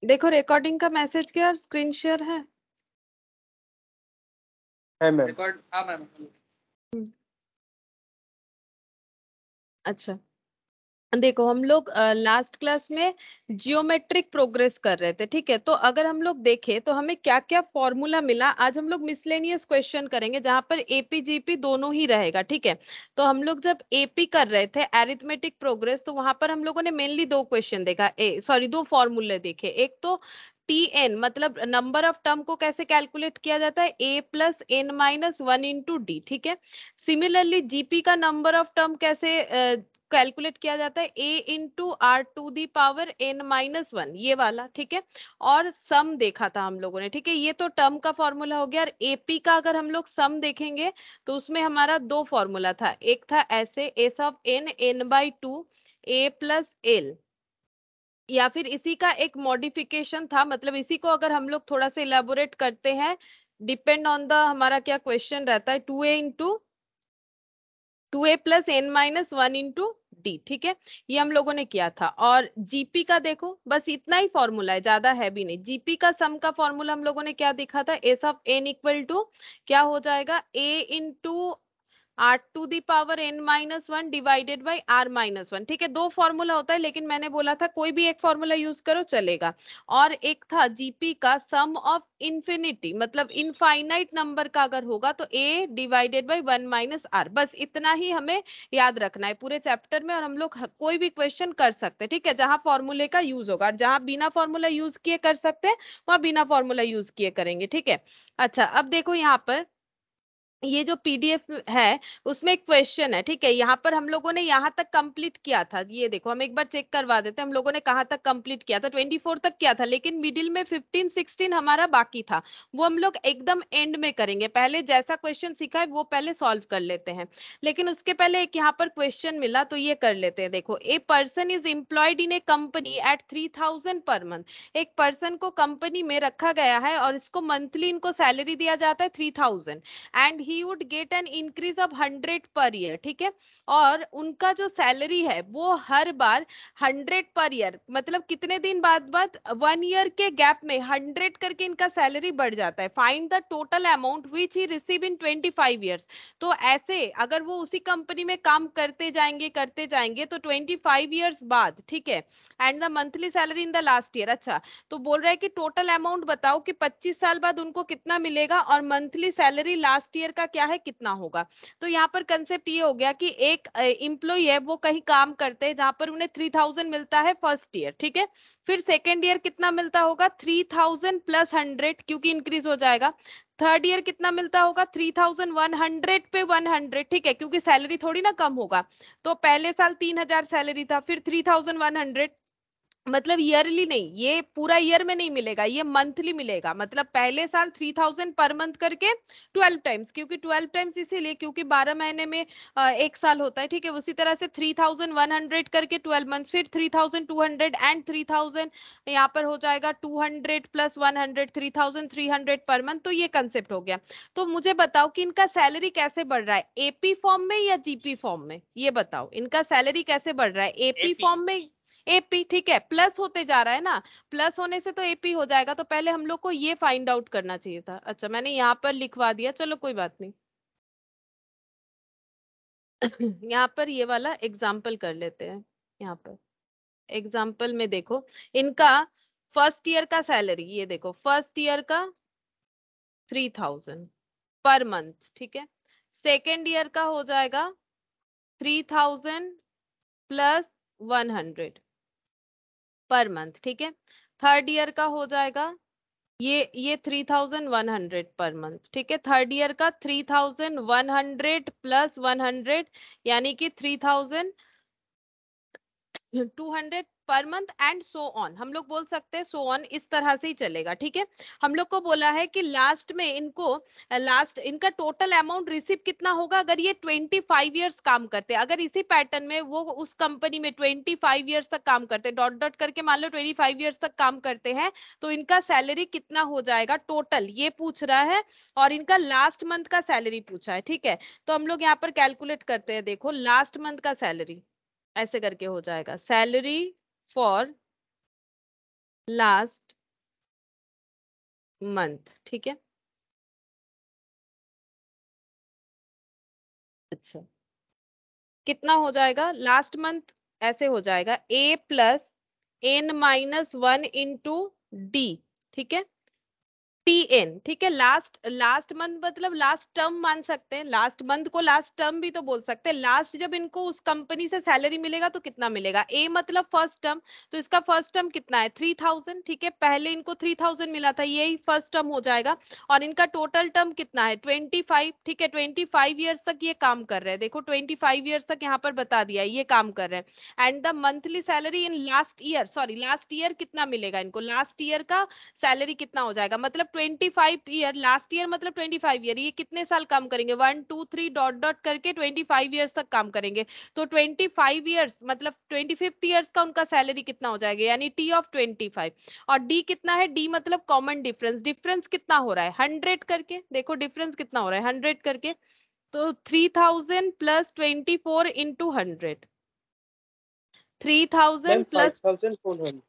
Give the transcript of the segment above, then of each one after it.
देखो रिकॉर्डिंग का मैसेज क्या, स्क्रीन शेयर है मैम। रिकॉर्ड हाँ मैम। अच्छा देखो हम लोग लास्ट क्लास में जियोमेट्रिक प्रोग्रेस कर रहे थे, ठीक है। तो अगर हम लोग देखें तो हमें क्या क्या फॉर्मूला मिला, आज हम लोग मिसलेनियस क्वेश्चन करेंगे जहां पर एपी जीपी दोनों ही रहेगा, ठीक है। तो हम लोग जब एपी कर रहे थे एरिथमेटिक प्रोग्रेस, तो वहां पर हम लोगों ने मेनली दो क्वेश्चन देखा, दो फॉर्मूले देखे। एक तो टी एन मतलब नंबर ऑफ टर्म को कैसे कैलकुलेट किया जाता है, A plus N minus one into D, ठीक है। सिमिलरली जीपी का नंबर ऑफ टर्म कैसे कैलकुलेट किया जाता है, a into are to the power n minus one, ये वाला, ठीक है। और सम देखा था हम लोगों ने, ठीक है। ये तो टर्म का फॉर्मूला हो गया। और एपी का अगर हम लोग सम देखेंगे तो उसमें हमारा दो फॉर्मूला था, एक था ऐसे S of N N by two A plus L, या फिर इसी का एक मॉडिफिकेशन था, मतलब इसी को अगर हम लोग थोड़ा सा इलेबोरेट करते हैं, डिपेंड ऑन द हमारा क्या क्वेश्चन रहता है, two A into two A plus N minus one into D, ठीक है। ये हम लोगों ने किया था। और जीपी का देखो बस इतना ही फॉर्मूला है, ज्यादा है भी नहीं। जीपी का सम का फॉर्मूला हम लोगों ने क्या देखा था, S of N equal to क्या हो जाएगा, A into are to the power N minus one divided by are minus one, ठीक है। दो फॉर्मूला होता है, लेकिन मैंने बोला था कोई भी एक फॉर्मूला यूज करो चलेगा। और एक था जीपी का सम ऑफ इंफिनिटी, मतलब इनफाइनाइट नंबर का अगर होगा तो A divided by one minus R, बस इतना ही हमें याद रखना है पूरे चैप्टर में। और हम लोग कोई भी क्वेश्चन कर सकते हैं, ठीक है, जहां फॉर्मूले का यूज होगा। जहां बिना फॉर्मूला यूज किए कर सकते हैं वहां बिना फॉर्मूला यूज किए करेंगे, ठीक है। अच्छा अब देखो यहाँ पर ये जो पीडीएफ है उसमें एक क्वेश्चन है, ठीक है। यहाँ पर हम लोगों ने यहाँ तक कंप्लीट किया था, ये देखो हम एक बार चेक करवा देते हैं हम लोगों ने कहाँ तक कंप्लीट किया था, 24 तक किया था, लेकिन मिडिल में 15 16 हमारा बाकी था। वो हम लोग एकदम एंड में करेंगे, पहले जैसा क्वेश्चन सीखा है वो पहले सॉल्व कर लेते हैं। लेकिन उसके पहले एक यहाँ पर क्वेश्चन मिला तो ये कर लेते हैं। देखो, a person is employed in A company at 3000 per month. एक पर्सन को कंपनी में रखा गया है और इसको मंथली इनको सैलरी दिया जाता है 3000 and he would get an increase of 100 per year, ठीक है। और उनका जो सैलरी है वो हर बार 100 पर ईयर, मतलब कितने दिन बाद बाद 1 ईयर के गैप में 100 करके इनका सैलरी बढ़ जाता है। Find the total amount which he receive in 25 years. तो ऐसे अगर वो उसी कंपनी में काम करते जाएंगे तो 25 ईयर्स बाद, ठीक है, and the monthly salary in the last year. अच्छा, तो बोल रहा है कि टोटल अमाउंट बताओ कि 25 साल बाद उनको कितना मिलेगा और मंथली सैलरी लास्ट ईयर का क्या है, कितना होगा। तो यहाँ पर कंसेप्ट ये हो गया कि एक एम्प्लॉय है वो कहीं काम करते हैं जहां पर उन्हें 3000 मिलता है फर्स्ट ईयर, ठीक है। फिर सेकेंड ईयर कितना मिलता होगा, 3000 प्लस 100 क्योंकि इंक्रीज हो जाएगा। थर्ड ईयर कितना मिलता होगा, 3100 पे 100, ठीक है, क्योंकि सैलरी थोड़ी ना कम होगा। तो पहले साल 3000 सैलरी था, फिर 3100, मतलब ईयरली नहीं, ये पूरा ईयर में नहीं मिलेगा, ये मंथली मिलेगा। मतलब पहले साल 3000 पर मंथ करके 12 टाइम्स, क्योंकि 12 टाइम्स इसीलिए क्योंकि 12 महीने में एक साल होता है, ठीक है। उसी तरह से 3100 करके 12 मंथ, फिर 3200 एंड 3000, यहाँ पर हो जाएगा 200 प्लस 100, 3300 पर मंथ। तो ये कंसेप्ट हो गया। तो मुझे बताओ कि इनका सैलरी कैसे बढ़ रहा है, एपी फॉर्म में या जीपी फॉर्म में, ये बताओ इनका सैलरी कैसे बढ़ रहा है, एपी फॉर्म में, एपी, ठीक है, प्लस होते जा रहा है ना, प्लस होने से तो एपी हो जाएगा। तो पहले हम लोग को ये फाइंड आउट करना चाहिए था। अच्छा मैंने यहाँ पर लिखवा दिया, चलो कोई बात नहीं। यहाँ पर ये वाला एग्जाम्पल कर लेते हैं। यहाँ पर एग्जाम्पल में देखो इनका फर्स्ट ईयर का सैलरी, ये देखो फर्स्ट ईयर का 3000 पर मंथ, ठीक है। सेकेंड ईयर का हो जाएगा 3000 प्लस 100 पर मंथ, ठीक है। थर्ड ईयर का हो जाएगा ये 3100 पर मंथ, ठीक है। थर्ड ईयर का 3100 प्लस 100 यानी कि 3200 per month and so on, हम लोग बोल सकते हैं सो ऑन, इस तरह से ही चलेगा, ठीक है। हम लोग को बोला है कि लास्ट में इनको इनका टोटल अमाउंट रिसीव कितना होगा अगर ये 25 इयर्स काम करते हैं। अगर इसी पैटर्न में वो उस कंपनी में 25 इयर्स तक काम करते हैं, डॉट डॉट करके मान लो 25 इयर्स तक काम करते हैं, तो इनका सैलरी कितना हो जाएगा टोटल, ये पूछ रहा है। और इनका लास्ट मंथ का सैलरी पूछा है, ठीक है। तो हम लोग यहाँ पर कैलकुलेट करते हैं। देखो लास्ट मंथ का सैलरी ऐसे करके हो जाएगा, सैलरी फॉर लास्ट मंथ, ठीक है। अच्छा, कितना हो जाएगा लास्ट मंथ? ऐसे हो जाएगा A plus N minus one into D, ठीक है। टीएन, ठीक है। लास्ट लास्ट मंथ मतलब लास्ट टर्म मान सकते हैं, लास्ट मंथ को लास्ट टर्म भी तो बोल सकते हैं। लास्ट जब इनको उस कंपनी से सैलरी मिलेगा तो कितना मिलेगा? ए मतलब फर्स्ट टर्म, तो इसका फर्स्ट टर्म कितना है? 3000, ठीक है। पहले इनको 3000 मिला था, यही फर्स्ट टर्म हो जाएगा। और इनका टोटल टर्म कितना है? 25, ठीक है। 25 ईयर्स तक ये काम कर रहे हैं, देखो 25 ईयर्स तक यहाँ पर बता दिया है ये काम कर रहे हैं। And the monthly salary in last year, sorry last year कितना मिलेगा इनको? लास्ट ईयर का सैलरी कितना हो जाएगा? मतलब 25 ईयर, लास्ट ईयर मतलब 25 ईयर, ये कितने साल काम करेंगे? 1 2 3 डॉट डॉट करके 25 ईयर्स तक काम करेंगे। तो 25 ईयर्स मतलब 25th ईयर्स का उनका सैलरी कितना हो जाएगा? यानी टी ऑफ 25। और डी कितना है? डी मतलब कॉमन डिफरेंस, डिफरेंस कितना हो रहा है? 100 करके, देखो डिफरेंस कितना हो रहा है? 100 करके। तो 3000 प्लस 24 इंटू 100, 3000 मैम प्लस, 5400।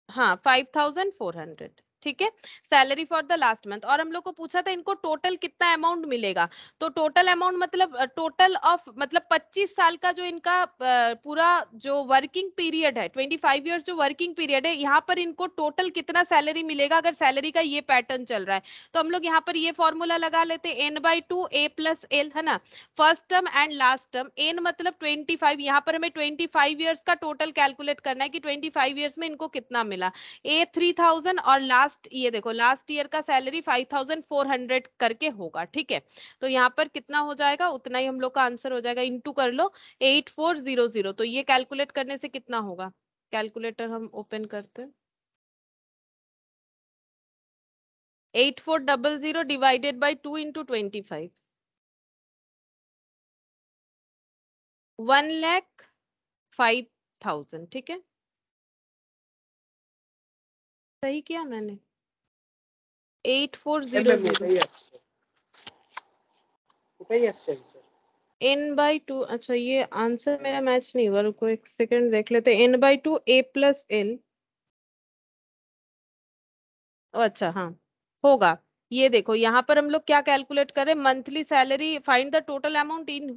हाँ 5400, ठीक है। Salary for the last month. और हम लोग को पूछा था इनको टोटल कितना अमाउंट मिलेगा। तो टोटल अमाउंट मतलब टोटल ऑफ मतलब 25 साल का जो इनका पूरा जो वर्किंग पीरियड है, 25 ईयर्स जो वर्किंग पीरियड है, यहाँ पर इनको टोटल कितना सैलरी मिलेगा अगर सैलरी का ये पैटर्न चल रहा है। तो हम लोग यहाँ पर ये फॉर्मूला लगा लेते हैं, n/2 a प्लस एल, है ना। First term and last term, N मतलब 25, यहाँ पर हमें 25 ईयर्स का टोटल कैलकुलेट करना है कि 25 ईयर्स में इनको कितना मिला। ए 3000 और लास्ट ये देखो लास्ट ईयर का सैलरी 5400 करके होगा, ठीक है। तो यहाँ पर कितना हो जाएगा? उतना ही हम लोग का आंसर हो जाएगा, इंटू कर लो 8400। तो ये कैलकुलेट करने से कितना होगा? कैलकुलेटर हम ओपन करते हैं। 8400 डिवाइडेड बाई 2 इंटू 25, 1,05,000, ठीक है। सही किया मैंने? Eight four ma'am zero ma'am zero এটাই আসছে, এটাই আসছে आंसर। n/2। अच्छा, ये आंसर मेरा मैच नहीं हुआ, रुको एक सेकंड देख लेते हैं। n/2 a प्लस एल, अच्छा हाँ होगा। ये देखो यहाँ पर हम लोग क्या कैलकुलेट करें? Monthly salary, find the total amount in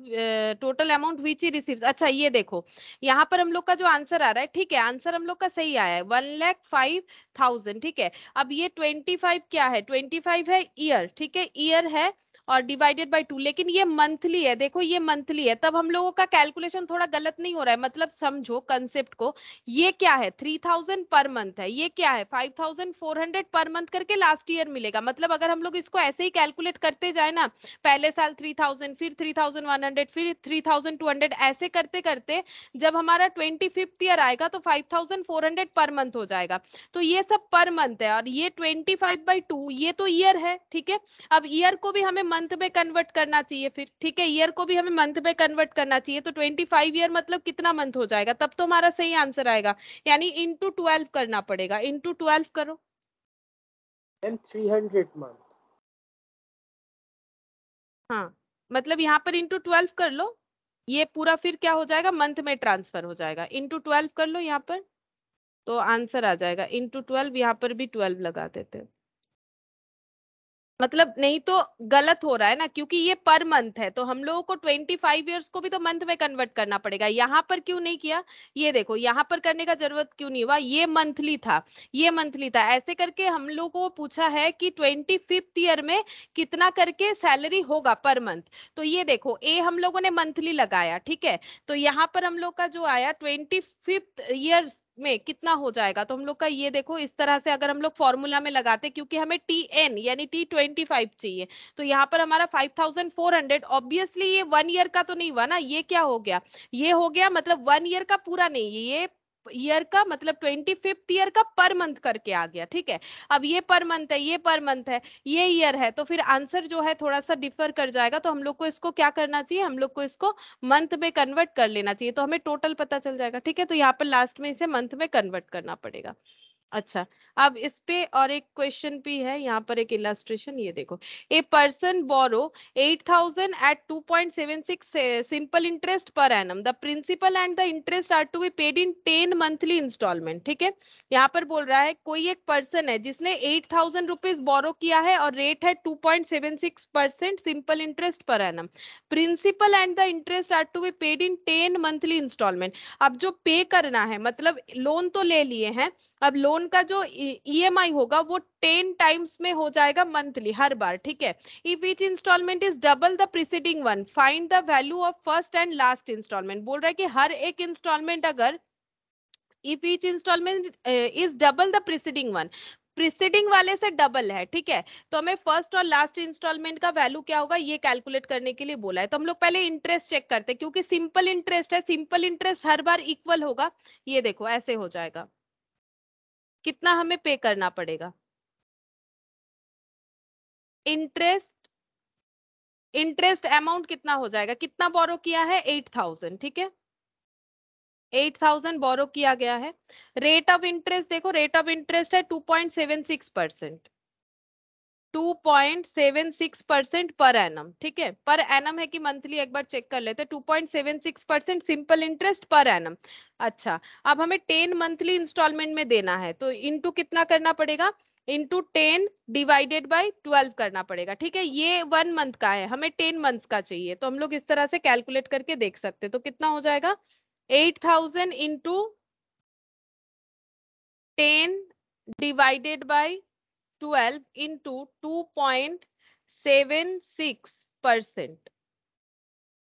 total amount which he receives. अच्छा ये देखो यहाँ पर हम लोग का जो आंसर आ रहा है, ठीक है, आंसर हम लोग का सही आया है 1,05,000, ठीक है। अब ये 25 क्या है? 25 है ईयर, ठीक है, ईयर है। और डिवाइडेड बाय 2, लेकिन ये मंथली है, देखो ये मंथली है, तब हम लोगों का कैलकुलेशन थोड़ा गलत नहीं हो रहा है, मतलब समझो कंसेप्ट को। ये क्या है? 3000 पर मंथ है, ये क्या है? 5400 पर मंथ करके लास्ट ईयर मिलेगा। मतलब अगर हम लोग इसको ऐसे ही कैलकुलेट करते जाए ना, पहले साल 3000, फिर 3100, फिर 3200, ऐसे करते करते जब हमारा 25th ईयर आएगा तो 5400 पर मंथ हो जाएगा। तो ये सब पर मंथ है, और ये 25/2 ये तो ईयर है, ठीक है। अब ईयर को भी हमें मंथ में कन्वर्ट करना चाहिए फिर, ठीक है, ईयर को भी हमें मंथ में कन्वर्ट करना चाहिए। तो 25 ईयर मतलब कितना मंथ हो जाएगा? तब तो हमारा सही आंसर आएगा। यानी इंटू 12 करना पड़ेगा, इंटू 12 करो। Ma'am 300 month. हाँ, मतलब यहाँ पर इंटू 12 कर लो, ये पूरा फिर क्या हो जाएगा? मंथ में ट्रांसफर हो जाएगा। इंटू 12 कर लो यहाँ पर, तो आंसर आ जाएगा इंटू 12। यहाँ पर भी 12 लगा देते हैं, मतलब नहीं तो गलत हो रहा है ना, क्योंकि ये पर मंथ है, तो हम लोगों को 25 ईयर्स को भी तो मंथ में कन्वर्ट करना पड़ेगा। यहाँ पर क्यों नहीं किया? ये देखो यहाँ पर करने का जरूरत क्यों नहीं हुआ? ये मंथली था, ये मंथली था। ऐसे करके हम लोगों को पूछा है कि 25th ईयर में कितना करके सैलरी होगा पर मंथ। तो ये देखो ए हम लोगों ने मंथली लगाया, ठीक है। तो यहाँ पर हम लोग का जो आया 25th ईयर में कितना हो जाएगा, तो हम लोग का ये देखो इस तरह से अगर हम लोग फॉर्मूला में लगाते, क्योंकि हमें TN यानी T25 चाहिए, तो यहाँ पर हमारा 5400, ऑब्वियसली ये 1 ईयर का तो नहीं हुआ ना, ये क्या हो गया? ये हो गया मतलब 1 ईयर का पूरा नहीं, ये ईयर का मतलब 25th ईयर का पर मंथ करके आ गया, ठीक है। अब ये पर मंथ है, ये पर मंथ है, ये ईयर है, तो फिर आंसर जो है थोड़ा सा डिफर कर जाएगा। तो हम लोग को इसको क्या करना चाहिए? हम लोग को इसको मंथ में कन्वर्ट कर लेना चाहिए, तो हमें टोटल पता चल जाएगा, ठीक है। तो यहाँ पर लास्ट में इसे मंथ में कन्वर्ट करना पड़ेगा। अच्छा, अब इस पे और एक क्वेश्चन भी है, यहाँ पर एक इलस्ट्रेशन, ये देखो। A person borrow 8,000 at 2.76 simple interest per annum, the principal and the interest are to be paid in 10 monthly instalment. ठीक है, यहाँ पर बोल रहा है कोई एक पर्सन है जिसने 8,000 रुपीज बोरो किया है और रेट है 2.76% simple interest per annum, principal and the interest are to be paid in 10 monthly instalment. अब जो पे करना है, मतलब लोन तो ले लिए हैं, अब लोन का जो ईएमआई होगा वो 10 टाइम्स में हो जाएगा मंथली हर बार। ठीक है, if each instalment is double the preceding one find the value of first and last instalment. बोल रहा है कि हर एक इंस्टॉलमेंट अगर if each instalment is double the preceding one, preceding वाले से डबल है, ठीक है, तो हमें फर्स्ट और लास्ट इंस्टॉलमेंट का वैल्यू क्या होगा ये कैलकुलेट करने के लिए बोला है। तो हम लोग पहले इंटरेस्ट चेक करते हैं, क्योंकि सिंपल इंटरेस्ट है, सिंपल इंटरेस्ट हर बार इक्वल होगा। ये देखो ऐसे हो जाएगा, कितना हमें पे करना पड़ेगा। इंटरेस्ट, इंटरेस्ट अमाउंट कितना हो जाएगा, कितना बोरो किया है 8,000, ठीक है, 8,000 बोरो किया गया है। रेट ऑफ इंटरेस्ट देखो, रेट ऑफ इंटरेस्ट है 2.76%, 2.76% पर एनम। ठीक है, पर एनम है कि मंथली एक बार चेक कर लेते, 2.76% सिंपल इंटरेस्ट पर एनम। अच्छा, अब हमें 10 मंथली इंस्टॉलमेंट में देना है, तो इनटू कितना करना पड़ेगा, इंटू 10 डिवाइडेड बाई 12 करना पड़ेगा। ठीक है, ये 1 मंथ का है, हमें 10 मंथ्स का चाहिए, तो हम लोग इस तरह से कैलकुलेट करके देख सकते हैं। तो कितना हो जाएगा, 8,000 इंटू 10 डिवाइडेड बाई 12 इंटू 2.76%,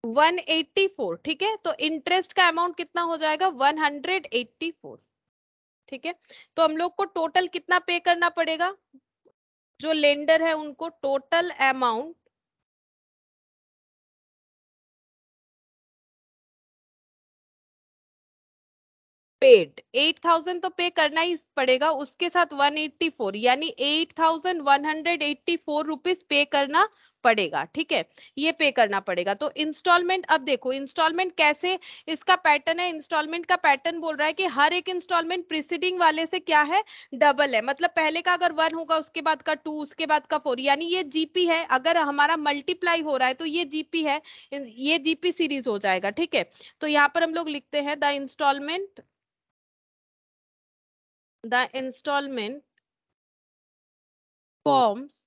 184। ठीक है, तो इंटरेस्ट का अमाउंट कितना हो जाएगा 184। ठीक है, तो हम लोग को टोटल कितना पे करना पड़ेगा, जो लेंडर है उनको टोटल अमाउंट पेड 8,000 तो पे करना ही पड़ेगा, उसके साथ 184 यानी 8,184 रुपीज पे करना पड़ेगा। ठीक है, ये पे करना पड़ेगा। तो इंस्टॉलमेंट, अब देखो इंस्टॉलमेंट कैसे, इसका पैटर्न है, इंस्टॉलमेंट का पैटर्न बोल रहा है कि हर एक इंस्टॉलमेंट प्रीसीडिंग वाले से क्या है, डबल है। मतलब पहले का अगर 1 होगा, उसके बाद का 2, उसके बाद का 4, यानी ये जीपी है, अगर हमारा मल्टीप्लाई हो रहा है तो ये जीपी है, ये जीपी सीरीज हो जाएगा। ठीक है, तो यहाँ पर हम लोग लिखते हैं the instalment forms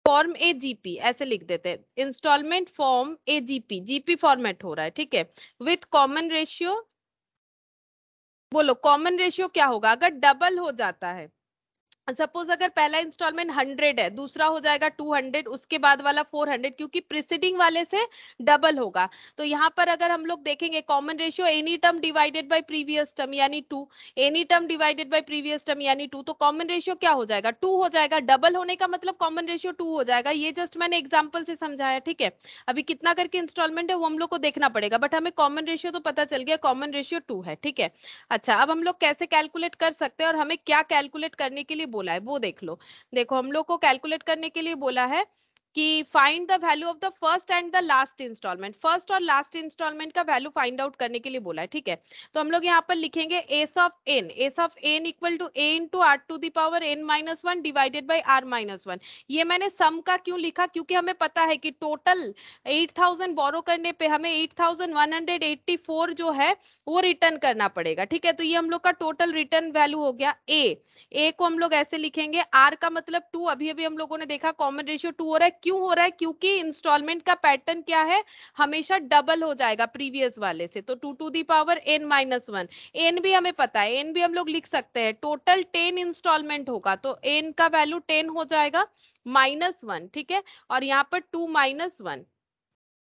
form a GP, ऐसे लिख देते हैं, instalment form a GP, GP format हो रहा है। ठीक है, विथ कॉमन रेशियो। बोलो कॉमन रेशियो क्या होगा अगर डबल हो जाता है, सपोज अगर पहला इंस्टॉलमेंट 100 है, दूसरा हो जाएगा 200, उसके बाद वाला 400, क्योंकि प्रीसीडिंग वाले से डबल होगा। तो यहाँ पर अगर हम लोग देखेंगे common ratio any term divided by previous term यानी 2, any term divided by previous term यानी 2, तो कॉमन रेशियो क्या हो जाएगा 2 हो जाएगा। डबल होने का मतलब कॉमन रेशियो 2 हो जाएगा, ये जस्ट मैंने एग्जाम्पल से समझाया। ठीक है, अभी कितना करके इंस्टॉलमेंट है वो हम लोग को देखना पड़ेगा, बट हमें कॉमन रेशियो तो पता चल गया, कॉमन रेशियो 2 है। ठीक है, अच्छा अब हम लोग कैसे कैलकुलेट कर सकते हैं और हमें क्या कैलकुलेट करने के लिए बोला है वो देख लो। देखो हम लोग को कैलकुलेट करने के लिए बोला है कि find the value of the first and the last instalment, first और लास्ट इंस्टॉलमेंट का वैल्यू फाइंड आउट करने के लिए बोला है। ठीक है, तो हम लोग यहाँ पर लिखेंगे S of N equal to A into are to the power N minus one divided by are minus one. ये मैंने सम का क्यों लिखा, क्योंकि हमें पता है कि टोटल 8,000 बोरो करने पे हमें 8,184 जो है वो रिटर्न करना पड़ेगा। ठीक है, तो ये हम लोग का टोटल रिटर्न वैल्यू हो गया ए को हम लोग ऐसे लिखेंगे, आर का मतलब 2, अभी अभी हम लोगों ने देखा कॉमन रेशियो 2 हो रहा है, क्यों हो रहा है, क्योंकि इंस्टॉलमेंट का पैटर्न क्या है, हमेशा डबल हो जाएगा प्रीवियस वाले से, तो 2 to the power n minus one. N भी हमें पता है, एन भी हम लोग लिख सकते हैं, टोटल 10 इंस्टॉलमेंट होगा तो एन का वैल्यू 10 हो जाएगा -1। ठीक है, और यहाँ पर 2 -1।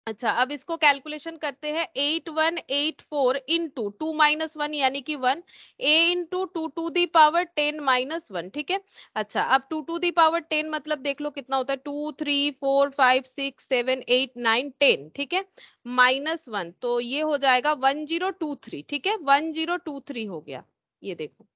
अच्छा, अब इसको कैलकुलेशन करते हैं, 8184 इंटू 2 माइनस वन यानी कि 1, ए इंटू 2 टू दी पावर 10 -1। ठीक है, अच्छा अब 2 टू दी पावर 10 मतलब देख लो कितना होता है, 2 3 4 5 6 7 8 9 10। ठीक है, -1 तो ये हो जाएगा 1023। ठीक है, 1023 हो गया, ये देखो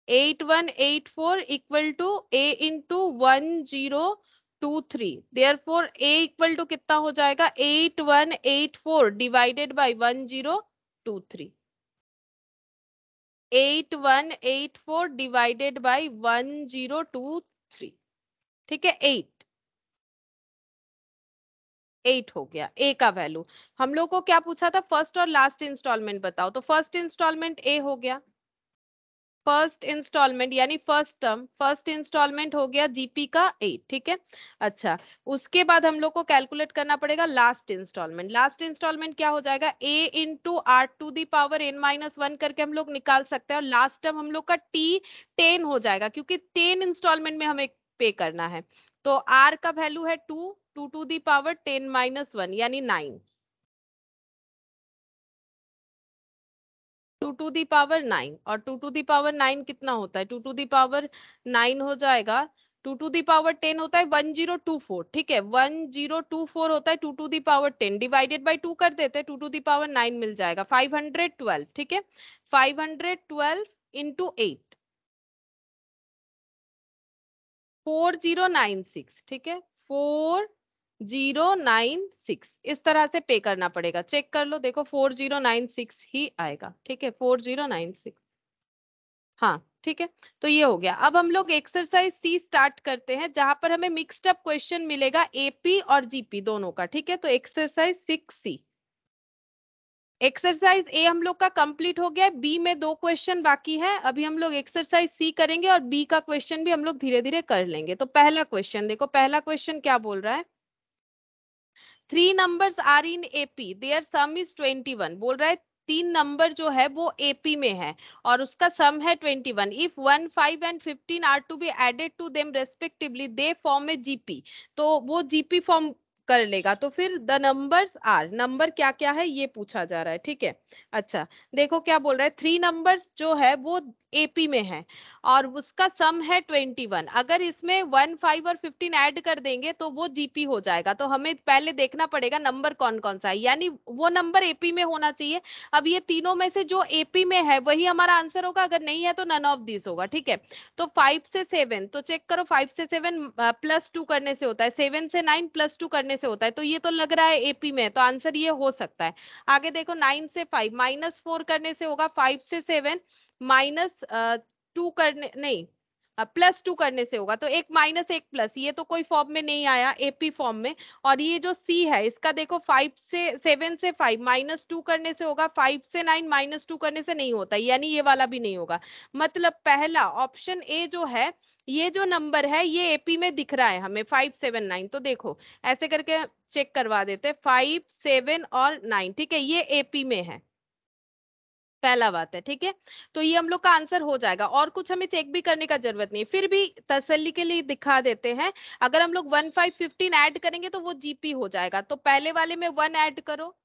8184 equal to A into 1023, therefore A equal to कितना हो जाएगा 8184 डिवाइडेड बाई 1023। 8184 डिवाइडेड बाई 1023, ठीक है, 8 हो गया ए का वैल्यू। हम लोग को क्या पूछा था, फर्स्ट और लास्ट इंस्टॉलमेंट बताओ, तो फर्स्ट इंस्टॉलमेंट ए हो गया, फर्स्ट इंस्टॉलमेंट यानी फर्स्ट टर्म, फर्स्ट इंस्टॉलमेंट हो गया जीपी का 8, ठीक है। अच्छा, उसके बाद हम लोग को कैलकुलेट करना पड़ेगा लास्ट इंस्टॉलमेंट। लास्ट इंस्टॉलमेंट क्या हो जाएगा, A into are to the power n minus one करके हम लोग निकाल सकते हैं, और लास्ट टर्म हम लोग का टी 10 हो जाएगा, क्योंकि 10 इंस्टॉलमेंट में हमें पे करना है। तो आर का वैल्यू है 2, 2 to the power 10 minus one यानी 9, 2 टू दी पावर 9, और 2 टू दी पावर 9 कितना होता है, 2 टू दी पावर 9 हो जाएगा, 2 टू दी पावर 10 होता है 1024, ठीक है, 1024 होता है 2 to the power 10, divided by 2 कर देते हैं, 2 टू दी पावर 9 मिल जाएगा, 512, ठीक है, 512 इंटू 8, 4096, ठीक है, 4096, इस तरह से पे करना पड़ेगा। चेक कर लो, देखो 4096 ही आएगा, ठीक है, 4096। हाँ, ठीक है, तो ये हो गया। अब हम लोग एक्सरसाइज सी स्टार्ट करते हैं, जहां पर हमें मिक्स्ड अप क्वेश्चन मिलेगा एपी और जीपी दोनों का, ठीक है। तो एक्सरसाइज 6C, एक्सरसाइज ए हम लोग का कंप्लीट हो गया है, बी में 2 क्वेश्चन बाकी है। अभी हम लोग एक्सरसाइज सी करेंगे और बी का क्वेश्चन भी हम लोग धीरे धीरे कर लेंगे। तो पहला क्वेश्चन देखो, पहला क्वेश्चन क्या बोल रहा है, 3 numbers are in AP, their sum is 21, बोल रहा है 3 नंबर जो है वो एपी में है और उसका सम है 21। If 1, 5 and 15 are to be added to them respectively they form a GP, तो वो जीपी फॉर्म कर लेगा। तो फिर द नंबर्स आर, नंबर क्या क्या है ये पूछा जा रहा है, ठीक है। अच्छा, देखो क्या बोल रहा है, 3 नंबर्स जो है वो एपी में है और उसका सम है 21। अगर इसमें 1, 5 और 15 ऐड कर देंगे तो वो जीपी हो जाएगा। तो हमें पहले देखना पड़ेगा नंबर कौन कौन सा है, यानी वो नंबर एपी में होना चाहिए। अब ये तीनों में से जो एपी में है वही हमारा आंसर होगा, अगर नहीं है तो नन ऑफ दिस होगा, ठीक है। तो 5 से 7, तो चेक करो, 5 से 7 प्लस 2 करने से होता है, 7 से 9 प्लस 2 करने से होता है, तो ये तो लग रहा है एपी में, तो आंसर ये हो सकता है। आगे देखो, 9 से 5 माइनस 4 करने से होगा, 5 से 7 माइनस 2 करने नहीं, प्लस 2 करने से होगा, तो एक माइनस एक प्लस, ये तो कोई फॉर्म में नहीं आया एपी फॉर्म में। और ये जो सी है इसका देखो, 5 से 7 से 5 माइनस 2 करने से होगा, 5 से 9 माइनस 2 करने से नहीं होता, यानी ये वाला भी नहीं होगा। मतलब पहला ऑप्शन ए जो है, ये जो नंबर है ये एपी में दिख रहा है हमें, 5, 7, 9। तो देखो ऐसे करके चेक करवा देते, 5, 7 और 9, ठीक है, ये एपी में है, पहला बात है, ठीक है। तो ये हम लोग का आंसर हो जाएगा, और कुछ हमें चेक भी करने का जरूरत नहीं, फिर भी तसल्ली के लिए दिखा देते हैं। अगर हम लोग 1, 5, 15 ऐड करेंगे तो वो जीपी हो जाएगा। तो पहले वाले में 1 ऐड करो,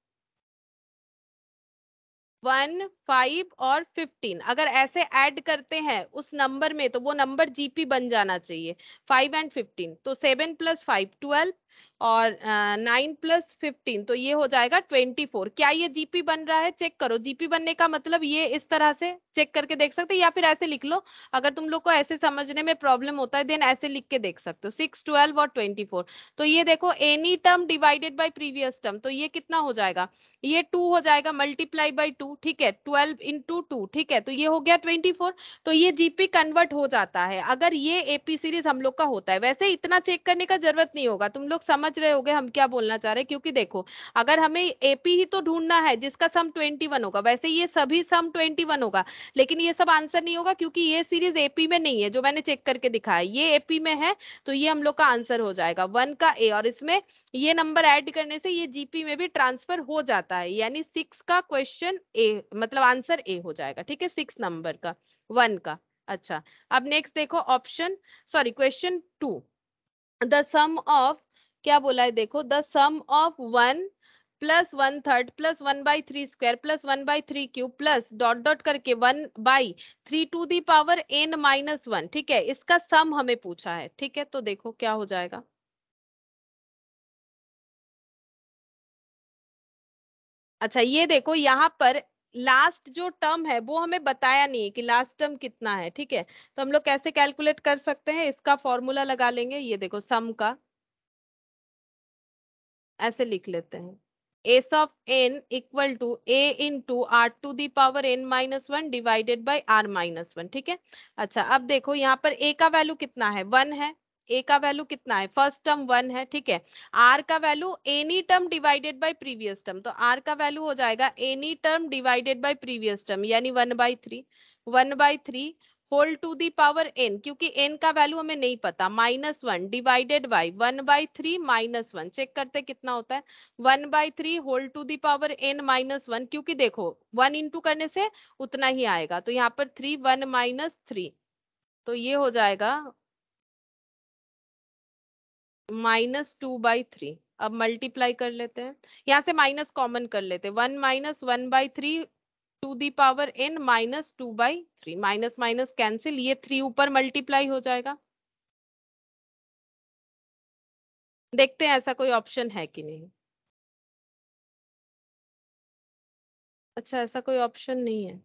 1, 5 और 15 अगर ऐसे ऐड करते हैं उस नंबर में तो वो नंबर जीपी बन जाना चाहिए, 5 एंड 15। तो 7 प्लस 5 12 और 9 प्लस 15, तो ये हो जाएगा 24। क्या ये जीपी बन रहा है, चेक करो। जीपी बनने का मतलब ये इस तरह से चेक करके देख सकते हैं, या फिर ऐसे लिख लो। अगर तुम लोग को ऐसे समझने में प्रॉब्लम होता है देन ऐसे लिख के देख सकते हो, 6, 12 और 24। तो ये देखो, any term divided by previous term, तो ये कितना हो जाएगा, ये 2 हो जाएगा, मल्टीप्लाई बाई 2, ठीक है, 12 इंटू 2, ठीक है, तो ये हो गया 24। तो ये जीपी कन्वर्ट हो जाता है अगर ये एपी सीरीज हम लोग का होता है। वैसे इतना चेक करने का जरूरत नहीं होगा, तुम लोग समझ रहे होगे हम क्या बोलना चाह रहे हैं, क्योंकि देखो अगर हमें एपी ही तो ढूंढना है जिसका सम 21 होगा, वैसे ये सभी सम 21 होगा, लेकिन ये सब आंसर नहीं होगा क्योंकि ये सीरीज एपी में नहीं है, जो मैंने चेक करके दिखाया ये एपी में है। तो ये हम लोग का आंसर हो जाएगा 1 का ए, और इसमें ये नंबर ऐड करने से ये जीपी में भी ट्रांसफर हो जाता है, यानी 6 का क्वेश्चन ए मतलब आंसर ए हो जाएगा, ठीक है, 6 नंबर का, 1 का। अच्छा, अब नेक्स्ट देखो option, sorry question 2, the sum of, क्या बोला है देखो, the sum of 1 plus 1/3 plus 1/3 square plus 1/3 cube plus dot dot करके 1/3 to the power n minus 1, ठीक है, इसका सम हमें पूछा है, ठीक है। तो देखो क्या हो जाएगा, अच्छा ये देखो यहाँ पर लास्ट जो टर्म है वो हमें बताया नहीं है कि लास्ट टर्म कितना है, ठीक है। तो हम लोग कैसे कैलकुलेट कर सकते हैं, इसका फॉर्मूला लगा लेंगे, ये देखो सम का ऐसे लिख लेते हैं, S of N equal to A into are to the power N minus one divided by are minus one. ठीक है, अच्छा अब देखो यहाँ पर ए का वैल्यू कितना है, वन है। ए का वैल्यू कितना है, फर्स्ट टर्म वन है। ठीक है, आर का value any term divided by previous term, तो आर का वैल्यू हो जाएगा any term divided by previous term यानी 1/3। 1/3 whole to the power N, क्योंकि एन का वैल्यू हमें नहीं पता, minus one divided by 1/3 minus one, check करते कितना होता है, 1/3 whole to the power N minus one, क्योंकि देखो वन इंटू करने से उतना ही आएगा, तो यहाँ पर 3 1 माइनस 3, तो ये हो जाएगा -2/3। अब मल्टीप्लाई कर लेते हैं, यहाँ से माइनस कॉमन कर लेते हैं, 1 minus 1/3 to the power N minus 2/3, minus minus cancel, ये 3 ऊपर मल्टीप्लाई हो जाएगा। देखते हैं ऐसा कोई ऑप्शन है कि नहीं। अच्छा, ऐसा कोई ऑप्शन नहीं है।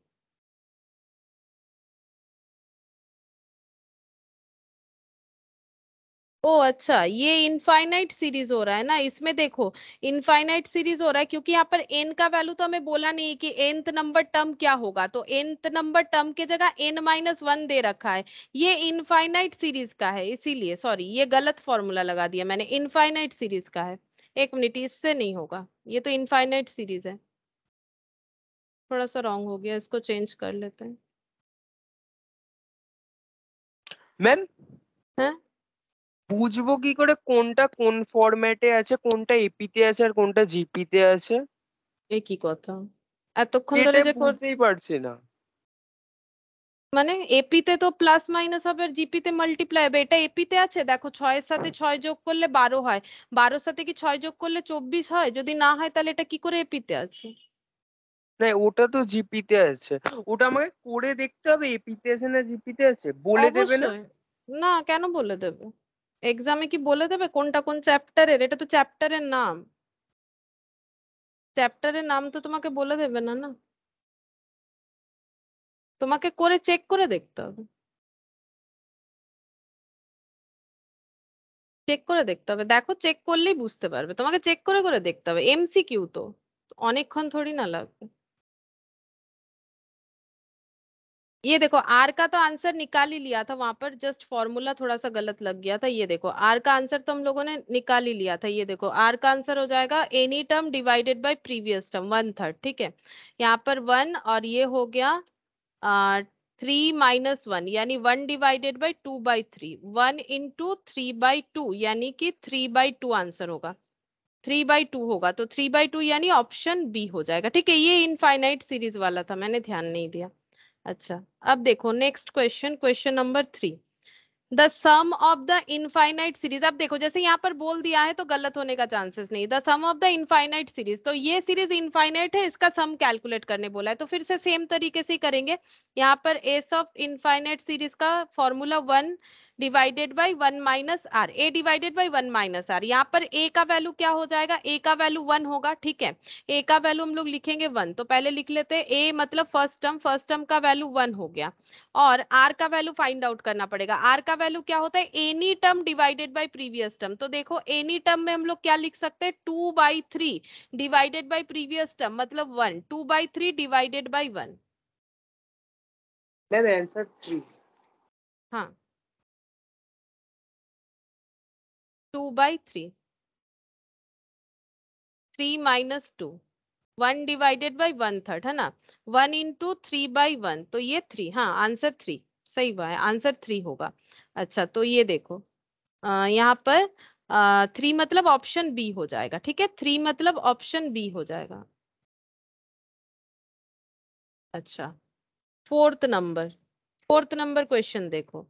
ओ अच्छा, ये इनफाइनाइट सीरीज हो रहा है ना, इसमें देखो इनफाइनाइट सीरीज हो रहा है क्योंकि यहाँ पर एन का वैल्यू तो हमें बोला नहीं कि nth नंबर टर्म क्या होगा, तो nth नंबर टर्म के जगह n-1 दे रखा है। ये इनफाइनाइट सीरीज का है, इसीलिए सॉरी, ये गलत फॉर्मूला लगा दिया मैंने, इनफाइनाइट सीरीज का है। एक मिनट, इससे नहीं होगा, ये तो इनफाइनाइट सीरीज है, थोड़ा सा रॉन्ग हो गया, इसको चेंज कर लेते हैं। ম্যাম হ্যাঁ, বুঝবো কি করে কোনটা কোন ফরম্যাটে আছে, কোনটা এপিতে আছে আর কোনটা জিপিতে আছে? একই কথা, এতক্ষণ ধরে সেটাই যে বুঝতেই পারছি না। মানে এপিতে তো প্লাস মাইনাস হবে আর জিপিতে মাল্টিপ্লাই হবে, এটা এপিতে আছে, দেখো 6 এর সাথে 6 যোগ করলে 12 হয়, 12 সাথে কি 6 যোগ করলে 24 হয়, যদি না হয় তাহলে এটা কি করে এপিতে আছে? না, ওটা তো জিপিতে আছে। ওটা আমাকে করে দেখতে হবে এপিতে আছে না জিপিতে আছে, বলে দেবে না? অবশ্যই, না কেন বলে দেবে, এক্সামে কি বলে দেবে কোনটা কোন চ্যাপ্টারের? এটা তো চ্যাপ্টারের নাম, চ্যাপ্টারের নাম তো তোমাকে বলে দেবে না, না তোমাকে করে চেক করে দেখতে হবে, চেক করে দেখতে হবে, দেখো চেক করলেই বুঝতে পারবে, তোমাকে চেক করে করে দেখতে হবে, এমসিকিউ তো অনেকক্ষণ থোড়ি না লাগবে। ये देखो आर का तो आंसर निकाल ही लिया था, वहां पर जस्ट फॉर्मूला थोड़ा सा गलत लग गया था, ये देखो आर का आंसर तो हम लोगों ने निकाल ही लिया था, ये देखो आर का आंसर हो जाएगा any term divided by previous term 1/3। ठीक है, यहाँ पर 1 और ये हो गया 3 - 1 यानी 1 डिवाइडेड बाई 2/3, 1 इंटू 3/2 यानी कि 3/2 आंसर होगा, 3/2 होगा, तो 3/2 यानी ऑप्शन बी हो जाएगा। ठीक है, ये इनफाइनाइट सीरीज वाला था, मैंने ध्यान नहीं दिया। अच्छा, अब देखो next question, question number 3, the sum of the infinite series. अब देखो जैसे यहाँ पर बोल दिया है तो गलत होने का चांसेस नहीं, the sum of the infinite series, तो ये सीरीज इनफाइनाइट है, इसका सम कैलकुलेट करने बोला है, तो फिर से सेम तरीके से ही करेंगे। यहाँ पर एस ऑफ इनफाइनाइट सीरीज का formula 1 divided by 1 minus R, A divided by 1 minus R, यहाँ पर ए का वैल्यू क्या हो जाएगा, ए का वैल्यू 1 होगा। ठीक है, ए का वैल्यू हम लोग लिखेंगे 1, तो पहले लिख लेते हैं ए मतलब फर्स्ट टर्म, फर्स्ट टर्म का वैल्यू 1 हो गया, और आर का वैल्यू फाइंड आउट करना पड़ेगा। आर का वैल्यू क्या होता है, any term divided by previous term, तो देखो एनी टर्म में हम लोग क्या लिख सकते हैं, 2/3 डिवाइडेड बाय प्रीवियस टर्म मतलब 1, 2/3 डिवाइडेड बाय 1। Ma'am answer 3। हाँ, 2/3, 3 माइनस 2, 1 डिवाइडेड बाई 1/3 है ना, 1 इंटू 3/1, तो ये 3, हाँ आंसर 3 सही हुआ है, आंसर 3 होगा। अच्छा, तो ये देखो यहाँ पर 3 मतलब ऑप्शन बी हो जाएगा। ठीक है, 3 मतलब ऑप्शन बी हो जाएगा। अच्छा, fourth number, fourth number question देखो,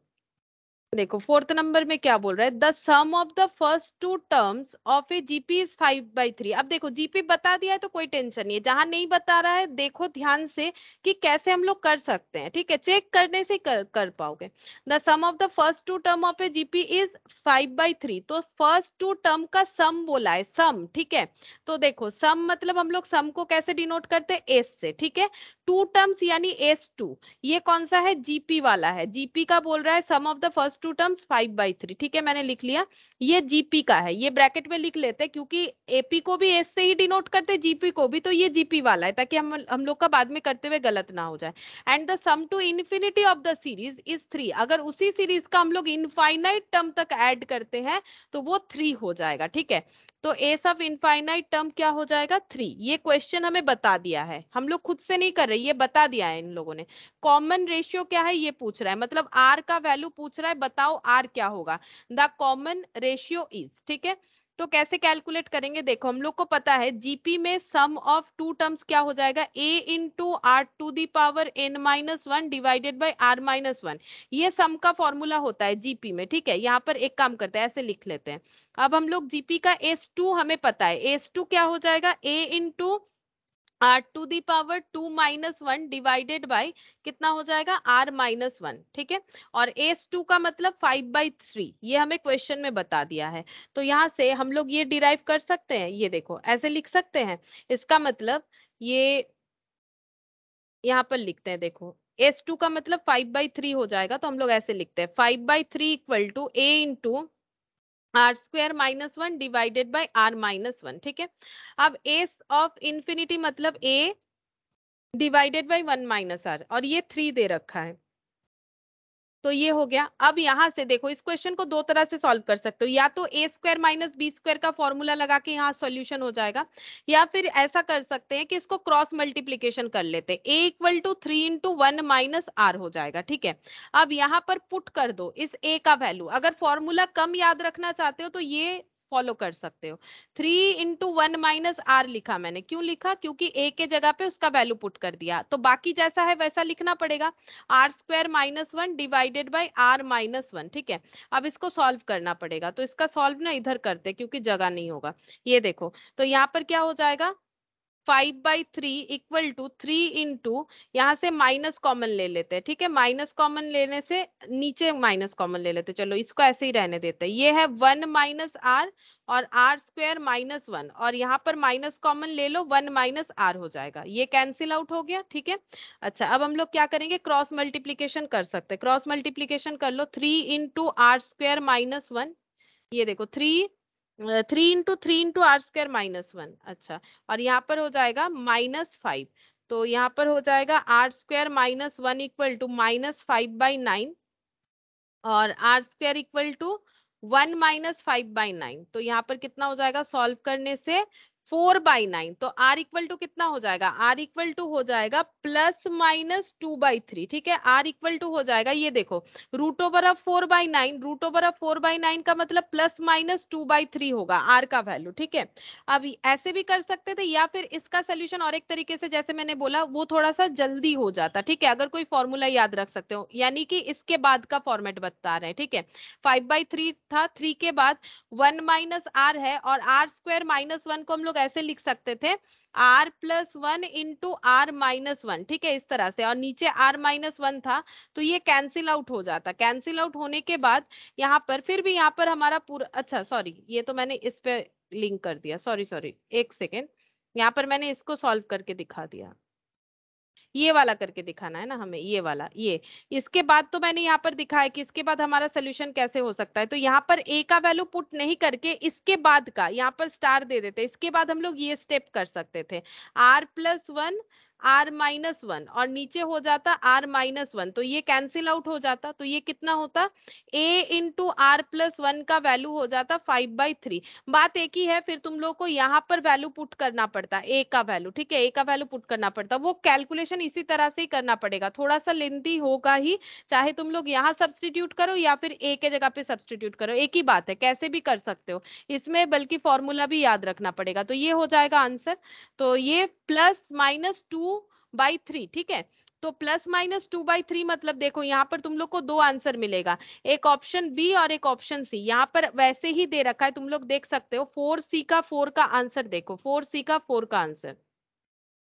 देखो फोर्थ नंबर में क्या बोल रहा है, the sum of the first two terms of a GP is 5/3। अब देखो जीपी बता दिया है तो कोई टेंशन नहीं है, जहां नहीं बता रहा है देखो ध्यान से कि कैसे हम लोग कर सकते हैं। ठीक है, चेक करने से कर पाओगे। The sum of the first two term of a GP is 5/3, तो फर्स्ट टू टर्म का सम बोला है, सम। ठीक है, तो देखो सम मतलब हम लोग सम को कैसे डिनोट करते हैं, एस से। ठीक है, टू टर्म्स यानी S2, ये कौन सा है, जीपी वाला है, जीपी का बोल रहा है sum of the first two terms 5/3, ठीक है मैंने लिख लिया, ये जीपी का है, ये ब्रैकेट में लिख लेते हैं क्योंकि एपी को भी एस से ही डिनोट करते हैं, जीपी को भी, तो ये जीपी वाला है ताकि हम लोग का बाद में करते हुए गलत ना हो जाए। And the sum to infinity of the series is 3, अगर उसी सीरीज का हम लोग इनफाइनाइट टर्म तक ऐड करते हैं तो वो 3 हो जाएगा, ठीक है। तो एस ऑफ इनफाइनाइट टर्म क्या हो जाएगा, 3। ये क्वेश्चन हमें बता दिया है, हम लोग खुद से नहीं कर रहे, ये बता दिया है इन लोगों ने। कॉमन रेशियो क्या है ये पूछ रहा है, मतलब आर का वैल्यू पूछ रहा है, बताओ आर क्या होगा, द कॉमन रेशियो इज, ठीक है। तो कैसे कैलकुलेट करेंगे, देखो हम लोग को पता है जीपी में सम ऑफ टू टर्म्स क्या हो जाएगा, A into are to the power N minus one divided by are minus one, ये सम का फॉर्मूला होता है जीपी में, ठीक है। यहाँ पर एक काम करते हैं, ऐसे लिख लेते हैं। अब हम लोग जीपी का S2 हमें पता है, S2 क्या हो जाएगा, A into are to the power 2 minus one divided by कितना हो जाएगा, आर माइनस वन, ठीक है। और S2 का मतलब 5/3, ये हमें क्वेश्चन में बता दिया है। तो यहाँ से हम लोग ये डिराइव कर सकते हैं, ये देखो ऐसे लिख सकते हैं, इसका मतलब ये यहाँ पर लिखते हैं, देखो S2 का मतलब 5/3 हो जाएगा, तो हम लोग ऐसे लिखते हैं 5/3 equal to A into R square minus one divided by are minus one, ठीक है। अब एस ऑफ इंफिनिटी मतलब A divided by 1 minus R, और ये 3 दे रखा है, तो ये हो गया। अब यहां से देखो इस क्वेश्चन को दो तरह से सॉल्व कर सकते हो, या तो a square minus B square का फॉर्मूला लगा के यहाँ सॉल्यूशन हो जाएगा, या फिर ऐसा कर सकते हैं कि इसको क्रॉस मल्टीप्लीकेशन कर लेते हैं, A equal to 3 into 1 minus R हो जाएगा, ठीक है। अब यहाँ पर पुट कर दो इस ए का वैल्यू, अगर फॉर्मूला कम याद रखना चाहते हो तो ये फॉलो कर सकते हो। 3 इंटू 1 माइनस आर लिखा मैंने, क्यों लिखा, क्योंकि ए के जगह पे उसका वैल्यू पुट कर दिया, तो बाकी जैसा है वैसा लिखना पड़ेगा, R square minus one divided by are minus one, ठीक है। अब इसको सॉल्व करना पड़ेगा, तो इसका सॉल्व ना इधर करते क्योंकि जगह नहीं होगा। ये देखो तो यहाँ पर क्या हो जाएगा, 5/3 इक्वल टू 3 इंटू, यहाँ से माइनस कॉमन ले लेते हैं, ठीक है, माइनस कॉमन लेने से नीचे माइनस कॉमन ले लेते हैं, चलो इसको ऐसे ही रहने देते हैं, ये है 1 माइनस आर और आर स्क्वायर माइनस वन, और यहाँ पर माइनस कॉमन ले लो, 1 माइनस आर हो जाएगा, ये कैंसिल आउट हो गया, ठीक है। अच्छा अब हम लोग क्या करेंगे, क्रॉस मल्टीप्लीकेशन कर सकते हैं, क्रॉस मल्टीप्लीकेशन कर लो, 3 into R square minus one, ये देखो 3 into R square minus one, अच्छा, और यहाँ पर हो जाएगा -5, तो यहाँ पर हो जाएगा R square minus one equal to -5/9, और R square equal to 1 minus 5/9, तो यहाँ पर कितना हो जाएगा सॉल्व करने से 4/9, तो आर इक्वल टू कितना हो जाएगा, आर इक्वल टू हो जाएगा +-2/3, ठीक है। आर इक्वल टू हो जाएगा, ये देखो √4/9, √4/9 का मतलब +-2/3 होगा आर का वैल्यू, ठीक है। अब ऐसे भी कर सकते थे, या फिर इसका सोल्यूशन और एक तरीके से, जैसे मैंने बोला वो थोड़ा सा जल्दी हो जाता, ठीक है, अगर कोई फॉर्मूला याद रख सकते हो, यानी कि इसके बाद का फॉर्मेट बता रहे हैं, ठीक है। 5/3 था, 3 के बाद 1 माइनस आर है, और आर स्क्वायर माइनस वन को हम लोग ऐसे लिख सकते थे, R plus one into R minus one, ठीक है, इस तरह से, और नीचे आर माइनस वन था, तो ये कैंसिल आउट हो जाता, कैंसिल आउट होने के बाद यहाँ पर फिर भी यहाँ पर हमारा पूरा, अच्छा सॉरी ये तो मैंने इस पे लिंक कर दिया, सॉरी सॉरी एक सेकेंड, यहाँ पर मैंने इसको सॉल्व करके दिखा दिया, ये वाला करके दिखाना है ना हमें, ये वाला, ये इसके बाद तो मैंने यहाँ पर दिखाया कि इसके बाद हमारा सोल्यूशन कैसे हो सकता है, तो यहाँ पर ए का वैल्यू पुट नहीं करके इसके बाद का यहाँ पर स्टार दे देते, इसके बाद हम लोग ये स्टेप कर सकते थे, r+1 r-1, और नीचे हो जाता r-1, तो ये कैंसिल आउट हो जाता, तो ये कितना होता, a इंटू r+1 का वैल्यू हो जाता 5/3। बात एक ही है, फिर तुम लोग को यहाँ पर वैल्यू पुट करना पड़ता, ए का वैल्यू, ठीक है, ए का वैल्यू पुट करना पड़ता, वो कैलकुलेशन इसी तरह से ही करना पड़ेगा, थोड़ा सा लेंथी होगा ही, चाहे तुम लोग यहाँ सब्सटीट्यूट करो या फिर ए के जगह पे सब्सटीट्यूट करो, एक ही बात है, कैसे भी कर सकते हो इसमें, बल्कि फॉर्मूला भी याद रखना पड़ेगा, तो ये हो जाएगा आंसर, तो ये +-2/3, ठीक है। तो +-2/3 मतलब देखो यहाँ पर तुम लोग को दो आंसर मिलेगा, एक ऑप्शन बी और एक ऑप्शन सी, यहाँ पर वैसे ही दे रखा है, तुम लोग देख सकते हो 4C का 4 का आंसर, देखो 4C का 4 का आंसर,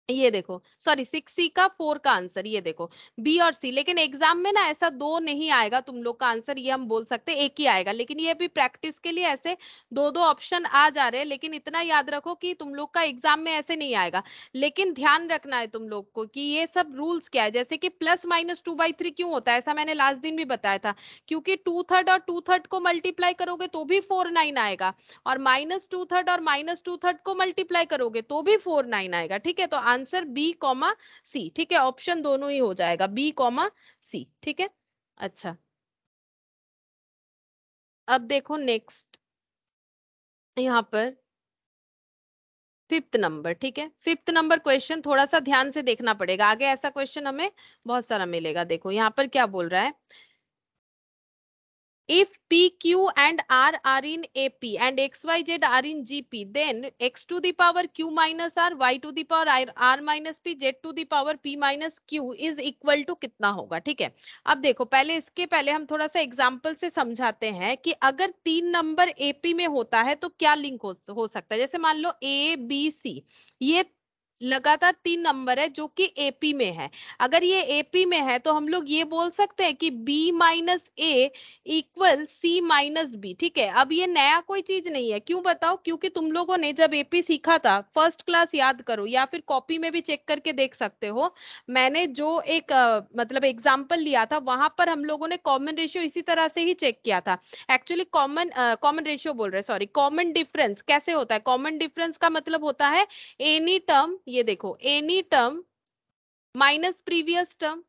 ये देखो, सॉरी 6C का 4 का आंसर, ये देखो बी और सी। लेकिन एग्जाम में ना ऐसा 2 नहीं आएगा तुम लोग का आंसर, ये हम बोल सकते एक ही आएगा। लेकिन ये भी प्रैक्टिस के लिए ऐसे 2 ऑप्शन आ जा रहे हैं। लेकिन इतना याद रखो कि तुम लोग का एग्जाम में ऐसे नहीं आएगा। लेकिन ध्यान रखना है तुम लोग को कि ये सब रूल्स क्या है। जैसे कि +-2/3 क्यों होता है, ऐसा मैंने लास्ट दिन भी बताया था, क्योंकि 2/3 और 2/3 को मल्टीप्लाई करोगे तो भी 49 आएगा, और -2/3 और -2/3 को मल्टीप्लाई करोगे तो भी 49 आएगा। ठीक है, तो आंसर बी कॉमा सी। ठीक है, ऑप्शन दोनों ही हो जाएगा, बी कॉमा सी। ठीक है, अच्छा अब देखो नेक्स्ट यहाँ पर 5th नंबर। ठीक है, 5th नंबर क्वेश्चन थोड़ा सा ध्यान से देखना पड़ेगा, आगे ऐसा क्वेश्चन हमें बहुत सारा मिलेगा। देखो यहाँ पर क्या बोल रहा है, if P, Q and R are in AP and XYZ are in GP, then X to the power Q minus R, Y to the power R minus P, Z to the power P minus Q is equal to कितना होगा। ठीक है, अब देखो पहले इसके पहले हम थोड़ा सा एग्जाम्पल से समझाते हैं कि अगर 3 नंबर AP में होता है तो क्या लिंक हो सकता है। जैसे मान लो ABC, ये लगातार 3 नंबर है जो कि एपी में है। अगर ये एपी में है तो हम लोग ये बोल सकते हैं कि B minus A equal C minus B. ठीक है, अब ये नया कोई चीज नहीं है, क्यों बताओ, क्योंकि तुम लोगों ने जब एपी सीखा था फर्स्ट क्लास, याद करो या फिर कॉपी में भी चेक करके देख सकते हो, मैंने जो एक मतलब एग्जाम्पल लिया था वहां पर हम लोगों ने कॉमन रेशियो इसी तरह से ही चेक किया था। एक्चुअली कॉमन रेशियो बोल रहे, सॉरी कॉमन डिफरेंस कैसे होता है। कॉमन डिफरेंस का मतलब होता है एनी टर्म, ये देखो any term minus previous term,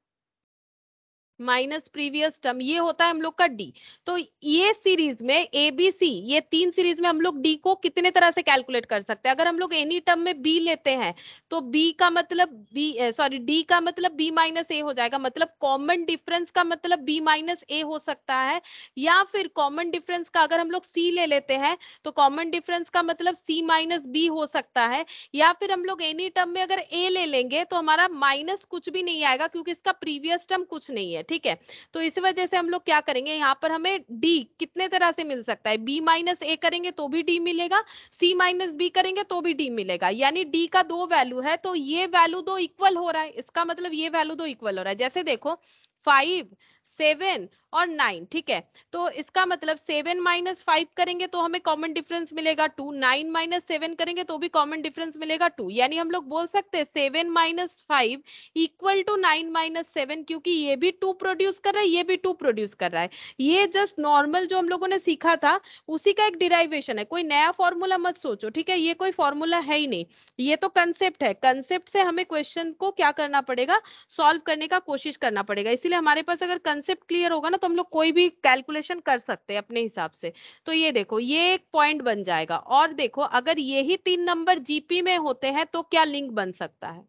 minus previous term, ये होता है हम लोग का डी। तो ये सीरीज में ए बी सी, ये 3 सीरीज में हम लोग डी को कितने तरह से कैलकुलेट कर सकते हैं। अगर हम लोग एनी टर्म में बी लेते हैं तो बी का मतलब बी, सॉरी डी का मतलब बी माइनस ए हो जाएगा। मतलब कॉमन डिफरेंस का मतलब बी माइनस ए हो सकता है, या फिर कॉमन डिफरेंस का अगर हम लोग सी ले लेते हैं तो कॉमन डिफरेंस का मतलब सी माइनस बी हो सकता है, या फिर हम लोग एनी टर्म में अगर ए ले लेंगे तो हमारा माइनस कुछ भी नहीं आएगा क्योंकि इसका प्रीवियस टर्म कुछ नहीं है। ठीक है, तो इस वजह से हम लोग क्या करेंगे, यहाँ पर हमें डी कितने तरह से मिल सकता है, बी माइनस ए करेंगे तो भी डी मिलेगा, सी माइनस बी करेंगे तो भी डी मिलेगा। यानी डी का 2 वैल्यू है तो ये वैल्यू 2 इक्वल हो रहा है, इसका मतलब ये वैल्यू 2 इक्वल हो रहा है। जैसे देखो 5, 7 और 9। ठीक है, तो इसका मतलब 7 माइनस 5 करेंगे तो हमें कॉमन डिफरेंस मिलेगा 2, 9 माइनस 7 करेंगे तो भी कॉमन डिफरेंस मिलेगा 2। यानी हम लोग बोल सकते हैं 7 माइनस 5 इक्वल टू 9 माइनस 7, क्योंकि ये भी 2 प्रोड्यूस कर रहा है, ये भी 2 प्रोड्यूस कर रहा है। ये जस्ट नॉर्मल जो हम लोगों ने सीखा था उसी का एक डिराइवेशन है, कोई नया फॉर्मूला मत सोचो। ठीक है, ये कोई फॉर्मूला है ही नहीं, ये तो कंसेप्ट है। कंसेप्ट से हमें क्वेश्चन को क्या करना पड़ेगा, सॉल्व करने का कोशिश करना पड़ेगा। इसीलिए हमारे पास अगर कंसेप्ट क्लियर होगा ना तो हम लोग कोई भी कैलकुलेशन कर सकते हैं अपने हिसाब से। तो ये देखो ये एक पॉइंट बन जाएगा। और देखो अगर यही 3 नंबर जीपी में होते हैं तो क्या लिंक बन सकता है।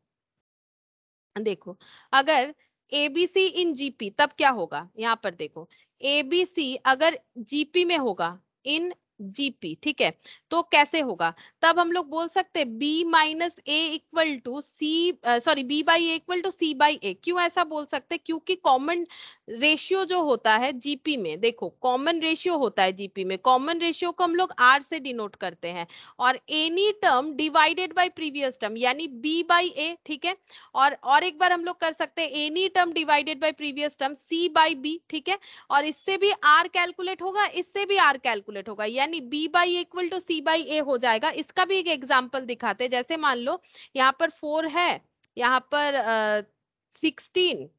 देखो अगर एबीसी इन जीपी तब क्या होगा, यहाँ पर देखो एबीसी अगर जीपी में होगा, इन जीपी, ठीक है, तो कैसे होगा, तब हम लोग बोल सकते हैं B minus A equal to C, sorry B by A equal to C by A. क्यों ऐसा बोल सकते हैं, क्योंकि कॉमन रेशियो जो होता है जीपी में, देखो कॉमन रेशियो होता है जीपी में, कॉमन रेशियो को हम लोग आर से डिनोट करते हैं, और any term divided by previous term यानी बी बाई ए। ठीक है, और एक बार हम लोग कर सकते हैं any term divided by previous term C by B. ठीक है, और इससे भी आर कैलकुलेट होगा, इससे भी आर कैलकुलेट होगा, यानी B by equal to C by A हो जाएगा। इसका भी एक एग्जांपल दिखाते हैं। जैसे मान लो यहाँ पर 4 है, यहाँ पर 64।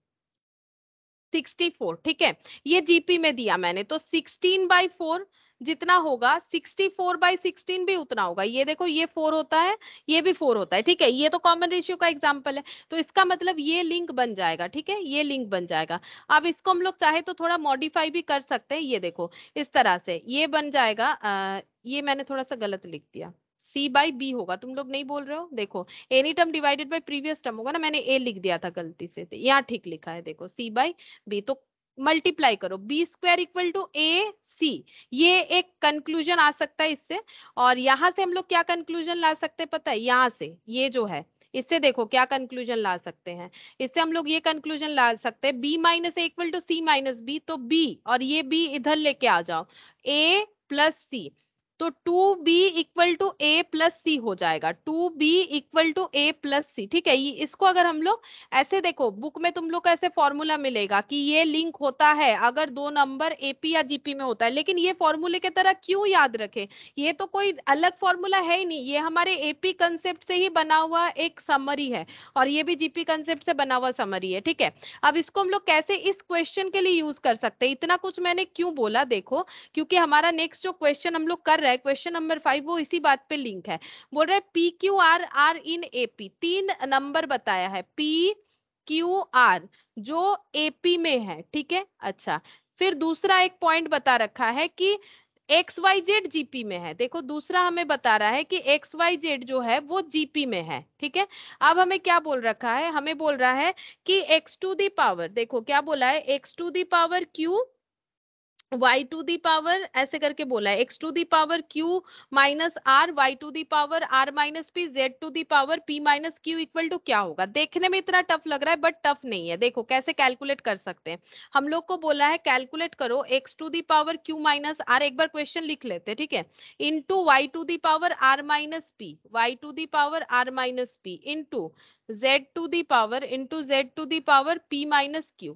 ठीक है, ये जीपी में दिया मैंने, तो 16/4 जितना होगा 64/16 भी उतना होगा। ये देखो ये 4 होता है, ये भी 4 होता है। ठीक है, ये तो कॉमन रेशियो का एग्जांपल है, तो इसका मतलब ये लिंक बन जाएगा। ठीक है, ये लिंक बन जाएगा। अब इसको हम लोग चाहे तो थोड़ा मॉडिफाई भी कर सकते हैं। ये देखो इस तरह से ये बन जाएगा, ये मैंने थोड़ा सा गलत लिख दिया, सी बाई बी होगा, तुम लोग नहीं बोल रहे हो। देखो any term divided by previous term होगा ना, मैंने ए लिख दिया था गलती से, यहाँ ठीक लिखा है, देखो सी बाई बी। तो मल्टीप्लाई करो, बी स्क्वायर इक्वल टू ए सी, ये एक कंक्लूजन आ सकता है इससे। और यहां से हम लोग क्या कंक्लूजन ला सकते हैं पता है, यहाँ से ये जो है इससे देखो क्या कंक्लूजन ला सकते हैं। इससे हम लोग ये कंक्लूजन ला सकते हैं B minus A equal to C minus B, तो बी और ये बी इधर लेके आ जाओ, ए प्लस सी, तो 2b equal to a plus C हो जाएगा, 2b equal to a plus C. ठीक है, इसको अगर हम लोग ऐसे देखो, बुक में तुम लोग को ऐसे फॉर्मूला मिलेगा कि ये लिंक होता है अगर दो नंबर एपी या जीपी में होता है, लेकिन ये फॉर्मूले की तरह क्यों याद रखें, ये तो कोई अलग फॉर्मूला है ही नहीं, ये हमारे एपी कंसेप्ट से ही बना हुआ एक समरी है, और ये भी जीपी कंसेप्ट से बना हुआ समरी है। ठीक है, अब इसको हम लोग कैसे इस क्वेश्चन के लिए यूज कर सकते हैं, इतना कुछ मैंने क्यों बोला, देखो क्योंकि हमारा नेक्स्ट जो क्वेश्चन हम लोग कर रहे हैं, क्वेश्चन नंबर 5, वो इसी बात पे लिंक है। बोल रहे P Q R are in AP, 3 नंबर बताया है पी क्यू आर जो एपी में है। ठीक है, अच्छा, फिर दूसरा एक पॉइंट बता रखा है कि एक्स वाई जेड जीपी में है। देखो दूसरा हमें बता रहा है कि एक्स वाई जेड जो है वो जीपी में है। ठीक है, अब हमें क्या बोल रखा है, हमें बोल रहा है कि एक्स टू दी पावर, देखो क्या बोला है, X to the power Q y to the power, ऐसे करके बोला है, x to the power q minus r, y to the power r minus p, z to the power p minus q equal to क्या होगा। देखने में इतना tough लग रहा है बट टफ नहीं है। देखो कैसे कैलकुलेट कर सकते हैं, हम लोग को बोला है कैलकुलेट करो x to the power q minus r, एक बार क्वेश्चन लिख लेते हैं। ठीक है, into y to the power r minus p, y to the power r minus p into z to the power into z to the power p minus q।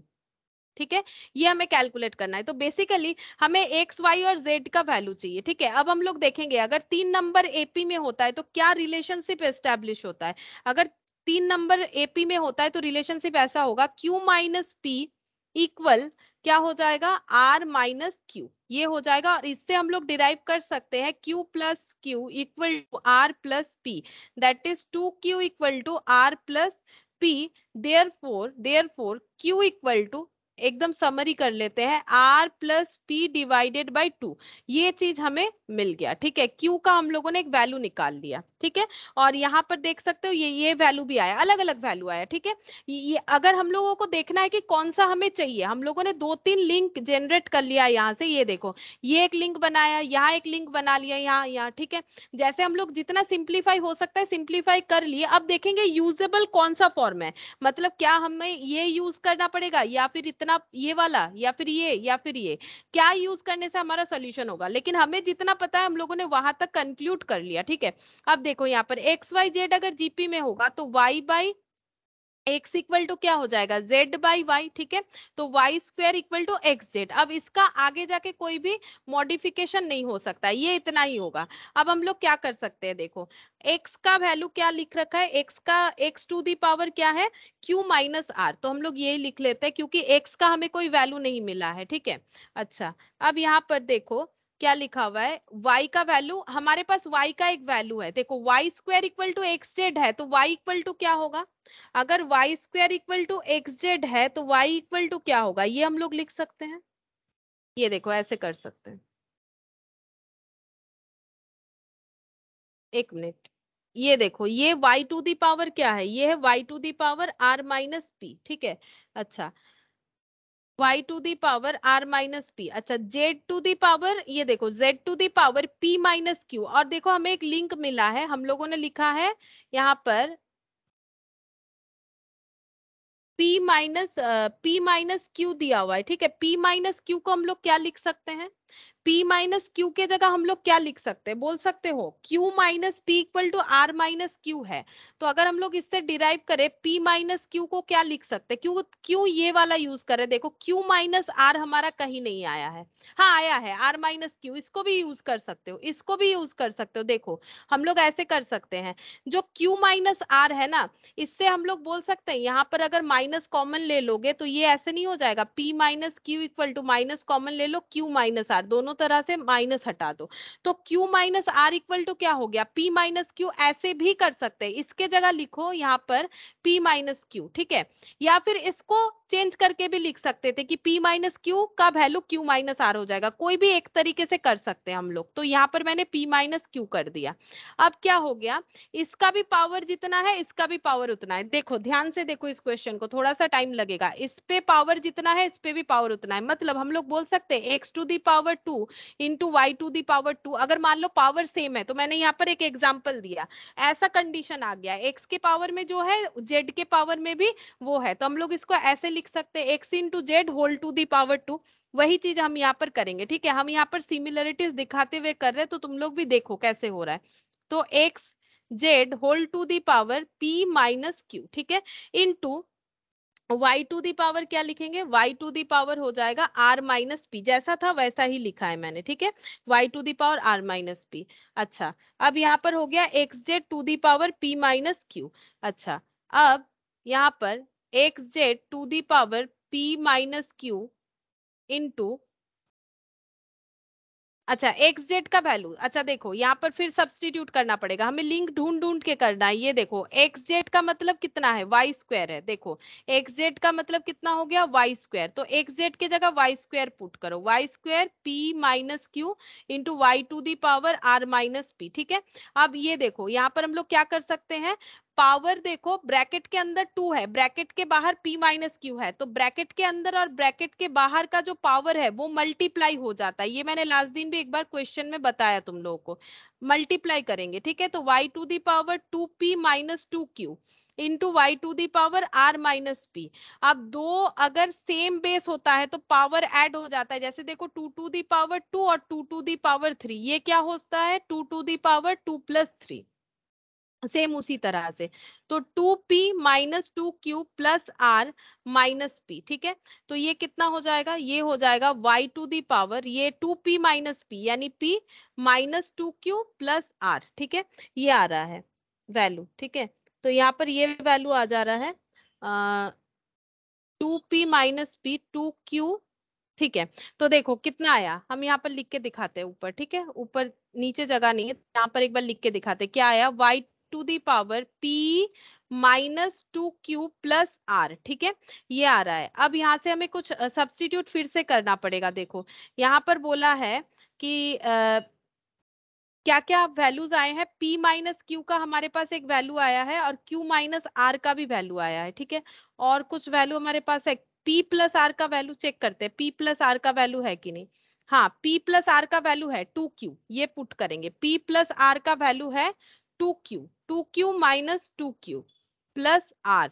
ठीक है, ये हमें कैलकुलेट करना है। तो बेसिकली हमें एक्स वाई और Z का वैल्यू चाहिए। ठीक है, अब हम लोग देखेंगे अगर 3 नंबर एपी में होता है तो क्या रिलेशनशिप एस्टेब्लिश होता है। अगर 3 नंबर एपी में होता है तो रिलेशनशिप ऐसा होगा, क्यू माइनस पी इक्वल क्या हो जाएगा, आर माइनस क्यू, ये हो जाएगा। और इससे हम लोग डिराइव कर सकते हैं Q plus Q equal to R plus P, that is 2q equal to R plus P. Therefore q equal to, एकदम समरी कर लेते हैं, r plus P divided by 2, ये चीज हमें मिल गया। ठीक है, q का हम लोगों ने एक वैल्यू निकाल लिया। ठीक है, और यहाँ पर देख सकते हो ये वैल्यू भी आया, अलग अलग वैल्यू आया। ठीक है, ये अगर हम लोगों को देखना है कि कौन सा हमें चाहिए, हम लोगों ने 2-3 लिंक जनरेट कर लिया यहाँ से, ये देखो ये एक लिंक बनाया, यहाँ एक लिंक बना लिया, यहाँ। ठीक है, जैसे हम लोग जितना सिंप्लीफाई हो सकता है सिंप्लीफाई कर लिए। अब देखेंगे यूजेबल कौन सा फॉर्म है, मतलब क्या हमें ये यूज करना पड़ेगा या फिर इतना ये वाला या फिर ये या फिर ये, क्या यूज करने से हमारा सोल्यूशन होगा। लेकिन हमें जितना पता है हम लोगों ने वहां तक कंक्लूड कर लिया। ठीक है, अब देखो यहाँ पर एक्स वाई जेड अगर जीपी में होगा तो y by x equal to क्या हो जाएगा, जेड बाई वाई। ठीक है, तो y square equal to x z. अब इसका आगे जाके कोई भी मॉडिफिकेशन नहीं हो सकता, ये इतना ही होगा। अब हम लोग क्या कर सकते हैं, देखो x का वैल्यू क्या लिख रखा है, x का x टू दी पावर क्या है, q माइनस आर, तो हम लोग यही लिख लेते हैं क्योंकि x का हमें कोई वैल्यू नहीं मिला है। ठीक है, अच्छा, अब यहाँ पर देखो क्या लिखा हुआ है, y का वैल्यू, हमारे पास y का एक वैल्यू है। देखो y square equal to x z है तो y इक्वल टू क्या होगा, अगर y square equal to x z है तो y इक्वल टू क्या होगा, ये हम लोग लिख सकते हैं। ये देखो ऐसे कर सकते हैं, एक मिनट, ये देखो ये y टू दी पावर क्या है, ये है y to the power r minus p. ठीक है, अच्छा, y to the power r minus p, अच्छा z टू दी पावर, ये देखो z to the power p minus q. और देखो हमें एक लिंक मिला है, हम लोगों ने लिखा है यहाँ पर p माइनस क्यू दिया हुआ है। ठीक है, p माइनस क्यू को हम लोग क्या लिख सकते हैं, P माइनस क्यू के जगह हम लोग क्या लिख सकते हैं, बोल सकते हो Q minus p equal to r minus q है। तो अगर हम लोग इससे डिराइव करें P माइनस क्यू को क्या लिख सकते हैं, क्यों क्यों ये वाला यूज करें, देखो Q माइनस आर हमारा कहीं नहीं आया है, हाँ आया है आर माइनस क्यू, इसको भी यूज कर सकते हो, इसको भी यूज कर सकते हो। देखो हम लोग ऐसे कर सकते हैं, जो Q माइनस आर है ना, इससे हम लोग बोल सकते हैं यहाँ पर अगर माइनस कॉमन ले लोगे तो ये ऐसे नहीं हो जाएगा, P minus q equal to minus common ले लो Q माइनस आर, दोनों तरह से माइनस हटा दो, तो Q minus r equal to क्या हो गया, P माइनस क्यू। ऐसे भी कर सकते हैं, इसके जगह लिखो यहाँ पर P माइनस क्यू। ठीक है, या फिर इसको चेंज करके भी लिख सकते थे कि P माइनस क्यू का वैल्यू Q माइनस आर हो जाएगा, कोई भी एक तरीके से कर सकते हैं हम लोग। तो यहाँ पर मैंने P माइनस क्यू कर दिया। अब क्या हो गया, इसका भी पावर जितना है इसका भी पावर उतना है। देखो ध्यान से देखो इस क्वेश्चन को, थोड़ा सा टाइम लगेगा, इस पे पावर जितना है इस पे भी पावर उतना है। मतलब हम लोग बोल सकते हैं x to the power 2 into y to the power 2, अगर मान लो पावर सेम है, तो मैंने यहाँ पर एक एग्जाम्पल दिया, ऐसा कंडीशन आ गया x के पावर में जो है z के पावर में भी वो है, तो हम लोग इसको ऐसे लिख सकते हैं x into z whole to the power 2। वही चीज हम यहाँ पर करेंगे, ठीक है। हम यहाँ पर सिमिलरिटीज दिखाते हुए कर रहे हैं, तो तुम लोग भी देखो कैसे हो रहा है। तो x z whole to the power p minus q, ठीक है, into y to the power क्या लिखेंगे, y टू दी पावर हो जाएगा r माइनस पी, जैसा था वैसा ही लिखा है मैंने, ठीक है, y to the power r minus p. अच्छा, अब यहाँ पर हो गया x z to the power p minus q. अच्छा, अब यहाँ पर x z to the power p minus q into, अच्छा एक्स जेड का वैल्यू, अच्छा देखो यहाँ पर फिर सब्सटीट्यूट करना पड़ेगा हमें, लिंक ढूंढ ढूंढ के करना है। ये देखो एक्स जेड का मतलब कितना है, वाई स्क्वायर है, देखो एक्स जेड का मतलब कितना हो गया, वाई स्क्वायर, तो एक्स जेड के जगह वाई स्क्वायर पुट करो, y square p minus q into y to the power r minus p, ठीक है। अब ये देखो यहाँ पर हम लोग क्या कर सकते हैं, पावर देखो ब्रैकेट के अंदर 2 है, ब्रैकेट के बाहर p माइनस क्यू है, तो ब्रैकेट के अंदर और ब्रैकेट के बाहर का जो पावर है वो मल्टीप्लाई हो जाता है। ये मैंने लास्ट दिन भी एक बार क्वेश्चन में बताया तुम लोगों को, मल्टीप्लाई करेंगे, ठीक है। तो y to the power 2p minus 2q into y to the power r minus p. अब दो अगर सेम बेस होता है तो पावर ऐड हो जाता है, जैसे देखो 2 टू दी पावर 2 और 2 टू दी पावर 3, ये क्या होता है 2 to the power 2 plus 3, same उसी तरह से। तो 2p minus 2q plus r minus p, ठीक है। तो ये कितना हो जाएगा, ये हो जाएगा y टू दी पावर ये 2p माइनस p यानी p minus 2q plus r, ठीक है, ये आ रहा है वैल्यू, ठीक है। तो यहाँ पर ये वैल्यू आ जा रहा है 2p माइनस p 2q, ठीक है। तो देखो कितना आया, हम यहाँ पर लिख के दिखाते हैं ऊपर, ठीक है, ऊपर नीचे जगह नहीं है, यहाँ पर एक बार लिख के दिखाते हैं क्या आया, y to the power p minus 2q plus r, ठीक है, ये आ रहा है। अब यहाँ से हमें कुछ सब्स्टिट्यूट फिर से करना पड़ेगा, देखो यहाँ पर बोला है कि क्या क्या वैल्यूज आए हैं, p माइनस क्यू का हमारे पास एक वैल्यू आया है और q माइनस r का भी वैल्यू आया है, ठीक है, और कुछ वैल्यू हमारे पास है, p प्लस r का वैल्यू चेक करते हैं, p प्लस r का वैल्यू है कि नहीं, हाँ p प्लस r का वैल्यू है 2q, ये पुट करेंगे, p प्लस r का वैल्यू है 2q, 2q minus 2q plus r,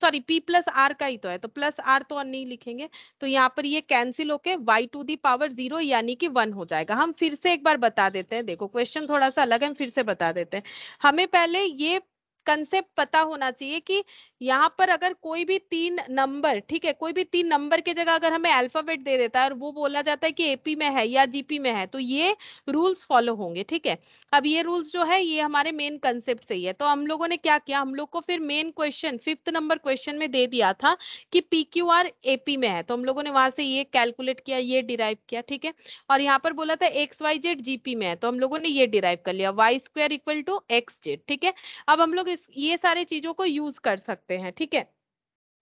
sorry p plus r का ही तो है, तो प्लस आर तो और नहीं लिखेंगे, तो यहाँ पर ये कैंसिल होके y टू दी पावर 0 यानी कि 1 हो जाएगा। हम फिर से एक बार बता देते हैं, देखो क्वेश्चन थोड़ा सा अलग है, हम फिर से बता देते हैं। हमें पहले ये कंसेप्ट पता होना चाहिए कि यहाँ पर अगर कोई भी 3 नंबर, ठीक है, कोई भी 3 नंबर के जगह अगर हमें अल्फाबेट दे देता है और वो बोला जाता है कि एपी में है या जीपी में है, तो ये रूल्स फॉलो होंगे, ठीक है। अब ये रूल्स जो है ये हमारे मेन कंसेप्ट से ही है, तो हम लोगों ने क्या किया, हम लोग को फिर main question 5th number question में दे दिया था कि पी क्यू आर एपी में है, तो हम लोगों ने वहां से ये कैलकुलेट किया, ये डिराइव किया, ठीक है। और यहाँ पर बोला था एक्स वाई जेड जीपी में है, तो हम लोगों ने ये डिराइव कर लिया, y square equal to x z, ठीक है। अब हम लोग ये सारे चीजों को यूज कर सकते हैं, ठीक है।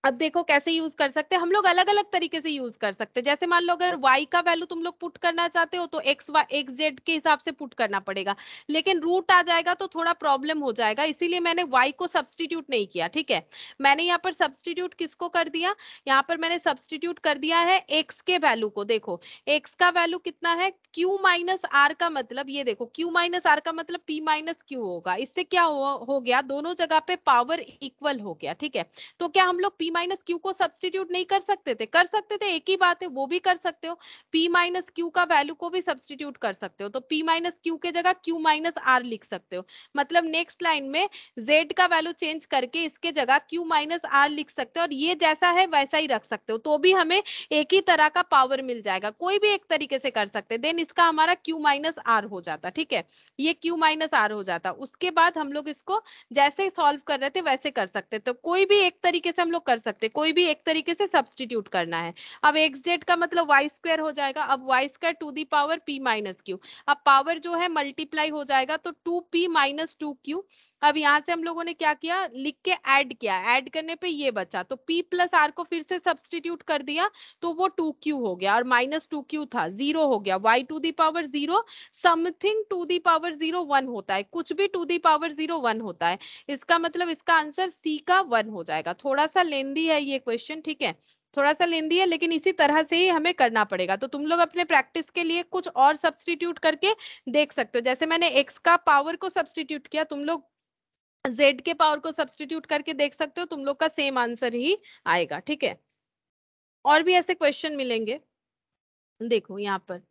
अब देखो कैसे यूज कर सकते हैं, हम लोग अलग अलग तरीके से यूज कर सकते हैं, जैसे मान लो अगर y का वैल्यू तुम लोग पुट करना चाहते हो तो एक्स जेड के हिसाब से पुट करना पड़ेगा, लेकिन रूट आ जाएगा तो थोड़ा प्रॉब्लम हो जाएगा, इसीलिए मैंने y को सब्सटीट्यूट नहीं किया, ठीक है। मैंने यहाँ पर सब्सटीट्यूट किसको कर दिया, यहाँ पर मैंने सब्सटीट्यूट कर दिया है x के वैल्यू को, देखो x का वैल्यू कितना है, q माइनस r का मतलब, ये देखो q माइनस r का मतलब p माइनस q होगा, इससे क्या हो गया, दोनों जगह पे पावर इक्वल हो गया, ठीक है। तो क्या हम लोग p माइनस क्यू को सब्सटीट्यूट नहीं कर सकते थे, कर सकते थे, एक ही बात है, वो भी कर सकते हो, p माइनस क्यू का वैल्यू को भी सब्सटीट्यूट कर सकते हो, तो p माइनस क्यू के जगह q माइनस r लिख सकते हो, मतलब नेक्स्ट लाइन में z का वैल्यू चेंज करके इसके जगह q माइनस r लिख सकते हो, और ये जैसा है वैसा ही रख सकते हो, तो भी हमें एक ही तरह का पावर मिल जाएगा, कोई भी एक तरीके से कर सकते, देन इसका हमारा q माइनस r हो जाता, ठीक है, ये q माइनस r हो जाता। उसके बाद हम लोग इसको जैसे सॉल्व कर रहे थे वैसे कर सकते, तो कोई भी एक तरीके से हम लोग कर सकते, कोई भी एक तरीके से सब्सटीट्यूट करना है। अब एक्स जेड का मतलब वाई स्क्वायर हो जाएगा, अब y square to the power p minus q, अब पावर जो है मल्टीप्लाई हो जाएगा, तो 2p माइनस 2q। अब यहाँ से हम लोगों ने क्या किया, लिख के ऐड किया, ऐड करने पे ये बचा, तो p प्लस r को फिर से सब्सटीट्यूट कर दिया, तो वो 2q हो गया, और माइनस 2q था 0 हो गया, y to the power 0 something to the power 0 1 होता है, कुछ भी टू दी पावर 0 1 होता है, इसका मतलब इसका आंसर सी का 1 हो जाएगा। थोड़ा सा लेंदी है ये क्वेश्चन, ठीक है, थोड़ा सा लेंदी है, लेकिन इसी तरह से ही हमें करना पड़ेगा, तो तुम लोग अपने प्रैक्टिस के लिए कुछ और सब्सटीट्यूट करके देख सकते हो, जैसे मैंने x का पावर को सब्सटीट्यूट किया, तुम लोग z के पावर को सब्सटीट्यूट करके देख सकते हो, तुम लोग का सेम आंसर ही आएगा, ठीक है। और भी ऐसे क्वेश्चन मिलेंगे। देखो यहाँ पर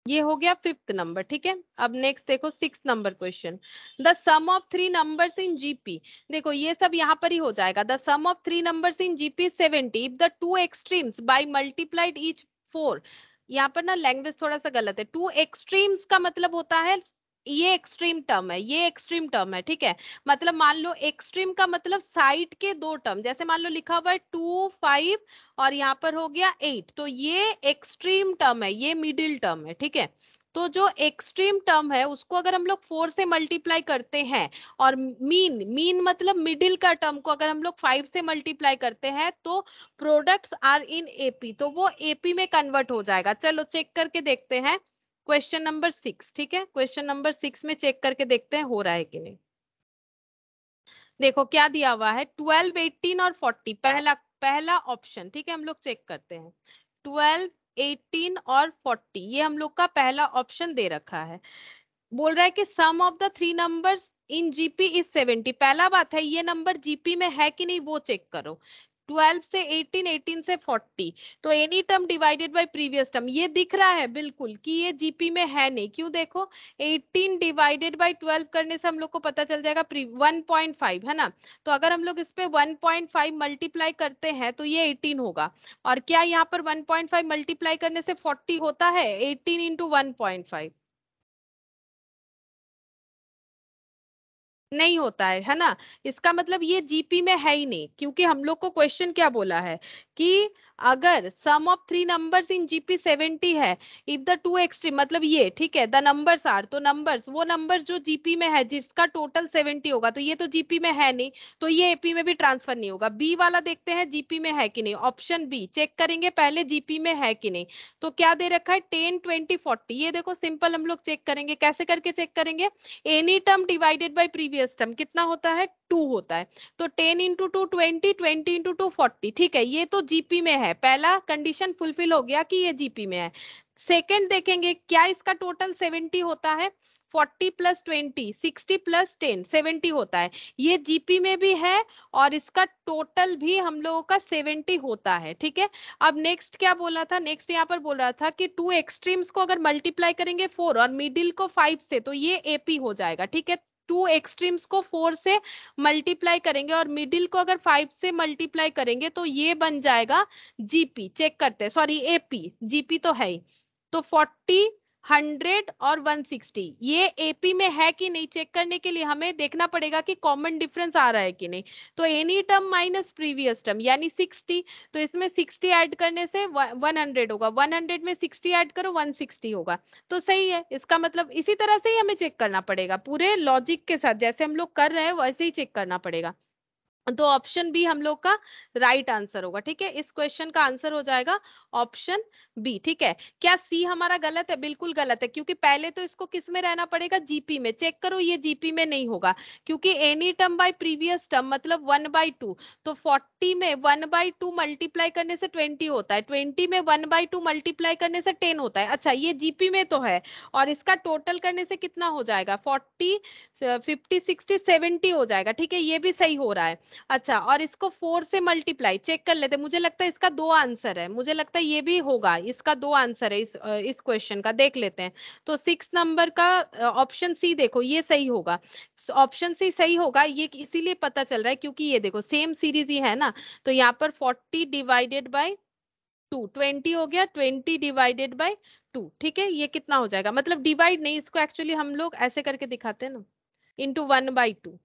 ये हो गया 5th नंबर, ठीक है। अब नेक्स्ट देखो 6th number question, the sum of 3 numbers in GP. देखो ये सब यहाँ पर ही हो जाएगा। The sum of 3 numbers in GP 70 if the two extremes by multiplied each 4। यहाँ पर ना लैंग्वेज थोड़ा सा गलत है। टू एक्सट्रीम्स का मतलब होता है ये एक्सट्रीम टर्म है, ये एक्सट्रीम टर्म है, ठीक है। मतलब मान लो एक्सट्रीम का मतलब साइड के दो टर्म, जैसे मान लो लिखा हुआ है 2 5 और यहाँ पर हो गया 8, तो ये एक्सट्रीम टर्म है, ये मिडिल टर्म है, ठीक है। तो जो एक्सट्रीम टर्म है उसको अगर हम लोग 4 से मल्टीप्लाई करते हैं और मीन मीन मतलब मिडिल का टर्म को अगर हम लोग 5 से मल्टीप्लाई करते हैं तो प्रोडक्ट्स आर इन एपी, तो वो एपी में कन्वर्ट हो जाएगा। चलो चेक करके देखते हैं क्वेश्चन नंबर 6, ठीक है। क्वेश्चन नंबर 6 में चेक करके देखते हैं हो रहा है कि नहीं। देखो क्या दिया हुआ है, 12 18 और 40, पहला पहला ऑप्शन, ठीक है। हम लोग चेक करते हैं 12 18 और 40, ये हम लोग का पहला ऑप्शन दे रखा है। बोल रहा है कि sum of the 3 numbers in GP is 70। पहला बात है ये नंबर जीपी में है कि नहीं वो चेक करो। 12 से 18, 18 से 40, तो any term divided by previous term, ये दिख रहा है बिल्कुल कि ये जीपी में है नहीं। क्यों, देखो 18 डिवाइडेड बाय 12 करने से हम लोग को पता चल जाएगा 1.5 है ना। तो अगर हम लोग इस पे 1.5 मल्टीप्लाई करते हैं तो ये 18 होगा। और क्या यहाँ पर 1.5 मल्टीप्लाई करने से 40 होता है? 18 इंटू 1.5 नहीं होता है ना। इसका मतलब ये जीपी में है ही नहीं, क्योंकि हम लोग को क्वेश्चन क्या बोला है कि अगर सम ऑफ 3 नंबर्स इन जीपी 70 है इफ द टू एक्सट्रीम, मतलब ये ठीक है, द नंबर्स आर, तो नंबर्स वो नंबर्स जो जीपी में है जिसका टोटल 70 होगा, तो ये तो जीपी में है नहीं, तो ये एपी में भी ट्रांसफर नहीं होगा। बी वाला देखते हैं जीपी में है कि नहीं, ऑप्शन बी चेक करेंगे पहले जीपी में है कि नहीं। तो क्या दे रखा है 10 20 40, ये देखो सिंपल हम लोग चेक करेंगे। कैसे करके चेक करेंगे, any term divided by previous term कितना होता है 2 होता है, तो 10 इंटू 2 20, 20 इंटू 2 40, ठीक है। ये तो जीपी में है, पहला कंडीशन फुलफिल हो गया कि ये जीपी में है। सेकंड देखेंगे क्या इसका टोटल 70 होता है, 40 प्लस 20 60 प्लस 10 70 होता है, ये जीपी में भी है और इसका टोटल भी हम लोगों का 70 होता है, ठीक है। अब नेक्स्ट क्या बोला था, नेक्स्ट यहाँ पर बोल रहा था कि टू एक्सट्रीम्स को अगर मल्टीप्लाई करेंगे 4 और मिडिल को 5 से तो ये एपी हो जाएगा, ठीक है। टू एक्सट्रीम्स को 4 से मल्टीप्लाई करेंगे और मिडिल को अगर 5 से मल्टीप्लाई करेंगे तो ये बन जाएगा जीपी। चेक करते हैं, सॉरी एपी, जीपी तो है ही। तो 40 100 और 160 ये एपी में है कि नहीं, चेक करने के लिए हमें देखना पड़ेगा कि कॉमन डिफरेंस आ रहा है कि नहीं। तो any term minus previous term यानी 60, तो इसमें 60 ऐड करने से 100 होगा, 100 में 60 ऐड करो 160 होगा। तो सही है, इसका मतलब इसी तरह से ही हमें चेक करना पड़ेगा, पूरे लॉजिक के साथ जैसे हम लोग कर रहे हैं वैसे ही चेक करना पड़ेगा। तो ऑप्शन बी हम लोग का राइट आंसर होगा, ठीक है। इस क्वेश्चन का आंसर हो जाएगा ऑप्शन बी, ठीक है। क्या सी हमारा गलत है? बिल्कुल गलत है, क्योंकि पहले तो इसको किस में रहना पड़ेगा, जीपी में। चेक करो ये जीपी में नहीं होगा, क्योंकि any term by previous term मतलब 1/2, तो 40 में 1/2 मल्टीप्लाई करने से 20 होता है, 20 में 1/2 मल्टीप्लाई करने से 10 होता है। अच्छा ये जीपी में तो है और इसका टोटल करने से कितना हो जाएगा, 40 50 60 70 हो जाएगा, ठीक है। ये भी सही हो रहा है। अच्छा और इसको 4 से मल्टीप्लाई चेक कर लेते, मुझे लगता है इसका 2 आंसर है, मुझे लगता है ये भी होगा, इसका 2 आंसर है इस क्वेश्चन का, देख लेते हैं। तो 6 नंबर का ऑप्शन सी देखो ये सही होगा, ऑप्शन सी सही होगा। ये इसीलिए पता चल रहा है क्योंकि ये देखो सेम सीरीज ही है ना। तो यहाँ पर 40 डिवाइडेड बाय 2 20 हो गया, 20 डिवाइडेड बाय 2, ठीक है। ये कितना हो जाएगा, मतलब डिवाइड नहीं, इसको एक्चुअली हम लोग ऐसे करके दिखाते हैं ना, इंटू 1/2,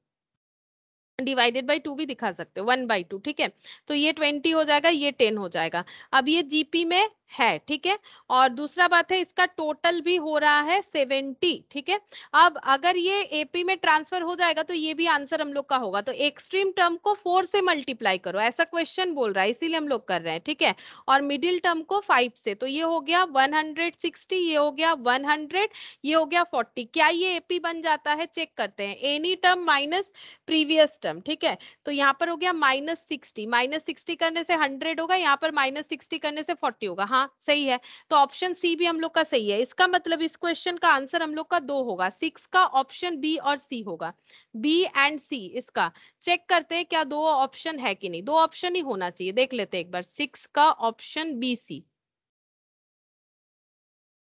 डिवाइडेड बाई 2 भी दिखा सकते हो, 1/2, ठीक है। तो ये 20 हो जाएगा, ये 10 हो जाएगा। अब ये जीपी में है, ठीक है। और दूसरा बात है इसका टोटल भी हो रहा है 70, ठीक है। अब अगर ये एपी में ट्रांसफर हो जाएगा तो ये भी आंसर हम लोग का होगा। तो एक्सट्रीम टर्म को 4 से मल्टीप्लाई करो, ऐसा क्वेश्चन बोल रहा है, इसीलिए हम लोग कर रहे हैं, ठीक है। और मिडिल टर्म को 5 से, तो ये हो गया 160, ये हो गया 100, ये हो गया 40। क्या ये एपी बन जाता है? चेक करते हैं, any term minus previous term, ठीक है। तो यहाँ पर हो गया -60, -60 करने से 100 होगा, यहाँ पर -60 करने से 40 होगा। हाँ हाँ सही है, तो ऑप्शन सी भी हम लोग का सही है। इसका मतलब इस क्वेश्चन का आंसर हम लोग का 2 होगा, 6 का ऑप्शन बी और सी होगा, बी एंड सी। इसका चेक करते हैं क्या 2 ऑप्शन है कि नहीं, 2 ऑप्शन ही होना चाहिए, देख लेते हैं एक बार, 6 का ऑप्शन बी सी,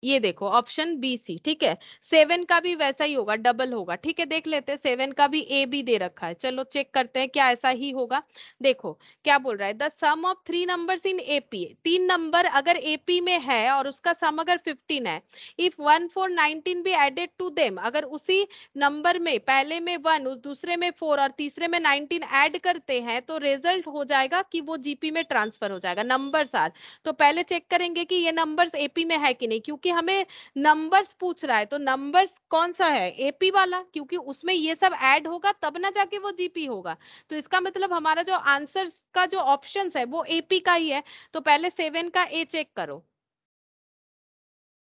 ये देखो ऑप्शन बी सी, ठीक है। 7 का भी वैसा ही होगा, डबल होगा, ठीक है, देख लेते हैं, 7 का भी ए बी दे रखा है, चलो चेक करते हैं क्या ऐसा ही होगा। देखो क्या बोल रहा है, the sum of 3 numbers in AP, 3 number अगर एपी में है और उसका सम अगर 15 है, इफ 1 4 19 भी एडेड टू देम, अगर उसी नंबर में पहले में 1 उस दूसरे में 4 और तीसरे में 19 ऐड करते हैं तो रिजल्ट हो जाएगा कि वो जीपी में ट्रांसफर हो जाएगा, नंबर्स आर। तो पहले चेक करेंगे कि ये नंबर्स एपी में है कि नहीं, क्योंकि हमें नंबर्स पूछ रहा है, तो नंबर्स कौन सा है, एपी वाला, क्योंकि उसमें ये सब ऐड होगा तब ना जाके वो जीपी होगा। तो इसका मतलब हमारा जो आंसर का जो ऑप्शंस है वो एपी का ही है। तो पहले 7 का ए चेक करो,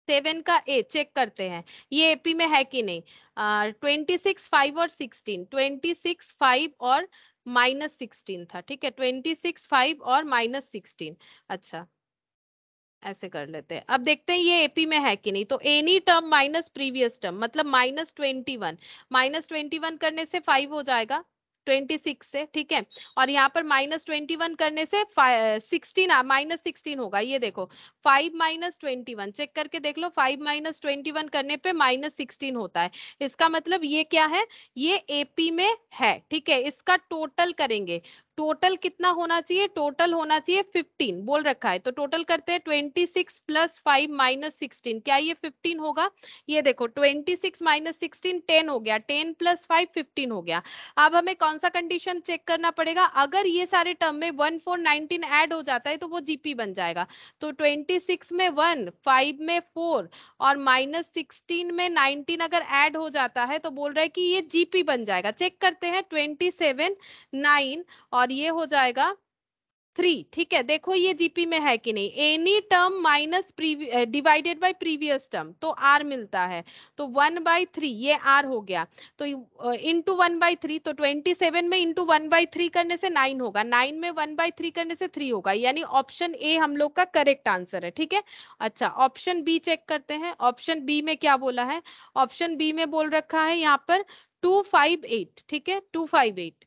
7 का ए चेक करते हैं ये एपी में है कि नहीं। 26 5 और 16, 26 5 और -16 था, ठीक है, 26 5 और -16। अच्छा ऐसे कर लेते हैं, अब देखते हैं ये एपी में है कि नहीं। तो any term minus previous term मतलब -21, -21 करने से 5 हो जाएगा 26 से, ठीक है, और यहाँ पर -21 करने से 16 -16 होगा, ये देखो 5 -21 चेक करके देख लो, 5 -21 करने पे -16 होता है। इसका मतलब ये क्या है, ये एपी में है, ठीक है। इसका टोटल करेंगे, टोटल कितना होना चाहिए, टोटल होना चाहिए 15 बोल रखा है, तो टोटल करते हैं 26 + 5 - 16, क्या ये 15 होगा। ये देखो 26 - 16 10 हो गया, 10 + 5 15 हो गया। अब हमें कौन सा कंडीशन चेक करना पड़ेगा, अगर ये सारे टर्म में 1 4 19 ऐड हो जाता है तो वो जीपी बन जाएगा। तो 26 में 1, 5 में 4 और -16 में 19 अगर ऐड हो जाता है तो बोल रहा है कि ये जीपी बन जाएगा। चेक करते हैं 27 9 और ये हो जाएगा 3, ठीक है। देखो ये जीपी में है कि नहीं, any term minus divided by previous term तो आर मिलता है, तो 1/3 ये आर हो गया, तो इंटू 1/3, तो 27 में इंटू 1/3 करने से 9 होगा, 9 में 1/3 करने से 3 होगा, यानी ऑप्शन ए हम लोग का करेक्ट आंसर है, ठीक है। अच्छा ऑप्शन बी चेक करते हैं, ऑप्शन बी में क्या बोला है, ऑप्शन बी में बोल रखा है यहाँ पर 258, ठीक है, 258,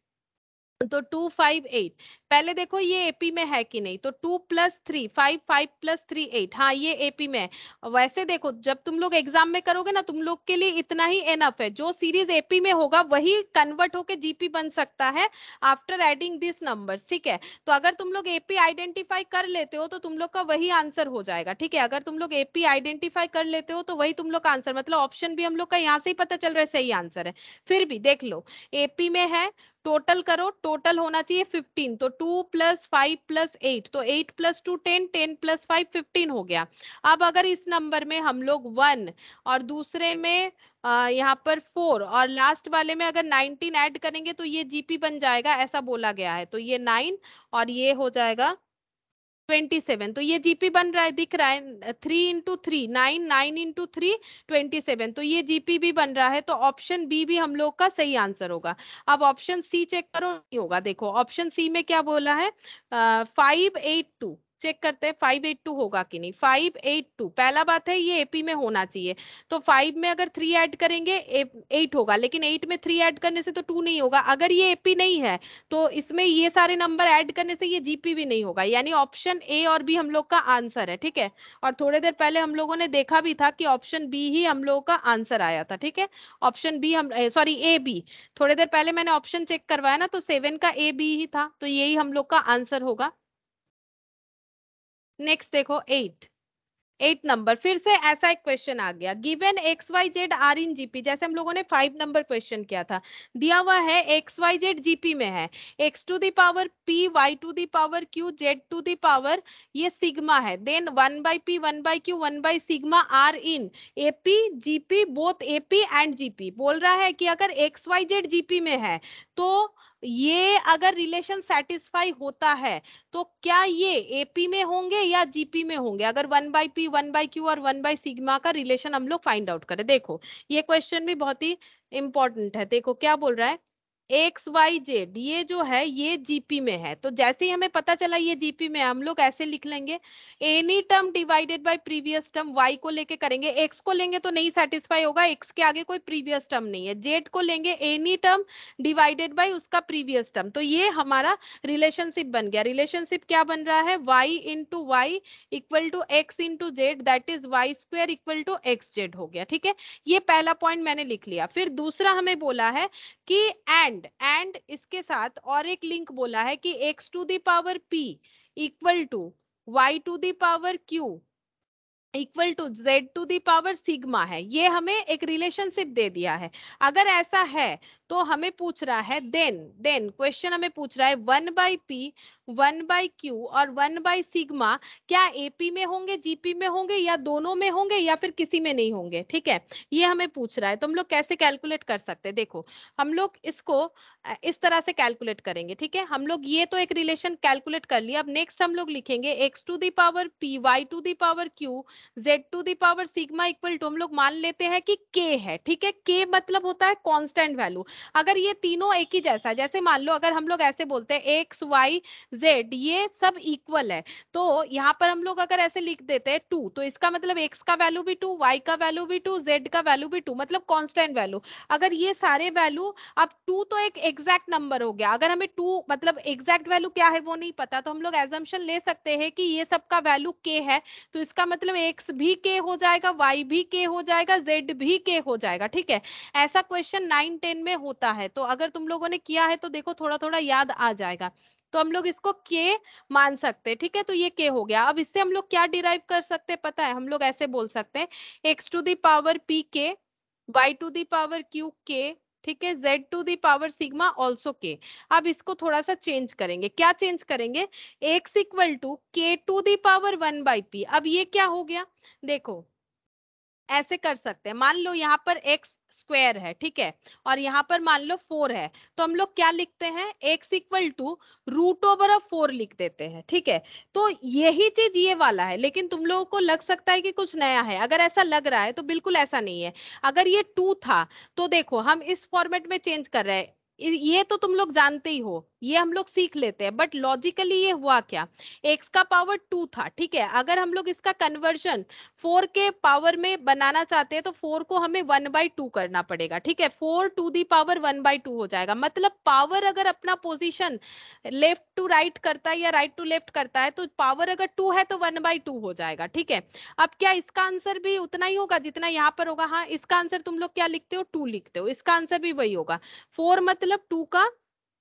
तो 258, पहले देखो ये एपी में है कि नहीं, तो 2 + 3 5, 5 + 3 8, हाँ ये एपी में है। वैसे देखो जब तुम लोग एग्जाम में करोगे ना, तुम लोग के लिए इतना ही एनफ है, जो सीरीज एपी में होगा वही कन्वर्ट होके जीपी बन सकता है आफ्टर एडिंग दिस नंबर्स, ठीक है। तो अगर तुम लोग एपी आइडेंटिफाई कर लेते हो तो तुम लोग का वही आंसर हो जाएगा, ठीक है। अगर तुम लोग एपी आइडेंटिफाई कर लेते हो तो वही तुम लोग का आंसर, मतलब ऑप्शन भी हम लोग का यहाँ से ही पता चल रहा है सही आंसर है। फिर भी देख लो एपी में है, टोटल करो, टोटल होना चाहिए 15, तो 2 + 5 + 8, तो 8 + 2 10, 10 + 5 15 हो गया। अब अगर इस नंबर में हम लोग 1 और दूसरे में यहाँ पर 4 और लास्ट वाले में अगर 19 ऐड करेंगे तो ये जीपी बन जाएगा, ऐसा बोला गया है, तो ये 9 और ये हो जाएगा 27, तो ये जीपी बन रहा है, दिख रहा है 3 × 3 9, 9 × 3 27, तो ये जीपी भी बन रहा है, तो ऑप्शन बी भी हम लोग का सही आंसर होगा। अब ऑप्शन सी चेक करो, नहीं होगा, देखो ऑप्शन सी में क्या बोला है 582, चेक करते हैं 582 होगा कि नहीं। 582 पहला बात है ये एपी में होना चाहिए, तो 5 में अगर 3 ऐड करेंगे 8 होगा, लेकिन 8 में 3 ऐड करने से तो 2 नहीं होगा। अगर ये एपी नहीं है तो इसमें ये सारे नंबर ऐड करने से ये जीपी भी नहीं होगा, यानी ऑप्शन ए और बी हम लोग का आंसर है, ठीक है। और थोड़ी देर पहले हम लोगों ने देखा भी था कि ऑप्शन बी ही हम लोगों का आंसर आया था, ठीक है। ऑप्शन बी हम सॉरी ए बी, थोड़ी देर पहले मैंने ऑप्शन चेक करवाया ना, तो 7 का ए बी ही था, तो यही हम लोग का आंसर होगा। नेक्स्ट देखो 8 नंबर, फिर से ऐसा एक क्वेश्चन आ गया, given x y z are in GP, जैसे हम लोगों ने 5 नंबर क्वेश्चन किया था, दिया हुआ है एक्स वाई जेड जीपी में है, x⁻p y⁻q z⁻, ये सिग्मा है, then 1/p 1/q 1/σ are in AP GP both AP and GP. बोल रहा है कि अगर एक्स वाई जेड जीपी में है तो ये अगर रिलेशन सेटिस्फाई होता है तो क्या ये एपी में होंगे या जीपी में होंगे, अगर 1/p 1/q और 1/σ का रिलेशन हम लोग फाइंड आउट करें। देखो ये क्वेश्चन भी बहुत ही इंपॉर्टेंट है, देखो क्या बोल रहा है, एक्स वाई जेड ये जो है ये जीपी में है, तो जैसे ही हमें पता चला ये जीपी में, हम लोग ऐसे लिख लेंगे any term divided by previous term. Y को लेके करेंगे, एक्स को लेंगे तो नहीं सेटिस्फाई होगा, एक्स के आगे कोई प्रीवियस टर्म नहीं है। जेड को लेंगे एनी टर्म डिवाइडेड बाय उसका प्रीवियस टर्म, तो ये हमारा रिलेशनशिप बन गया। रिलेशनशिप क्या बन रहा है, y into y equal to x into z, that is y square equal to x z हो गया। ठीक है, ये पहला पॉइंट मैंने लिख लिया। फिर दूसरा हमें बोला है कि एंड इसके साथ और एक लिंक बोला है कि x to the power p equal to y to the power q equal to z to the power sigma है। ये हमें एक रिलेशनशिप दे दिया है। अगर ऐसा है तो हमें पूछ रहा है देन क्वेश्चन हमें पूछ रहा है 1/p 1/q और 1/सिग्मा क्या एपी में होंगे, जीपी में होंगे, या दोनों में होंगे, या फिर किसी में नहीं होंगे। ठीक है, ये हमें पूछ रहा है। तो हम लोग कैसे कैलकुलेट कर सकते हैं, देखो हम लोग इसको इस तरह से कैलकुलेट करेंगे। ठीक है, हम लोग ये तो एक रिलेशन कैलकुलेट कर लिया। अब नेक्स्ट हम लोग लिखेंगे x to the power p y to the power q z to the power sigma equal to, हम लोग मान लेते हैं कि k है। ठीक है, k मतलब होता है कांस्टेंट वैल्यू। अगर ये तीनों एक ही जैसा, जैसे मान लो अगर हम लोग ऐसे बोलते हैं x y z ये सब इक्वल है, तो यहाँ पर हम लोग अगर ऐसे लिख देते हैं 2, तो इसका मतलब x का वैल्यू भी 2, y का वैल्यू भी 2, z का वैल्यू भी 2, मतलब कांस्टेंट वैल्यू। अगर ये सारे वैल्यू, अब 2 तो एक एग्जैक्ट नंबर हो गया, अगर हमें 2 मतलब एग्जैक्ट वैल्यू क्या है वो नहीं पता, तो हम लोग एजम्पशन ले सकते हैं कि ये सब का वैल्यू k है, तो इसका मतलब x भी k हो जाएगा, y भी k हो जाएगा, z भी k हो जाएगा। ठीक है, ऐसा क्वेश्चन 9-10 में होता है, तो अगर तुम लोगों ने किया है तो देखो थोड़ा थोड़ा याद आ जाएगा। तो हम लोग इसको k मान सकते हैं। ठीक है, तो ये k हो गया। अब इससे हम लोग क्या डिराइव कर सकते हैं पता है, हम लोग ऐसे बोल सकते हैं x to the power p k y to the power q k, ठीक है, z to the power sigma also k। अब इसको थोड़ा सा चेंज करेंगे, क्या चेंज करेंगे, x equal to k to the power 1/p। अब ये क्या हो गया, देखो ऐसे कर सकते हैं, मान लो यहाँ पर x स्क्वायर है, ठीक है, और यहाँ पर मान लो 4 है, तो हम लोग क्या लिखते हैं, x equal to root over of 4 लिख देते हैं। ठीक है, तो यही चीज ये वाला है, लेकिन तुम लोगों को लग सकता है कि कुछ नया है। अगर ऐसा लग रहा है तो बिल्कुल ऐसा नहीं है। अगर ये 2 था तो देखो हम इस फॉर्मेट में चेंज कर रहे हैं, ये तो तुम लोग जानते ही हो, ये हम लोग सीख लेते हैं, बट लॉजिकली ये हुआ क्या, x का पावर 2 था। ठीक है, अगर हम लोग इसका कन्वर्जन 4 के पावर में बनाना चाहते हैं तो 4 को हमें 1/2 करना पड़ेगा। ठीक है, 4 टू दी पावर 1/2 हो जाएगा, मतलब पावर अगर अपना पोजीशन लेफ्ट टू राइट करता है या राइट टू लेफ्ट करता है, तो पावर अगर 2 है तो 1/2 हो जाएगा। ठीक है, अब क्या इसका आंसर भी उतना ही होगा जितना यहाँ पर होगा, हाँ इसका आंसर तुम लोग क्या लिखते हो, 2 लिखते हो, इसका आंसर भी वही होगा। 4 मतलब 2 का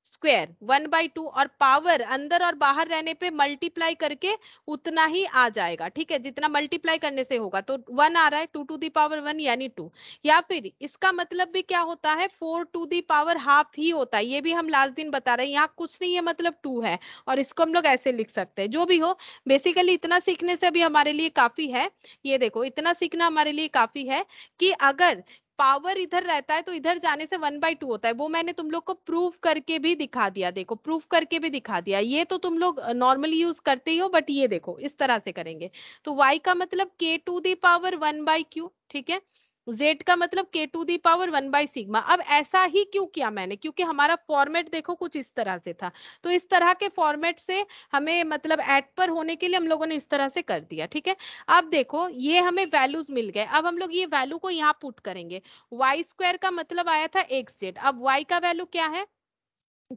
स्क्वायर 1/2, और पावर अंदर और बाहर रहने पे मल्टीप्लाई करके उतना ही आ जाएगा। ठीक है, जितना मल्टीप्लाई करने से होगा, तो 1 आ रहा है, 2 टू दी पावर 1 यानी 2, या फिर इसका मतलब भी क्या होता है, 4 टू दी पावर हाफ ही होता है। ये भी हम लास्ट दिन बता रहे हैं, यहाँ कुछ नहीं है मतलब 2 है, और इसको हम लोग ऐसे लिख सकते हैं। जो भी हो, बेसिकली इतना सीखने से भी हमारे लिए काफी है। ये देखो इतना सीखना हमारे लिए काफी है कि अगर पावर इधर रहता है तो इधर जाने से 1/2 होता है, वो मैंने तुम लोग को प्रूव करके भी दिखा दिया। देखो प्रूव करके भी दिखा दिया, ये तो तुम लोग नॉर्मली यूज करते ही हो, बट ये देखो इस तरह से करेंगे तो y का मतलब k to the power 1/q, ठीक है, z का मतलब k टू दी पावर 1/सिग्मा। अब ऐसा ही क्यों किया मैंने, क्योंकि हमारा फॉर्मेट देखो कुछ इस तरह से था, तो इस तरह के फॉर्मेट से हमें मतलब एट पर होने के लिए हम लोगों ने इस तरह से कर दिया। ठीक है, अब देखो ये हमें वैल्यूज मिल गए, अब हम लोग ये वैल्यू को यहाँ पुट करेंगे। वाई स्क्वायर का मतलब आया था एक्स जेड, अब वाई का वैल्यू क्या है,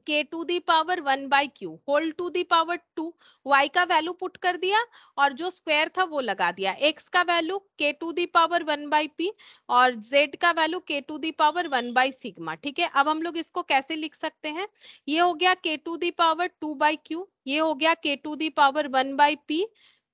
k to the power 1/q whole to the power 2, y का वैल्यू पुट कर दिया और जो स्क्वायर था वो लगा दिया, x का value k to the power 1/p और z का value k to the power 1/सिग्मा। ठीक है, अब हम लोग इसको कैसे लिख सकते हैं, ये हो गया k to the power 2/q, ये हो गया k to the power 1/p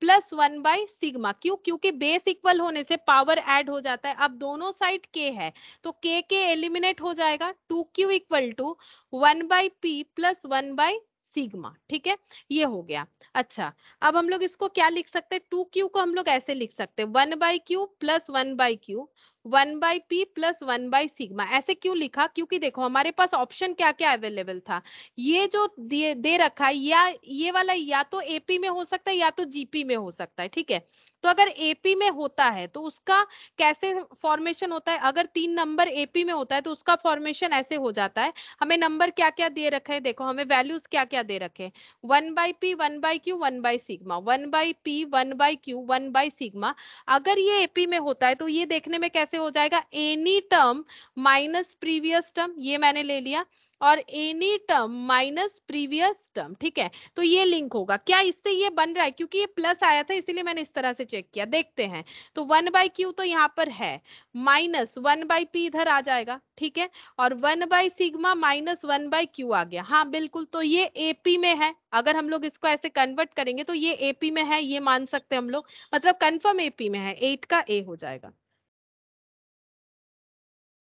plus 1/सिग्मा। क्यों, क्योंकि बेस इक्वल होने से पावर ऐड हो जाता है। अब दोनों साइड k है तो k एलिमिनेट हो जाएगा, 2q equal to 1/p plus 1/सिग्मा। ठीक है, ये हो गया। अच्छा, अब हम लोग इसको क्या लिख सकते हैं, 2q को हम लोग ऐसे लिख सकते हैं 1/q plus 1/q 1/p plus 1/सिग्मा। ऐसे क्यों लिखा, क्योंकि देखो हमारे पास ऑप्शन क्या क्या अवेलेबल था, ये जो दे रखा है या ये वाला या तो एपी में हो सकता है या तो जीपी में हो सकता है। ठीक है, तो अगर एपी में होता है तो उसका कैसे फॉर्मेशन होता है, अगर 3 नंबर एपी में होता है तो उसका फॉर्मेशन ऐसे हो जाता है। हमें नंबर क्या क्या दे रखे हैं, देखो हमें वैल्यूज क्या क्या दे रखे हैं, 1/p 1/q 1/सिग्मा, 1/p 1/q 1/सिग्मा। अगर ये एपी में होता है तो ये देखने में कैसे हो जाएगा, any term minus previous term, ये मैंने ले लिया, और any term minus previous term, ठीक है। तो ये लिंक होगा, क्या इससे ये बन रहा है, क्योंकि ये प्लस आया था इसीलिए मैंने इस तरह से चेक किया, देखते हैं। तो 1/q तो यहाँ पर है, माइनस 1/p इधर आ जाएगा, ठीक है, और 1/सिग्मा माइनस 1/q आ गया, हाँ बिल्कुल। तो ये एपी में है, अगर हम लोग इसको ऐसे कन्वर्ट करेंगे तो ये एपी में है, ये मान सकते हैं हम लोग, मतलब कंफर्म एपी में है, 8 का ए हो जाएगा।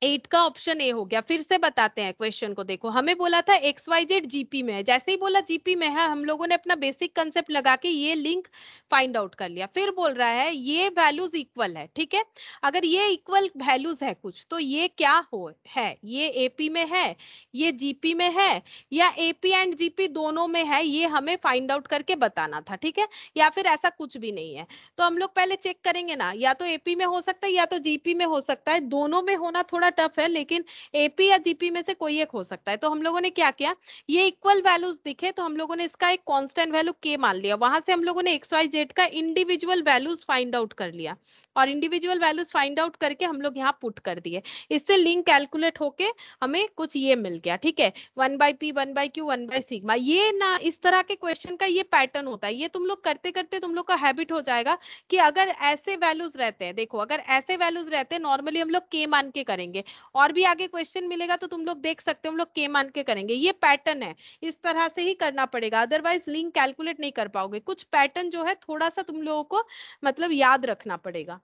8 का ऑप्शन ए हो गया। फिर से बताते हैं क्वेश्चन को, देखो हमें बोला था XYZ जीपी में है, जैसे ही बोला जीपी में है हम लोगों ने अपना बेसिक कंसेप्ट लगा के ये लिंक फाइंड आउट कर लिया। फिर बोल रहा है ये वैल्यूज इक्वल है, ठीक है। अगर ये इक्वल वैल्यूज है कुछ तो ये क्या हो है, ये एपी में है, ये जीपी में है, या एपी एंड जीपी दोनों में है, ये हमें फाइंड आउट करके बताना था, ठीक है। या फिर ऐसा कुछ भी नहीं है तो हम लोग पहले चेक करेंगे ना, या तो एपी में हो सकता है या तो जीपी में हो सकता है, दोनों में होना थोड़ा टफ है, लेकिन एपी या जीपी में से कोई एक हो सकता है। तो हम लोगों ने क्या किया, ये इक्वल वैल्यूज दिखे तो हम लोगों ने इसका एक कांस्टेंट वैल्यू के मान लिया, वहां से हम लोगों ने XYZ का इंडिविजुअल वैल्यूज फाइंड आउट कर लिया, और इंडिविजुअल वैल्यूज फाइंड आउट करके हम लोग यहाँ पुट कर दिए। इससे लिंक कैलकुलेट होके हमें कुछ ये मिल गया, ठीक है, 1/p 1/q 1/सिग्मा। ये ना इस तरह के क्वेश्चन का ये पैटर्न होता है, ये तुम लोग करते करते तुम लोग का हैबिट हो जाएगा कि अगर ऐसे वैल्यूज रहते हैं, देखो अगर ऐसे वैल्यूज रहते हैं नॉर्मली हम लोग के मान के करेंगे, और भी आगे क्वेश्चन मिलेगा तो तुम लोग देख सकते हो हम लोग के मान के करेंगे, ये पैटर्न है, इस तरह से ही करना पड़ेगा, अदरवाइज लिंक कैलकुलेट नहीं कर पाओगे। कुछ पैटर्न जो है थोड़ा सा तुम लोगों को मतलब याद रखना पड़ेगा।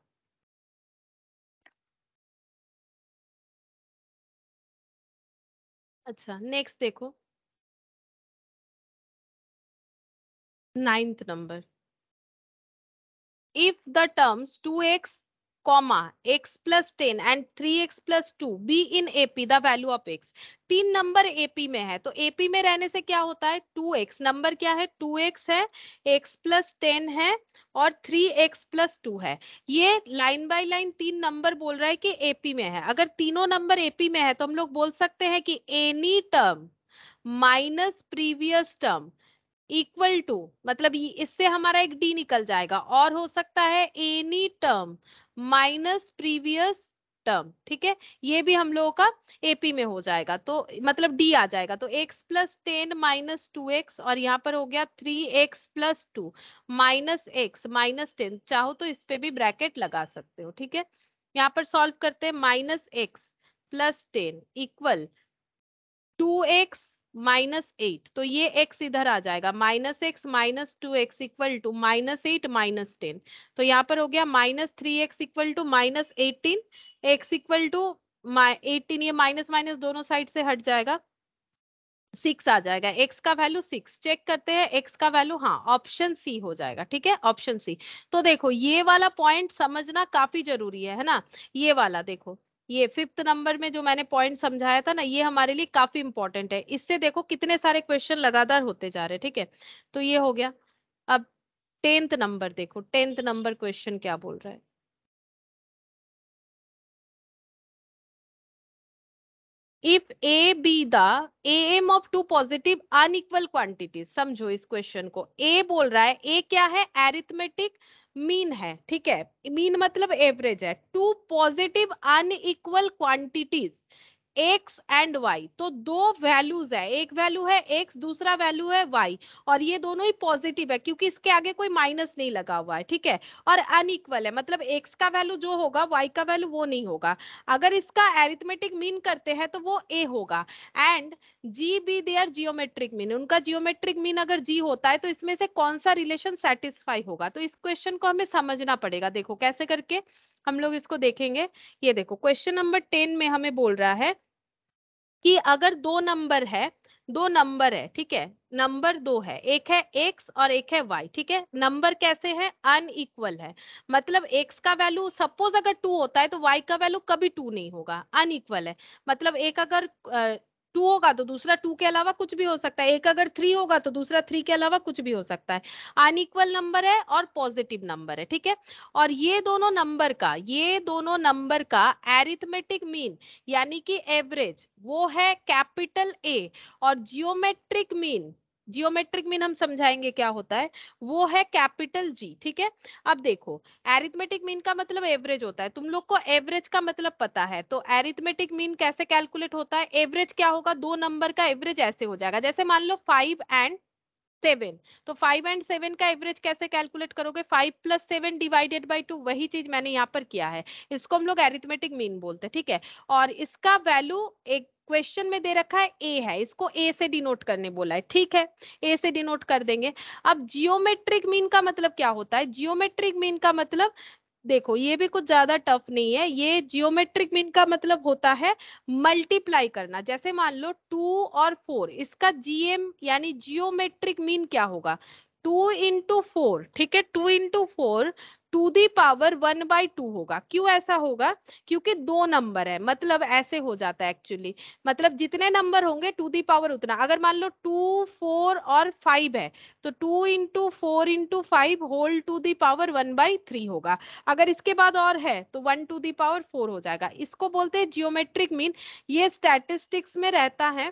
अच्छा नेक्स्ट देखो, 9th number, if the terms 2x comma x plus 10 and 3x plus 2 be in AP the value of x। 3 number AP में है तो AP में रहने से क्या होता है, 2x नंबर क्या है, 2x है, x plus 10 है, और 3x plus 2 है। ये लाइन बाय लाइन 3 नंबर बोल रहा है कि AP में है। अगर तीनों नंबर AP में है तो हम लोग बोल सकते हैं कि any term minus previous term equal to, मतलब इससे हमारा एक डी निकल जाएगा, और हो सकता है any term minus previous term, ठीक है। ये भी हम लोगों का एपी में हो जाएगा, तो मतलब डी आ जाएगा। तो x प्लस 10 माइनस 2x, और यहाँ पर हो गया 3x plus 2 minus x minus 10, चाहो तो इस पे भी ब्रैकेट लगा सकते हो, ठीक है। यहाँ पर सॉल्व करते हैं, minus x plus 10 equal 2x minus 8, तो ये x इधर आ जाएगा, minus x minus 2x equal to minus 8 minus 10। तो यहाँ पर हो गया minus 3x equal to minus 18, x equal to 18, ये माइनस माइनस दोनों साइड से हट जाएगा, 6 आ जाएगा, x का वैल्यू 6। चेक करते हैं x का वैल्यू, हाँ ऑप्शन सी हो जाएगा, ठीक है, ऑप्शन सी। तो देखो ये वाला पॉइंट समझना काफी जरूरी है ना, ये वाला देखो, ये 5th नंबर में जो मैंने पॉइंट समझाया था ना, ये हमारे लिए काफी इंपॉर्टेंट है, इससे देखो कितने सारे क्वेश्चन लगातार होते जा रहे हैं, ठीक है। तो ये हो गया। अब 10th नंबर देखो, 10th नंबर क्वेश्चन क्या बोल रहा है, if A be the AM of two positive unequal quantities। समझो इस क्वेश्चन को, A बोल रहा है, A क्या है, एरिथमेटिक मीन है, ठीक है, मीन मतलब एवरेज है, two positive unequal quantities x and y। तो दो वैल्यूज है, एक वैल्यू है x, दूसरा वैल्यू है y, और ये दोनों ही पॉजिटिव है क्योंकि इसके आगे कोई माइनस नहीं लगा हुआ है, ठीक है, और अनइक्वल है, मतलब x का वैल्यू जो होगा y का वैल्यू वो नहीं होगा। अगर इसका एरिथमेटिक मीन करते हैं तो वो a होगा, and g be their geometric mean, उनका जियोमेट्रिक मीन अगर g होता है तो इसमें से कौन सा रिलेशन सेटिस्फाई होगा। तो इस क्वेश्चन को हमें समझना पड़ेगा, देखो कैसे करके हम लोग इसको देखेंगे। ये देखो क्वेश्चन नंबर 10 में हमें बोल रहा है कि अगर दो नंबर है, ठीक है, नंबर दो है, एक है x और एक है y, ठीक है, नंबर कैसे है, अनइक्वल है, मतलब x का वैल्यू सपोज अगर 2 होता है तो y का वैल्यू कभी 2 नहीं होगा, अनइक्वल है। मतलब एक अगर 2 होगा तो दूसरा 2 के अलावा कुछ भी हो सकता है, एक अगर 3 होगा तो दूसरा 3 के अलावा कुछ भी हो सकता है। अनइक्वल नंबर है और पॉजिटिव नंबर है, ठीक है। और ये दोनों नंबर का एरिथमेटिक मीन यानी कि एवरेज वो है कैपिटल ए, और जियोमेट्रिक मीन हम समझाएंगे क्या होता है, वो है कैपिटल जी, ठीक है। अब देखो, एरिथमेटिक मीन का मतलब एवरेज होता है, तुम लोग को एवरेज का मतलब पता है, तो एरिथमेटिक मीन कैसे कैलकुलेट होता है, एवरेज क्या होगा, दो नंबर का एवरेज ऐसे हो जाएगा, जैसे मान लो 5 एंड 7, तो 5 एंड 7 का एवरेज कैसे कैलकुलेट करोगे, 5 प्लस 7 डिवाइडेड बाई 2, वही चीज मैंने यहाँ पर किया है, इसको हम लोग एरिथमेटिक मीन बोलते हैं, ठीक है। और इसका वैल्यू एक क्वेश्चन में दे रखा है ए है, इसको ए से डिनोट करने बोला है, ठीक है, ए से डिनोट कर देंगे। अब जियोमेट्रिक मीन का मतलब क्या होता है, जियोमेट्रिक मीन का मतलब देखो ये भी कुछ ज्यादा टफ नहीं है, ये जियोमेट्रिक मीन का मतलब होता है मल्टीप्लाई करना, जैसे मान लो 2 और 4, इसका जीएम यानी जियोमेट्रिक मीन क्या होगा, 2 इंटू 4, ठीक है, 2 इंटू 4 टू दी पावर 1/2 होगा। क्यों ऐसा होगा, क्योंकि दो नंबर है, मतलब ऐसे हो जाता है एक्चुअली, मतलब जितने नंबर होंगे टू दी पावर उतना, अगर मान लो 2 4 और 5 है तो 2 into 4 into 5 whole to the power 1/3 होगा, अगर इसके बाद और है तो 1 टू दी पावर 4 हो जाएगा, इसको बोलते हैं जियोमेट्रिक मीन। ये स्टैटिस्टिक्स में रहता है,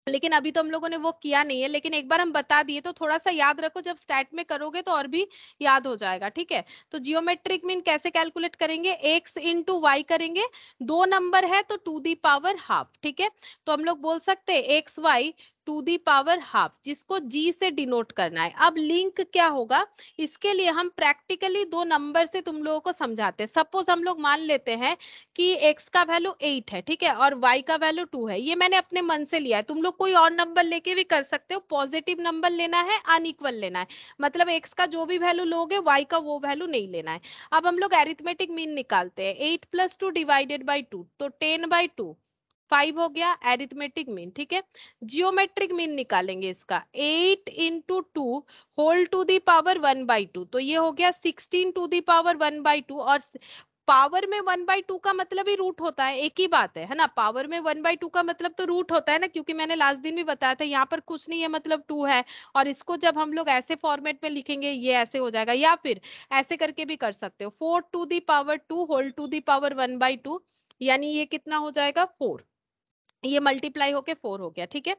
लेकिन अभी तो हम लोगों ने वो किया नहीं है, लेकिन एक बार हम बता दिए तो थोड़ा सा याद रखो, जब स्टैट में करोगे तो और भी याद हो जाएगा, ठीक है। तो जियोमेट्रिक मीन कैसे कैलकुलेट करेंगे, एक्स इंटू वाई करेंगे, दो नंबर है तो टू दी पावर हाफ, ठीक है। तो हम लोग बोल सकते हैं x y to the power half, जिसको जी से डिनोट करना है। अब लिंक क्या होगा, इसके लिए हम प्रैक्टिकली दो नंबर से तुम लोगों को समझाते हैं। सपोज हम लोग मान लेते हैं कि x का वैल्यू 8 है, ठीक है, और y का वैल्यू 2 है, ये मैंने अपने मन से लिया है, तुम लोग कोई और नंबर लेके भी कर सकते हो, पॉजिटिव नंबर लेना है, अनइक्वल लेना है, मतलब x का जो भी वैल्यू लोगे y का वो वैल्यू नहीं लेना है। अब हम लोग एरिथमेटिक मीन निकालते हैं, 8 प्लस 2 डिवाइडेड बाई 2, तो 10/2 5 हो गया एरिथमेटिक मीन, ठीक है। जियोमेट्रिक मीन निकालेंगे इसका, 8 into 2 whole to the power 1/2, तो ये हो गया 16 टू दी पावर 1/2, और पावर में 1/2 का मतलब ही रूट होता है, एक ही बात है ना, पावर में 1/2 का मतलब तो रूट होता है ना, क्योंकि मैंने लास्ट दिन भी बताया था, यहाँ पर कुछ नहीं है मतलब 2 है, और इसको जब हम लोग ऐसे फॉर्मेट में लिखेंगे ये ऐसे हो जाएगा, या फिर ऐसे करके भी कर सकते हो, 4 to the power 2 whole to the power 1/2, यानी ये कितना हो जाएगा 4, ये मल्टीप्लाई होके 4 हो गया, ठीक है।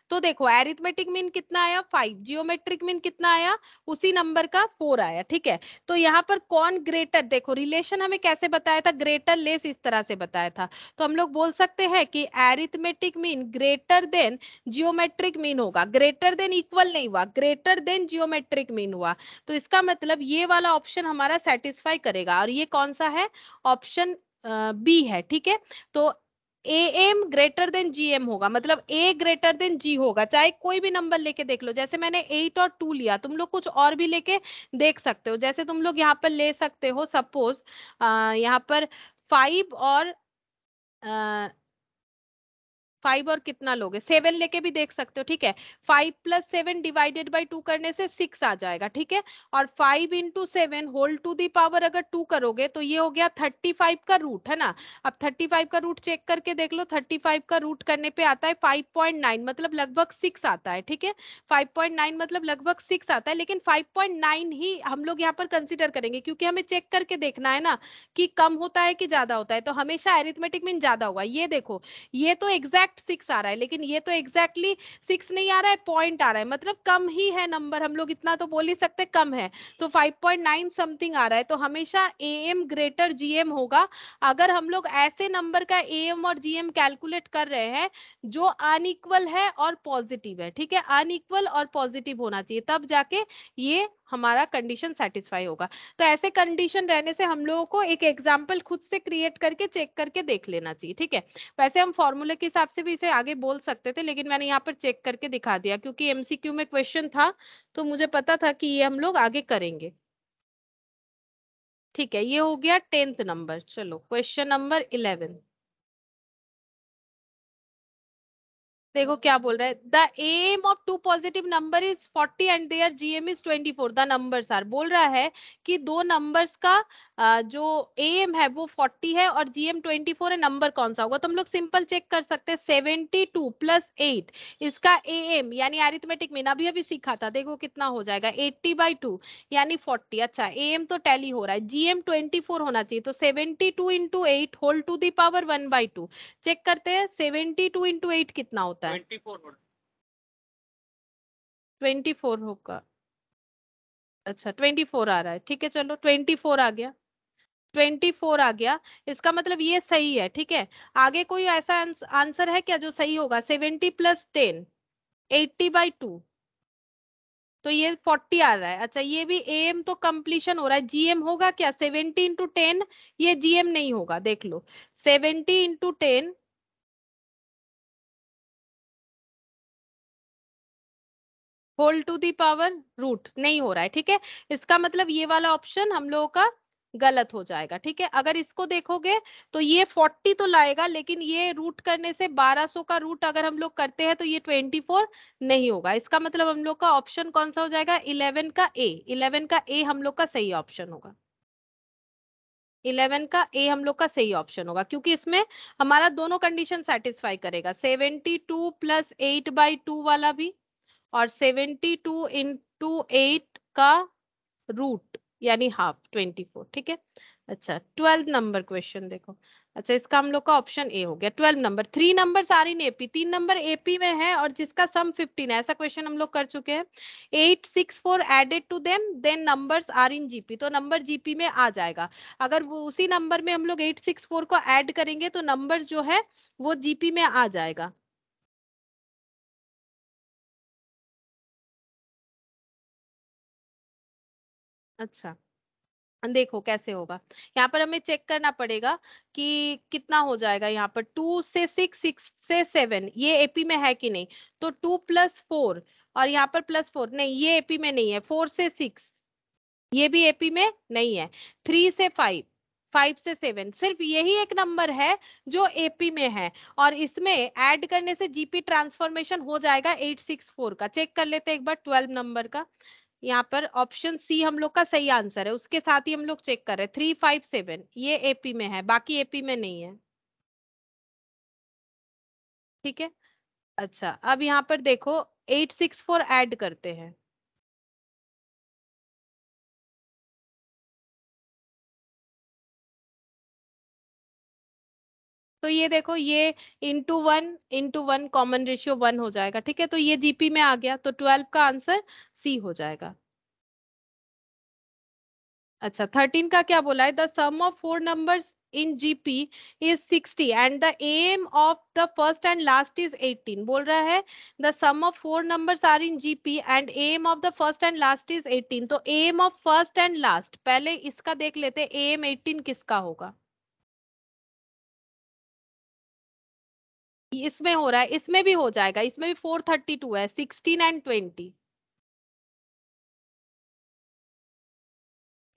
तो देखो एरिथमेटिक मीन कितना आया 5, जियोमेट्रिक मीन कितना आया, उसी नंबर का 4 आया, ठीक है। तो यहाँ पर कौन ग्रेटर, देखो रिलेशन हमें कैसे बताया था, ग्रेटर लेस इस तरह से बताया था, तो हम लोग बोल सकते हैं कि arithmetic mean greater than geometric mean होगा, ग्रेटर देन इक्वल नहीं हुआ, ग्रेटर देन जियोमेट्रिक मीन हुआ, तो इसका मतलब ये वाला ऑप्शन हमारा सेटिस्फाई करेगा, और ये कौन सा है, ऑप्शन बी है, ठीक है। तो A M greater than G M होगा, मतलब ए ग्रेटर देन जी होगा, चाहे कोई भी नंबर लेके देख लो, जैसे मैंने 8 और 2 लिया, तुम लोग कुछ और भी लेके देख सकते हो, जैसे तुम लोग यहाँ पर ले सकते हो, सपोज यहाँ पर 5 और 5 और कितना लोगे 7 लेके भी देख सकते हो, ठीक है। 5 प्लस 7 डिवाइडेड बाई 2 करने से 6 आ जाएगा, ठीक है। और 5 into 7 whole to the power अगर 2 करोगे तो ये हो गया 35 का रूट, है ना। अब 35 का रूट चेक करके देख लो, 35 का रूट करने पे आता है 5.9, मतलब लगभग 6 आता है, ठीक है। 5.9 मतलब लगभग 6 आता है, लेकिन 5.9 ही हम लोग यहाँ पर कंसिडर करेंगे, क्योंकि हमें चेक करके देखना है ना कि कम होता है कि ज्यादा होता है, तो हमेशा एरिथमेटिक मीन ज्यादा होगा। ये देखो ये तो एग्जैक्ट 6 आ रहा है, लेकिन ये तो एग्जैक्टली 6 नहीं आ रहा है, पॉइंट आ रहा है, मतलब कम ही है नंबर, हम लोग इतना तो बोल ही सकते कम है, तो 5.9 समथिंग आ रहा है, तो हमेशा एम ग्रेटर जीएम होगा। अगर हम लोग ऐसे नंबर का एम और जीएम कैलकुलेट कर रहे हैं जो अनइक्वल है और पॉजिटिव है, ठीक है, अनइक्वल और पॉजिटिव होना चाहिए, तब जाके ये हमारा कंडीशन सेटिस्फाई होगा। तो ऐसे कंडीशन रहने से हम लोगों को एक एग्जाम्पल खुद से क्रिएट करके चेक करके देख लेना चाहिए, ठीक है। वैसे हम फॉर्मूले के हिसाब से भी इसे आगे बोल सकते थे, लेकिन मैंने यहाँ पर चेक करके दिखा दिया, क्योंकि एमसीक्यू में क्वेश्चन था तो मुझे पता था कि ये हम लोग आगे करेंगे, ठीक है। ये हो गया 10th नंबर। चलो क्वेश्चन नंबर 11 देखो क्या बोल रहा है, the M of two positive number is 40 and their GM is 24, the numbers are, बोल रहा है कि दो नंबर्स का जो एम है वो 40 है और जीएम 24 है, नंबर कौन सा होगा? तो हम लोग सिंपल चेक कर सकते हैं 72 प्लस 8 इसका एम यानी अरिथमेटिक में अभी अभी सीखा था, देखो कितना हो जाएगा 80/2 यानी 40। अच्छा एम तो टैली हो रहा है, जीएम 24 होना चाहिए, तो 72 into 8 whole to the power 1/2। Check करते हैं 72 इंटू 8 कितना होता है? 24 होगा। अच्छा 24 आ रहा है, ठीक है चलो 24 आ गया, 24 आ गया। इसका मतलब ये सही है, ठीक है। आगे कोई ऐसा आंसर है क्या जो सही होगा? 70 प्लस 10 80/2, तो ये 40 आ रहा है। अच्छा ये भी एम तो कंप्लीशन हो रहा है, जीएम होगा क्या? 70 इंटू 10, ये जीएम नहीं होगा, देख लो 70 into 10 whole to the power root नहीं हो रहा है, ठीक है। इसका मतलब ये वाला ऑप्शन हम लोगों का गलत हो जाएगा, ठीक है। अगर इसको देखोगे तो ये 40 तो लाएगा, लेकिन ये रूट करने से 1200 का रूट अगर हम लोग करते हैं तो ये 24 नहीं होगा। इसका मतलब हम लोग का ऑप्शन कौन सा हो जाएगा? 11 का ए, 11 का ए हम लोग का सही ऑप्शन होगा। 11 का ए हम लोग का सही ऑप्शन होगा, क्योंकि इसमें हमारा दोनों कंडीशन सेटिस्फाई करेगा, 72 प्लस 8/2 वाला भी और 72 इंटू 8 का रूट यानी हाफ 24, ठीक है। अच्छा 12 नंबर क्वेश्चन देखो। अच्छा इसका हम लोग का ऑप्शन ए हो गया। 12 number, 3 number are in AP, 3 number AP में है और जिसका सम 15 है, ऐसा क्वेश्चन हम लोग कर चुके हैं। 864 added to them then numbers are in GP, तो नंबर जीपी में आ जाएगा। अगर वो उसी नंबर में हम लोग 864 को ऐड करेंगे तो नंबर जो है वो जीपी में आ जाएगा। अच्छा देखो कैसे होगा, यहाँ पर हमें चेक करना पड़ेगा कि कितना हो जाएगा। यहाँ पर 2 से 6, 6 से 7 ये एपी में है कि नहीं, तो 2 प्लस 4 और यहाँ पर प्लस 4 नहीं, ये एपी में नहीं है। 4 से 6 ये भी एपी में नहीं है। 3 से 5, 5 से 7 सिर्फ यही एक नंबर है जो एपी में है, और इसमें ऐड करने से जीपी ट्रांसफॉर्मेशन हो जाएगा 864 का। चेक कर लेते हैं एक बार 12 नंबर का। यहाँ पर ऑप्शन सी हम लोग का सही आंसर है, उसके साथ ही हम लोग चेक कर रहे हैं 357 ये एपी में है, बाकी एपी में नहीं है, ठीक है। अच्छा अब यहाँ पर देखो 864 ऐड करते हैं, तो ये देखो ये इंटू वन कॉमन रेशियो 1 हो जाएगा, ठीक है। तो ये जीपी में आ गया, तो 12 का आंसर सी हो जाएगा। अच्छा 13 का क्या बोला है? The sum of four numbers in GP is 60 and the M of the first and last is 18, बोल रहा है the sum of four numbers are in GP and M of the first and last is 18। तो M of first and last, पहले इसका देख लेते हैं M 18 किसका होगा। इसमें हो रहा है, इसमें भी हो जाएगा, इसमें भी 432 है, 16 एंड 20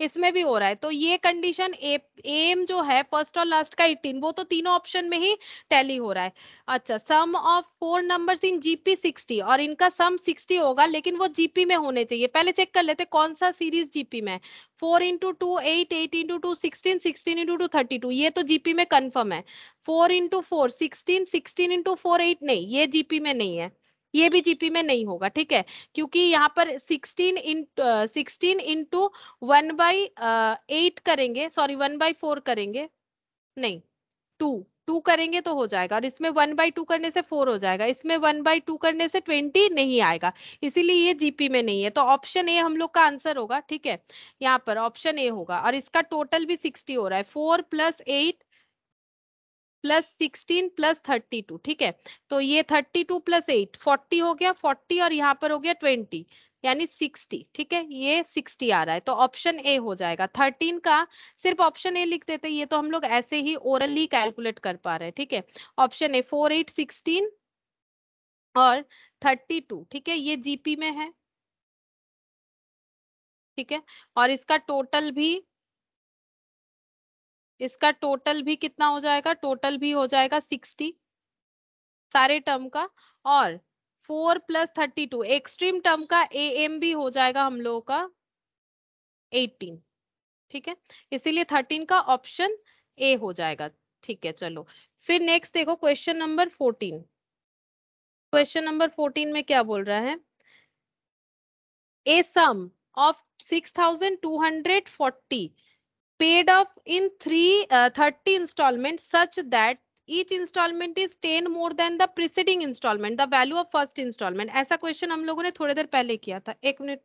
इसमें भी हो रहा है। तो ये कंडीशन एम जो है फर्स्ट और लास्ट का 18 वो तो तीनों ऑप्शन में ही टैली हो रहा है। अच्छा sum of four numbers in GP 60 और इनका सम 60 होगा, लेकिन वो जीपी में होने चाहिए। पहले चेक कर लेते कौन सा सीरीज जीपी में है। 4 इंटू 2 8, 8 इंटू 2 16, 16 इंटू 2 32, ये तो जीपी में कन्फर्म है। 4 इंटू 4 16, 16 इंटू 4 8 नहीं, ये जीपी में नहीं है, ये भी जीपी में नहीं होगा, ठीक है। क्योंकि यहाँ पर 16 इंटू 1/8 करेंगे, सॉरी 1/4 करेंगे, नहीं 2 2 करेंगे तो हो जाएगा, और इसमें 1/2 करने से 4 हो जाएगा, इसमें 1/2 करने से 20 नहीं आएगा, इसीलिए ये जीपी में नहीं है। तो ऑप्शन ए हम लोग का आंसर होगा, ठीक है। यहाँ पर ऑप्शन ए होगा, और इसका टोटल भी 60 हो रहा है, 4 प्लस 8 प्लस 16 प्लस 32, ठीक है। तो ये 32 प्लस 8 40 हो गया, 40 और यहाँ पर हो गया 20 यानी 60, ठीक है। ये 60 आ रहा है, तो ऑप्शन ए हो जाएगा। 13 का सिर्फ ऑप्शन ए लिख देते, ये तो हम लोग ऐसे ही ओरली कैलकुलेट कर पा रहे हैं, ठीक है। ऑप्शन ए 4 8 16 और 32, ठीक है, ये जीपी में है, ठीक है। और इसका टोटल भी कितना हो जाएगा? टोटल भी हो जाएगा 60 सारे टर्म का, और 4 प्लस 32 एक्सट्रीम टर्म का ए एम भी हो जाएगा हम लोगों का 18, ठीक है, इसीलिए 13 का ऑप्शन ए हो जाएगा। ठीक है, चलो फिर नेक्स्ट देखो क्वेश्चन नंबर 14। क्वेश्चन नंबर 14 में क्या बोल रहा है, ए sum of 6240 paid off in 30 installments such that each installment is 10 more than the preceding installment, the value of first installment। ऐसा क्वेश्चन हम लोगों ने थोड़ी देर पहले किया था। एक मिनट,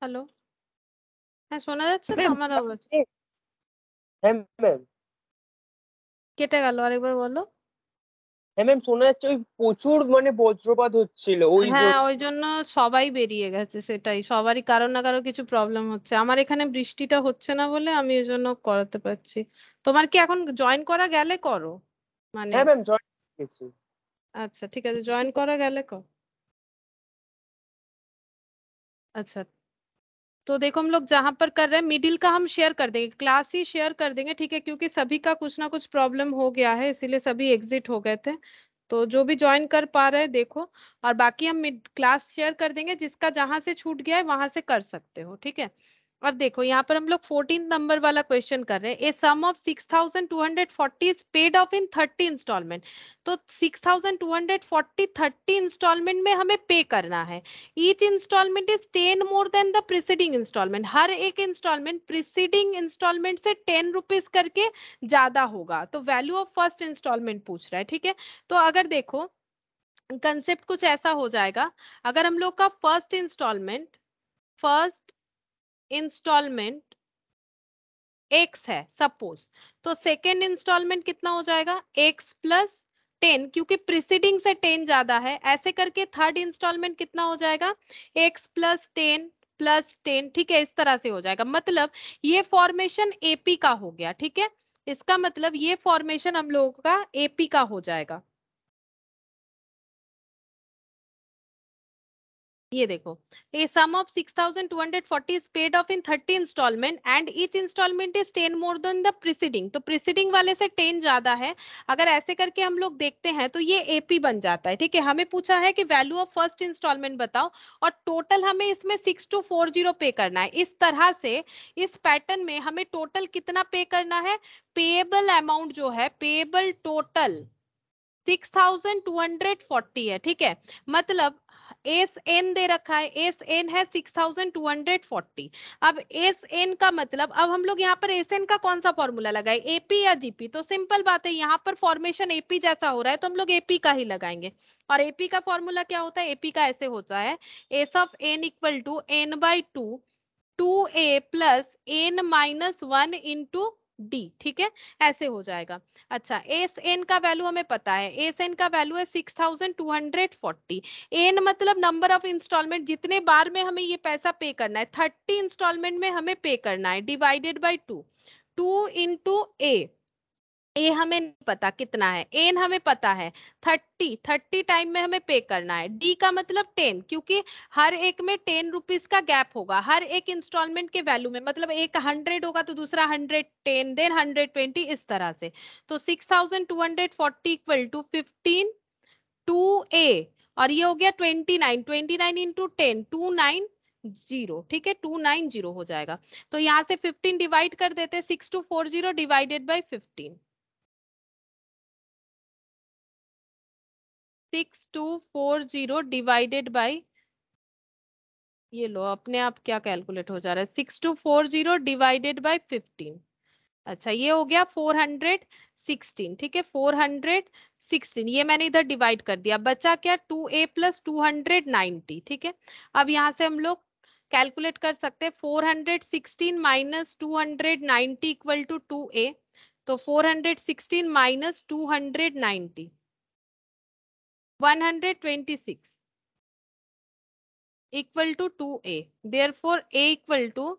হ্যালো, হ্যাঁ শোনা যাচ্ছে তো ম্যাম আমার আওয়াজ? হ্যাঁ ম্যাম, কেটে গেল, আরেকবার বলো। হ্যাঁ ম্যাম শোনা যাচ্ছে, ওই প্রচুর মানে বজ্রপাত হচ্ছিল ওই হ্যাঁ, জন্য। ওই জন্য সবাই বেরিয়ে গেছে, সেটাই, সবারই কারো না কারো কিছু প্রবলেম হচ্ছে। আমার এখানে বৃষ্টিটা হচ্ছে না বলে আমি ওই জন্য করাতে পারছি। তোমার কি এখন জয়েন করা গেলে করো, মানে হ্যাঁ ম্যাম জয়েন করেছি। আচ্ছা ঠিক আছে, জয়েন করা গেলে কর। अच्छा, तो देखो हम लोग जहां पर कर रहे हैं मिडिल का हम शेयर कर देंगे, क्लास ही शेयर कर देंगे, ठीक है, क्योंकि सभी का कुछ ना कुछ प्रॉब्लम हो गया है, इसीलिए सभी एग्जिट हो गए थे। तो जो भी ज्वाइन कर पा रहे हैं देखो, और बाकी हम क्लास शेयर कर देंगे, जिसका जहां से छूट गया है वहां से कर सकते हो, ठीक है। अब देखो यहाँ पर हम लोग 14 नंबर वाला क्वेश्चन कर रहे हैं, a sum of 6240 is paid off in 30 installment. तो 6240 30 इंस्टॉलमेंट में हमें पे करना है। Each instalment is 10 more than the preceding installment, हर एक इंस्टॉलमेंट प्रीसीडिंग इंस्टॉलमेंट से 10 रुपीज करके ज्यादा होगा। तो वैल्यू ऑफ फर्स्ट इंस्टॉलमेंट पूछ रहा है, ठीक है। तो अगर देखो कंसेप्ट कुछ ऐसा हो जाएगा, अगर हम लोग का फर्स्ट इंस्टॉलमेंट एक्स है सपोज, तो सेकेंड इंस्टॉलमेंट कितना हो जाएगा, एक्स प्लस 10, क्योंकि प्रीसीडिंग से 10 ज्यादा है। ऐसे करके थर्ड इंस्टॉलमेंट कितना हो जाएगा, एक्स प्लस 10, ठीक है, इस तरह से हो जाएगा। मतलब ये फॉर्मेशन एपी का हो गया, ठीक है। इसका मतलब ये फॉर्मेशन हम लोगों का एपी का हो जाएगा। ये देखो, a sum of 6240 is paid off in 30 installment and each installment is 10 more than the preceding। तो preceding वाले से 10 ज्यादा है। अगर ऐसे करके हम लोग देखते हैं तो ये एपी बन जाता है। ठीक है, हमें पूछा है कि वैल्यू ऑफ फर्स्ट इंस्टॉलमेंट बताओ और टोटल हमें इसमें 6240 पे करना है। इस तरह से इस पैटर्न में हमें टोटल कितना पे करना है, पेएबल अमाउंट जो है, पेएबल टोटल 6240 है। ठीक है, मतलब एस एन दे रखा है, एस एन है 6240। अब एस एन का मतलब, अब हम लोग यहाँ पर एस एन का कौन सा फॉर्मूला लगाए, एपी या जीपी? तो सिंपल बात है, यहाँ पर फॉर्मेशन एपी जैसा हो रहा है तो हम लोग एपी का ही लगाएंगे। और एपी का फॉर्मूला क्या होता है, एपी का ऐसे होता है, s of N equal to n by two 2a plus N minus 1 into D. ठीक है, ऐसे हो जाएगा। अच्छा, एस एन का वैल्यू हमें पता है, एस एन का वैल्यू है 6240। एन मतलब नंबर ऑफ इंस्टॉलमेंट, जितने बार में हमें ये पैसा पे करना है, 30 इंस्टॉलमेंट में हमें पे करना है, डिवाइडेड बाई 2 इंटू ए हमें नहीं पता कितना है, एन हमें पता है 30 टाइम में हमें पे करना है, डी का मतलब 10, क्योंकि हर एक में 10 रुपीज का गैप होगा हर एक इंस्टॉलमेंट के वैल्यू में, मतलब एक 100 होगा तो दूसरा 110 देन 120, इस तरह से। तो 6240 इक्वल टू 15 2a और ये हो गया 29 इंटू 10 290। ठीक है, 290 हो जाएगा। तो यहाँ से 15 डिवाइड कर देते, 6240 डिवाइडेड बाई 15, 6240 डिवाइडेड बाई, ये लो अपने आप क्या कैलकुलेट हो जा रहा है, 6240 डिवाइडेड बाई 15। अच्छा, ये हो गया 416। ठीक है, 416 ये मैंने इधर डिवाइड कर दिया, बचा क्या, 2a प्लस 290। ठीक है, अब यहाँ से हम लोग कैलकुलेट कर सकते हैं, 416 माइनस 290 इक्वल टू 2a। तो 416 minus 290 126 equal to 2a, therefore a equal to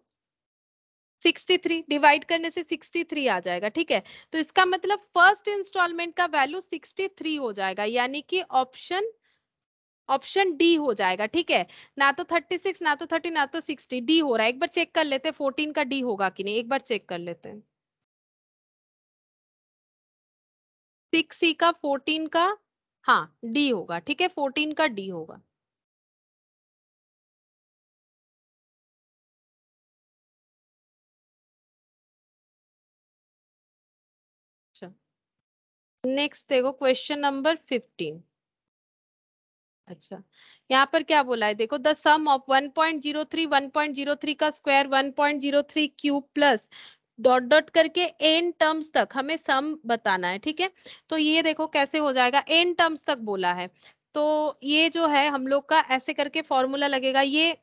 63, divide करने से 63 आ जाएगा। ठीक है, तो इसका मतलब फर्स्ट इंस्टॉलमेंट का वैल्यू 63 हो जाएगा, यानी कि ऑप्शन ऑप्शन डी हो जाएगा। ठीक है, ना तो 36 ना तो 30 ना तो 60, डी हो रहा है। एक बार चेक कर लेते हैं 14 का डी होगा कि नहीं, एक बार चेक कर लेते हैं। 6 का 14 का, हाँ डी होगा। ठीक है, 14 का डी होगा। अच्छा, नेक्स्ट देखो क्वेश्चन नंबर 15। अच्छा, यहाँ पर क्या बोला है, देखो द सम ऑफ 1.03 का square 1.03 cube plus dot dot करके एन टर्म्स तक हमें सम बताना है। ठीक है, तो ये देखो कैसे हो जाएगा, एन टर्म्स तक बोला है तो ये जो है हम लोग का ऐसे करके फॉर्मूला लगेगा। ये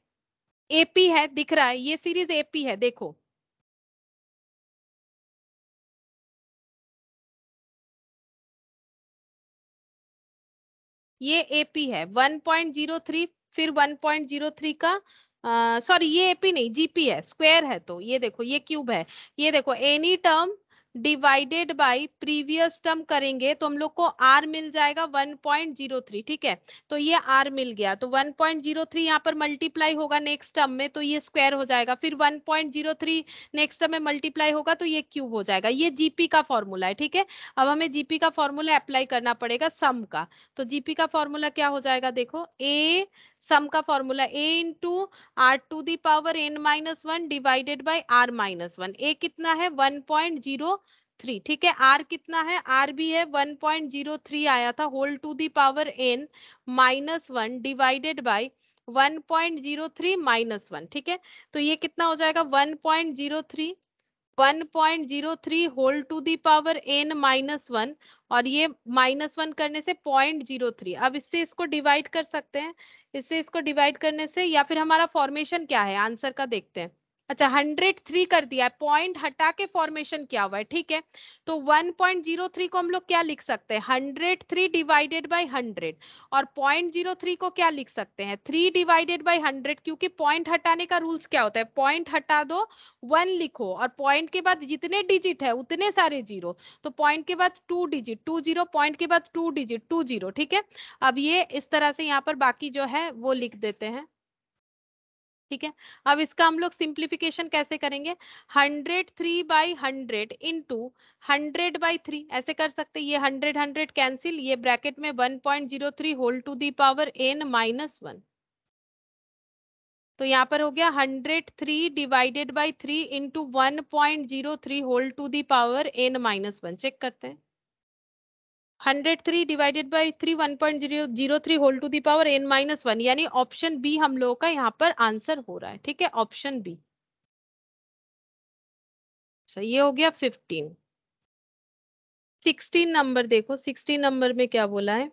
एपी है, दिख रहा है, ये सीरीज एपी है, देखो ये एपी है 1.03, फिर 1.03 का, सॉरी ये एपी नहीं जीपी है, स्क्वायर है, तो ये देखो ये क्यूब है। ये देखो any term divided by previous term करेंगे तो हम लोग को आर मिल जाएगा 1.03। ठीक है, तो ये आर मिल गया, तो 1.03 यहाँ पर मल्टीप्लाई होगा नेक्स्ट टर्म में, तो ये स्क्वायर हो जाएगा, फिर 1.03 नेक्स्ट टर्म में मल्टीप्लाई होगा तो ये क्यूब हो जाएगा। ये जीपी का फॉर्मूला है। ठीक है, अब हमें जीपी का फॉर्मूला अप्लाई करना पड़ेगा सम का। तो जीपी का फॉर्मूला क्या हो जाएगा, देखो ए, सम का formula a into are to the power N minus one divided by are minus one. A कितना है 1.03। ठीक है, आर कितना है, आर भी है 1.03 आया था, whole to the power N minus one divided by 1.03 minus one. ठीक है, तो ये कितना हो जाएगा 1.03 whole to the power N minus one, और ये माइनस वन करने से 0.03। अब इससे इसको डिवाइड कर सकते हैं, इससे इसको डिवाइड करने से, या फिर हमारा फॉर्मेशन क्या है आंसर का देखते हैं। अच्छा, 103 कर दिया है, पॉइंट हटा के फॉर्मेशन क्या हुआ है। ठीक है, तो 1.03 को हम लोग क्या लिख सकते हैं, 103 डिवाइडेड बाई 100, और 0.03 को क्या लिख सकते हैं, 3 डिवाइडेड बाई 100, क्योंकि पॉइंट हटाने का रूल्स क्या होता है, पॉइंट हटा दो 1 लिखो, और पॉइंट के बाद जितने डिजिट है उतने सारे जीरो, तो पॉइंट के बाद 2 डिजिट 2 जीरो, पॉइंट के बाद 2 डिजिट 2 जीरो। ठीक है, अब ये इस तरह से यहाँ पर बाकी जो है वो लिख देते हैं। ठीक है। अब इसका हम लोग सिंप्लीफिकेशन कैसे करेंगे, 103/100 इंटू 100/3 ऐसे कर सकते हैं। ये 100 कैंसिल, ये ब्रैकेट में 1.03 whole to the power n-1, तो यहाँ पर हो गया 103/3 into 1.03 whole to the power n-1। Check करते हैं, 103/3 1.003 whole to the power n-1, यानी ऑप्शन बी हम लोगों का यहाँ पर आंसर हो रहा है। ठीक है, ऑप्शन बी। अच्छा, ये हो गया 15। 16 नंबर देखो, 16 नंबर में क्या बोला है,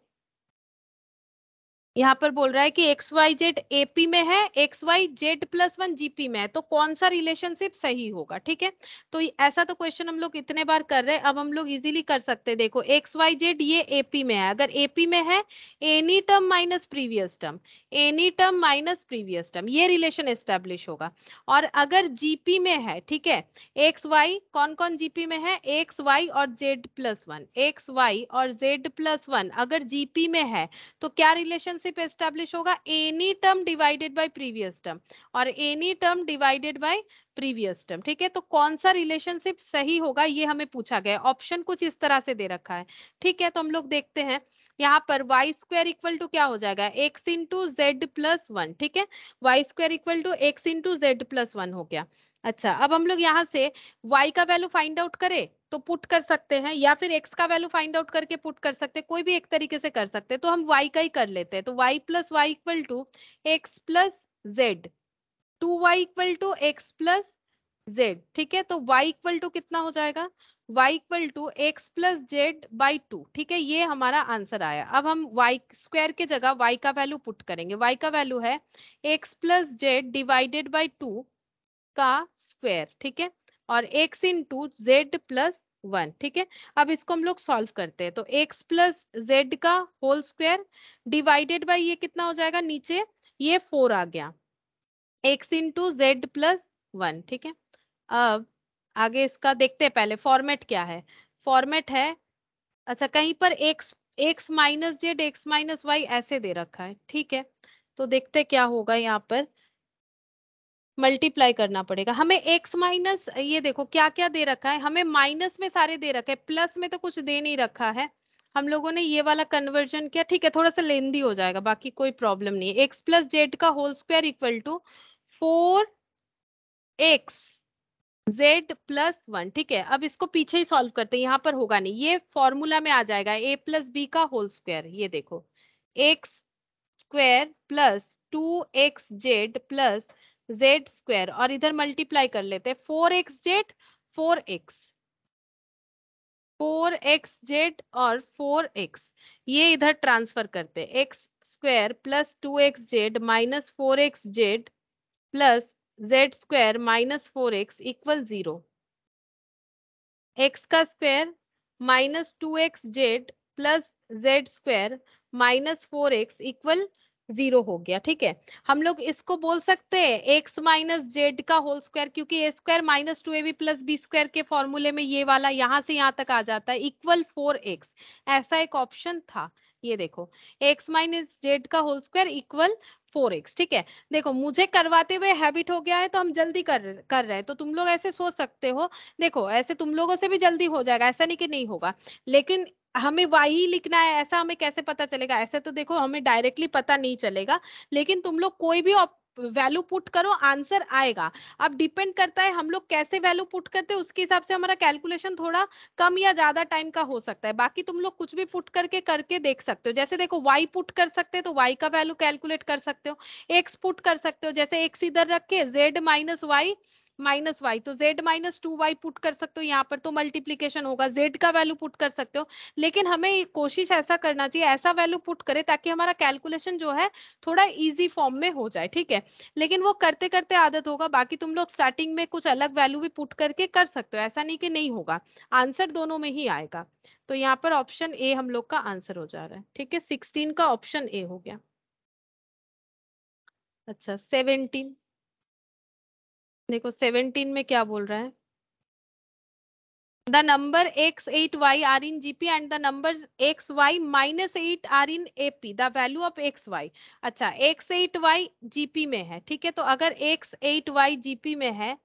यहाँ पर बोल रहा है कि एक्स वाई जेड एपी में है, x y z plus one GP में है, तो कौन सा रिलेशनशिप सही होगा। ठीक है, तो ऐसा तो क्वेश्चन हम लोग इतने बार कर रहे हैं, अब हम लोग इजीली कर सकते हैं। देखो एक्स वाई जेड ये एपी में है, अगर एपी में है any term minus previous term, any term minus previous term, ये रिलेशन एस्टेब्लिश होगा। और अगर जीपी में है, ठीक है, एक्स वाई कौन कौन जीपी में है, एक्स वाई और z plus one, x y और जेड प्लस वन अगर जीपी में है तो क्या रिलेशनशिप एस्टेब्लिश होगा, any term divided by previous term, और any term divided by previous term. ठीक है, तो कौन सा रिलेशनशिप सही होगा ये हमें पूछा गया, ऑप्शन कुछ इस तरह से दे रखा है। ठीक है, तो हम लोग देखते हैं, यहाँ पर वाई स्क्वायर इक्वल टू क्या हो जाएगा, x into z plus one. ठीक है, y square equal to x into z plus one हो गया। अच्छा, अब हम लोग यहाँ से y का वैल्यू फाइंड आउट करें तो पुट कर सकते हैं, या फिर x का वैल्यू फाइंड आउट करके पुट कर सकते हैं, कोई भी एक तरीके से कर सकते हैं। तो हम y का ही कर लेते हैं, तो y plus y equal to x plus z, 2y equal to x plus z. ठीक है, तो y इक्वल टू कितना हो जाएगा, y equal to x plus z by two. ठीक है, ये हमारा आंसर आया। अब हम y स्क्वायर के जगह y का वैल्यू पुट करेंगे, y का वैल्यू है x plus Z divided by two का स्क्वायर। ठीक है, और x into z plus one. ठीक है, अब इसको हम लोग सॉल्व करते हैं, तो x प्लस जेड का होल स्क्वायर डिवाइडेड बाई ये कितना हो जाएगा, नीचे ये 4 आ गया, x into z plus one. ठीक है, अब आगे इसका देखते हैं, पहले फॉर्मेट क्या है, फॉर्मेट है, अच्छा कहीं पर x minus z x minus y ऐसे दे रखा है। ठीक है, तो देखते क्या होगा, यहाँ पर मल्टीप्लाई करना पड़ेगा हमें, x माइनस, ये देखो क्या क्या दे रखा है, हमें माइनस में सारे दे रखे हैं, प्लस में तो कुछ दे नहीं रखा है। हम लोगों ने ये वाला कन्वर्जन किया, ठीक है, थोड़ा सा लेंदी हो जाएगा, बाकी कोई प्रॉब्लम नहीं है। एक्स प्लस जेड का whole square equal to 4x z plus one. ठीक है, अब इसको पीछे ही सॉल्व करते हैं, यहाँ पर होगा नहीं, ये फॉर्मूला में आ जाएगा a प्लस बी का होल स्क्वायर। ये देखो x square plus 2x z plus z square, और इधर मल्टीप्लाई कर लेते हैं, 4x Z 4x, 4x Z और 4x, ये इधर ट्रांसफर करते हैं, x square plus 2x z minus 4x z plus z square minus 4x equal 0, x का square minus 2x z plus z square minus 4x equal 0 हो गया। ठीक है, हम लोग इसको बोल सकते हैं एक्स माइनस जेड का होल स्क्वायर, क्योंकि a square minus 2ab plus b square के फॉर्मूले में ये वाला यहाँ से यहाँ तक आ जाता है, इक्वल 4x, ऐसा एक ऑप्शन था। ये देखो एक्स माइनस जेड का होल स्क्वायर इक्वल 4x। ठीक है, देखो मुझे करवाते हुए हैबिट हो गया है, तो हम जल्दी कर रहे हैं, तो तुम लोग ऐसे सोच सकते हो, देखो ऐसे तुम लोगों से भी जल्दी हो जाएगा, ऐसा नहीं कि नहीं होगा, लेकिन हमें वाई लिखना है, ऐसा हमें कैसे पता चलेगा, ऐसे तो देखो हमें डायरेक्टली पता नहीं चलेगा, लेकिन तुम लोग कोई भी वैल्यू पुट करो आंसर आएगा। अब डिपेंड करता है हम लोग कैसे वैल्यू पुट करते हैं, उसके हिसाब से हमारा कैलकुलेशन थोड़ा कम या ज्यादा टाइम का हो सकता है। बाकी तुम लोग कुछ भी पुट करके देख सकते हो, जैसे देखो y पुट कर सकते हो तो y का वैल्यू कैलकुलेट कर सकते हो, x पुट कर सकते हो, जैसे x इधर रख के z तो z माइनस 2y पुट कर सकते हो, यहाँ पर तो मल्टीप्लीकेशन होगा, z का वैल्यू पुट कर सकते हो, लेकिन हमें कोशिश ऐसा करना चाहिए, ऐसा वैल्यू पुट करें ताकि हमारा कैलकुलेशन जो है थोड़ा इजी फॉर्म में हो जाए। ठीक है, लेकिन वो करते करते आदत होगा, बाकी तुम लोग स्टार्टिंग में कुछ अलग वैल्यू भी पुट करके कर सकते हो, ऐसा नहीं कि नहीं होगा, आंसर दोनों में ही आएगा। तो यहाँ पर ऑप्शन ए हम लोग का आंसर हो जा रहा है। ठीक है, 16 का ऑप्शन ए हो गया। अच्छा 17 देखो, 17 में क्या बोल रहा है, The number x 8y are in GP and the numbers xy minus 8 are in AP. The value of xy. अच्छा x 8y GP में है, ठीक है। तो अगर x 8y GP में है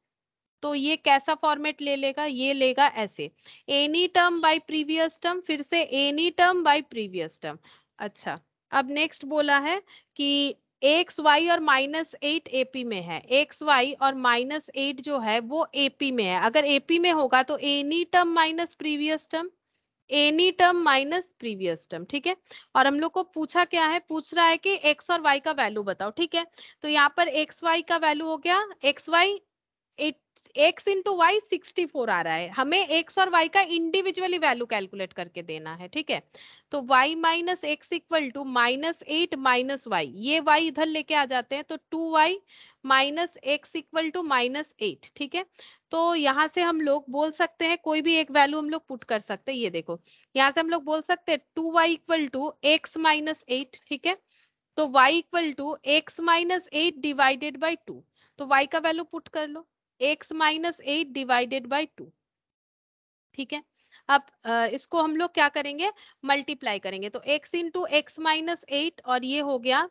तो ये कैसा फॉर्मेट ले लेगा, ये लेगा ऐसे, any term by previous term, फिर से any term by previous term. अच्छा अब नेक्स्ट बोला है कि एक्स वाई और -8 एपी में है, एक्स वाई और -8 जो है वो एपी में है। अगर एपी में होगा तो any term minus previous term, any term minus previous term, ठीक है। और हम लोग को पूछा क्या है, पूछ रहा है कि एक्स और वाई का वैल्यू बताओ, ठीक है। तो यहाँ पर एक्स वाई का वैल्यू हो गया, x y x into y 64 आ रहा है, हमें एक्स और वाई का इंडिविजुअली वैल्यू कैलकुलेट करके देना है, ठीक है। तो y minus x equal to -8 minus y, ये y इधर लेके आ जाते हैं तो 2y minus x equal to -8, ठीक है। तो यहाँ से हम लोग बोल सकते हैं कोई भी एक वैल्यू हम लोग पुट कर सकते हैं, ये देखो यहाँ से हम लोग बोल सकते हैं 2y equal to x minus 8, ठीक है। तो y equal to x minus 8 divided by 2, तो y का वैल्यू पुट कर लो, x माइनस 8 डिवाइडेड बाई 2, ठीक है। अब इसको हम लोग क्या करेंगे, मल्टीप्लाई करेंगे, तो x इंटू एक्स माइनस 8 और ये हो गया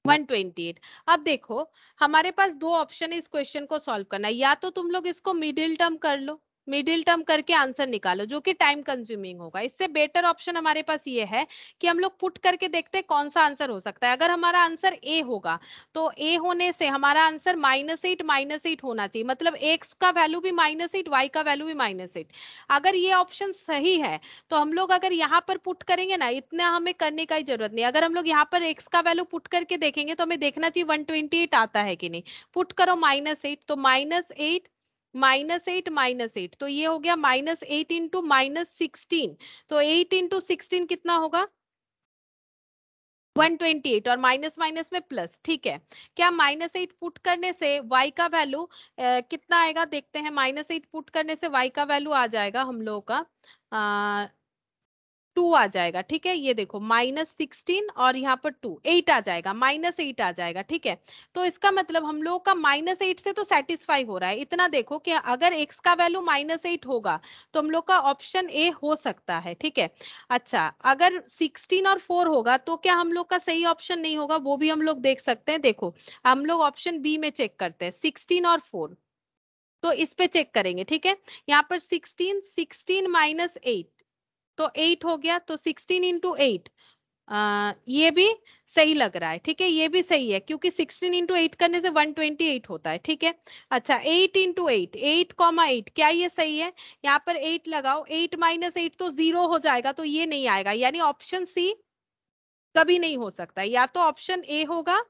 128। अब देखो हमारे पास दो ऑप्शन है इस क्वेश्चन को सॉल्व करना, या तो तुम लोग इसको मिडिल टर्म कर लो, मिडिल टर्म करके आंसर निकालो, जो कि टाइम कंज्यूमिंग होगा। इससे बेटर ऑप्शन हमारे पास ये है कि हम लोग पुट करके देखते हैं कौन सा आंसर हो सकता है। अगर हमारा आंसर ए होगा तो ए होने से हमारा आंसर -8 होना चाहिए, मतलब एक्स का वैल्यू भी -8, वाई का वैल्यू भी -8। अगर ये ऑप्शन सही है तो हम लोग अगर यहाँ पर पुट करेंगे ना, इतना हमें करने का ही जरूरत नहीं। अगर हम लोग यहाँ पर x का वैल्यू पुट करके देखेंगे तो हमें देखना चाहिए 128 आता है कि नहीं। पुट करो -8, तो -8 -8 तो ये हो गया -8 इंटू -16, तो 8 इंटू 16 कितना होगा 128, और माइनस माइनस में प्लस, ठीक है। क्या -8 पुट करने से y का वैल्यू कितना आएगा, देखते हैं। -8 पुट करने से y का वैल्यू आ जाएगा हम लोगों का 2 आ जाएगा, ठीक है। ये देखो -16 और यहाँ पर 2 8 आ जाएगा, -8 आ जाएगा, ठीक है। तो इसका मतलब हम लोग का -8 से तो सेटिस्फाई हो रहा है। इतना देखो कि अगर x का वैल्यू -8 होगा तो हम लोग का ऑप्शन ए हो सकता है, ठीक है। अच्छा अगर 16 और 4 होगा तो क्या हम लोग का सही ऑप्शन नहीं होगा, वो भी हम लोग देख सकते हैं। देखो हम लोग ऑप्शन बी में चेक करते हैं, 16 और 4, तो इस पे चेक करेंगे, ठीक है। यहाँ पर 16 माइनस 8, तो 8 हो गया, तो 16 इंटू 8, ये भी सही लग रहा है, ठीक है। ये भी सही है क्योंकि 16 इंटू 8 करने से 128 होता है, ठीक है। अच्छा 8 इंटू 8, 8,8, क्या ये सही है। यहाँ पर 8 लगाओ, 8 माइनस 8 तो 0 हो जाएगा, तो ये नहीं आएगा, यानी ऑप्शन सी कभी नहीं हो सकता, या तो ऑप्शन ए होगा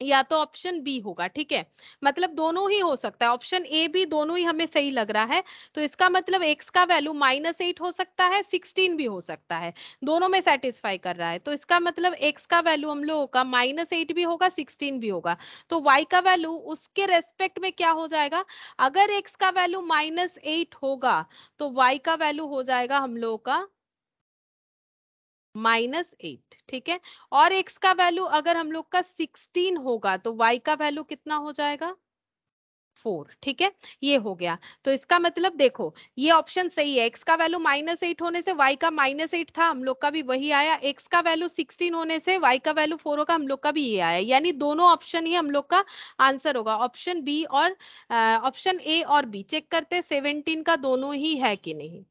या तो ऑप्शन बी होगा, ठीक है। मतलब दोनों ही हो सकता है, ऑप्शन ए बी दोनों ही हमें सही लग रहा है। तो इसका मतलब एक्स का वैल्यू -8 हो सकता है, 16 भी हो सकता है, दोनों में सेटिस्फाई कर रहा है। तो इसका मतलब एक्स का वैल्यू हम लोगों का -8 भी होगा, 16 भी होगा। तो वाई का वैल्यू उसके रेस्पेक्ट में क्या हो जाएगा, अगर एक्स का वैल्यू -8 होगा तो वाई का वैल्यू हो जाएगा हम लोगों का -8, ठीक है। और x का वैल्यू अगर हम लोग का 16 होगा तो y का वैल्यू कितना हो जाएगा 4, ठीक है। ये हो गया, तो इसका मतलब देखो ये ऑप्शन सही है। x का वैल्यू -8 होने से y का -8 था, हम लोग का भी वही आया। x का वैल्यू 16 होने से y का वैल्यू 4 होगा, हम लोग का भी ये आया। यानी दोनों ऑप्शन ही हम लोग का आंसर होगा, ऑप्शन बी और ऑप्शन ए और बी। चेक करते 17 का दोनों ही है कि नहीं,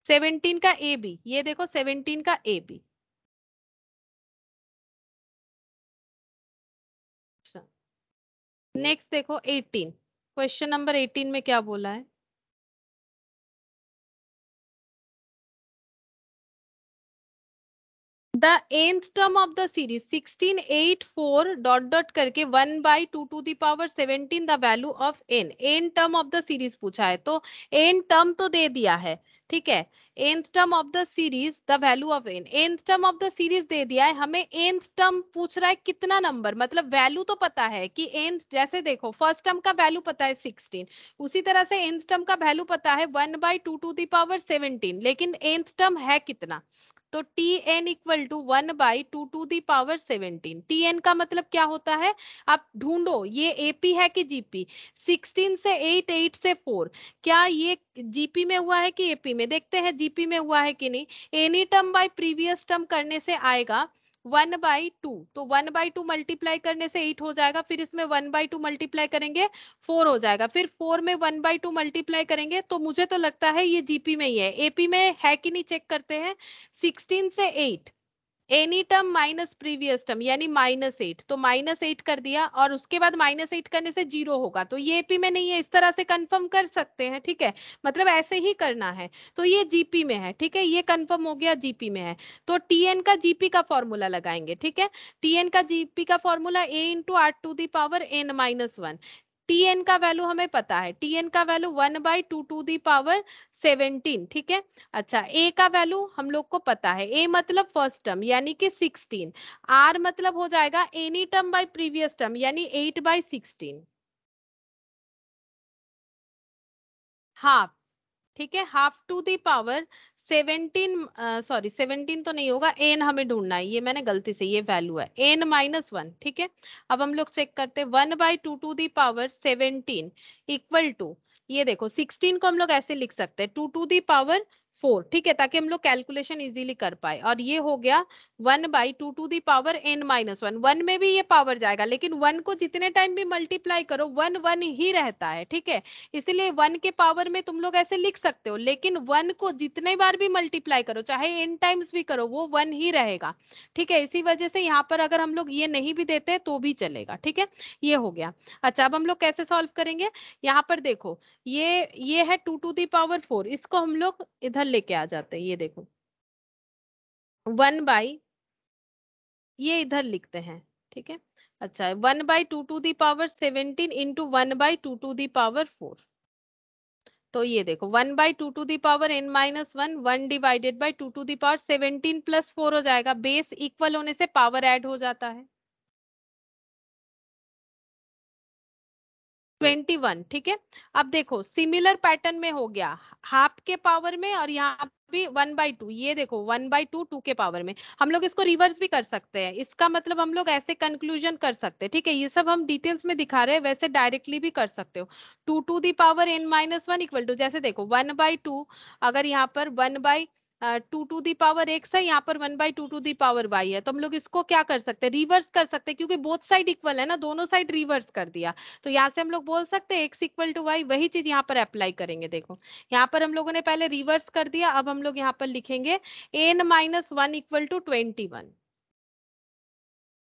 17 का ए बी, ये देखो 17 का ए बी। नेक्स्ट देखो 18, क्वेश्चन नंबर 18 में क्या बोला है। The nth term of the series 16 8 4 dot dot करके 1/2 to the power 17 the value of n term of the series पूछा है, तो n टर्म तो दे दिया है, ठीक है। nth term of the series the value of nth term of the series दे दिया है, हमें nth टर्म पूछ रहा है कितना नंबर, मतलब वैल्यू तो पता है कि nth, जैसे देखो फर्स्ट टर्म का वैल्यू पता है 16, उसी तरह से nth टर्म का वैल्यू पता है 1/2 टू द पावर 17, लेकिन nth टर्म है कितना। तो tn इक्वल टू 1/2^17। tn का मतलब क्या होता है, आप ढूंढो ये AP है कि GP। 16 से 8, 8 से 4, क्या ये GP में हुआ है कि AP में, देखते हैं GP में हुआ है कि नहीं। Any term by previous term करने से आएगा 1/2, तो 1/2 मल्टीप्लाई करने से 8 हो जाएगा, फिर इसमें 1/2 मल्टीप्लाई करेंगे 4 हो जाएगा, फिर 4 में 1/2 मल्टीप्लाई करेंगे, तो मुझे तो लगता है ये GP में ही है। AP में है कि नहीं चेक करते हैं। 16 से 8, any term minus previous term यानी -8, तो -8 कर दिया और उसके बाद -8 करने से 0 होगा, तो ये AP में नहीं है। इस तरह से कंफर्म कर सकते हैं, ठीक है, मतलब ऐसे ही करना है। तो ये GP में है, ठीक है, ये कंफर्म हो गया GP में है। तो TN का GP का फॉर्मूला लगाएंगे, ठीक है। TN का GP का फॉर्मूला A × r⁻n−1। TN का वैल्यू हमें पता है, TN का वैल्यू 1/2^17, ठीक है। अच्छा, A का वैल्यू हम लोग को पता है, A मतलब फर्स्ट टर्म यानी कि 16, R मतलब हो जाएगा any term by previous term यानी 8/16, हाफ, ठीक है, ½ 17, 17 तो नहीं होगा, n हमें ढूंढना है, ये मैंने गलती से, ये वैल्यू है n-1, ठीक है। अब हम लोग चेक करते हैं 1/2^17 इक्वल टू, ये देखो 16 को हम लोग ऐसे लिख सकते हैं 2^4, ठीक है, ताकि हम लोग कैलकुलेशन इजीली कर पाए, और ये हो गया 1/2n-1। 1 में भी ये पावर जाएगा, लेकिन 1 को जितने टाइम भी मल्टीप्लाई करो 1 1 ही रहता है, ठीक है। इसीलिए 1 के पावर में तुम लोग ऐसे लिख सकते हो, लेकिन 1 को जितने बार भी मल्टीप्लाई करो, चाहे n टाइम्स भी करो, वो 1 ही रहेगा, ठीक है। इसी वजह से यहाँ पर अगर हम लोग ये नहीं भी देते तो भी चलेगा, ठीक है। ये हो गया। अच्छा, अब हम लोग कैसे सॉल्व करेंगे, यहाँ पर देखो, ये है 2^4, इसको हम लोग इधर लेके आ जाते हैं, ये देखो 1 ये इधर लिखते हैं, ठीक है। अच्छा, 1/2^17 इंटू 1/2^4, तो ये देखो 1/2^n-1, 1 डिवाइडेड बाई 2^17 प्लस 4 हो जाएगा, बेस इक्वल होने से पावर ऐड हो जाता है 21, ठीक है। अब देखो सिमिलर पैटर्न में हो गया, हाफ के पावर में और यहाँ भी 1/2, ये देखो 1/2 2 के पावर में। हम लोग इसको रिवर्स भी कर सकते हैं, इसका मतलब हम लोग ऐसे कंक्लूजन कर सकते हैं, ठीक है। ये सब हम डिटेल्स में दिखा रहे हैं, वैसे डायरेक्टली भी कर सकते हो। 2^n-1 इक्वल टू, जैसे देखो 1/2, अगर यहाँ पर 1/2 है, यहाँ पर 1/2 है, तो हम लोग इसको क्या कर सकते हैं, रिवर्स कर सकते हैं, क्योंकि बोथ साइड इक्वल है ना, दोनों साइड रिवर्स कर दिया, तो यहाँ से हम लोग बोल सकते हैं x = y, वही चीज यहाँ पर अप्लाई करेंगे। देखो यहाँ पर हम लोगों ने पहले रिवर्स कर दिया, अब हम लोग यहाँ पर लिखेंगे n-1 = 21,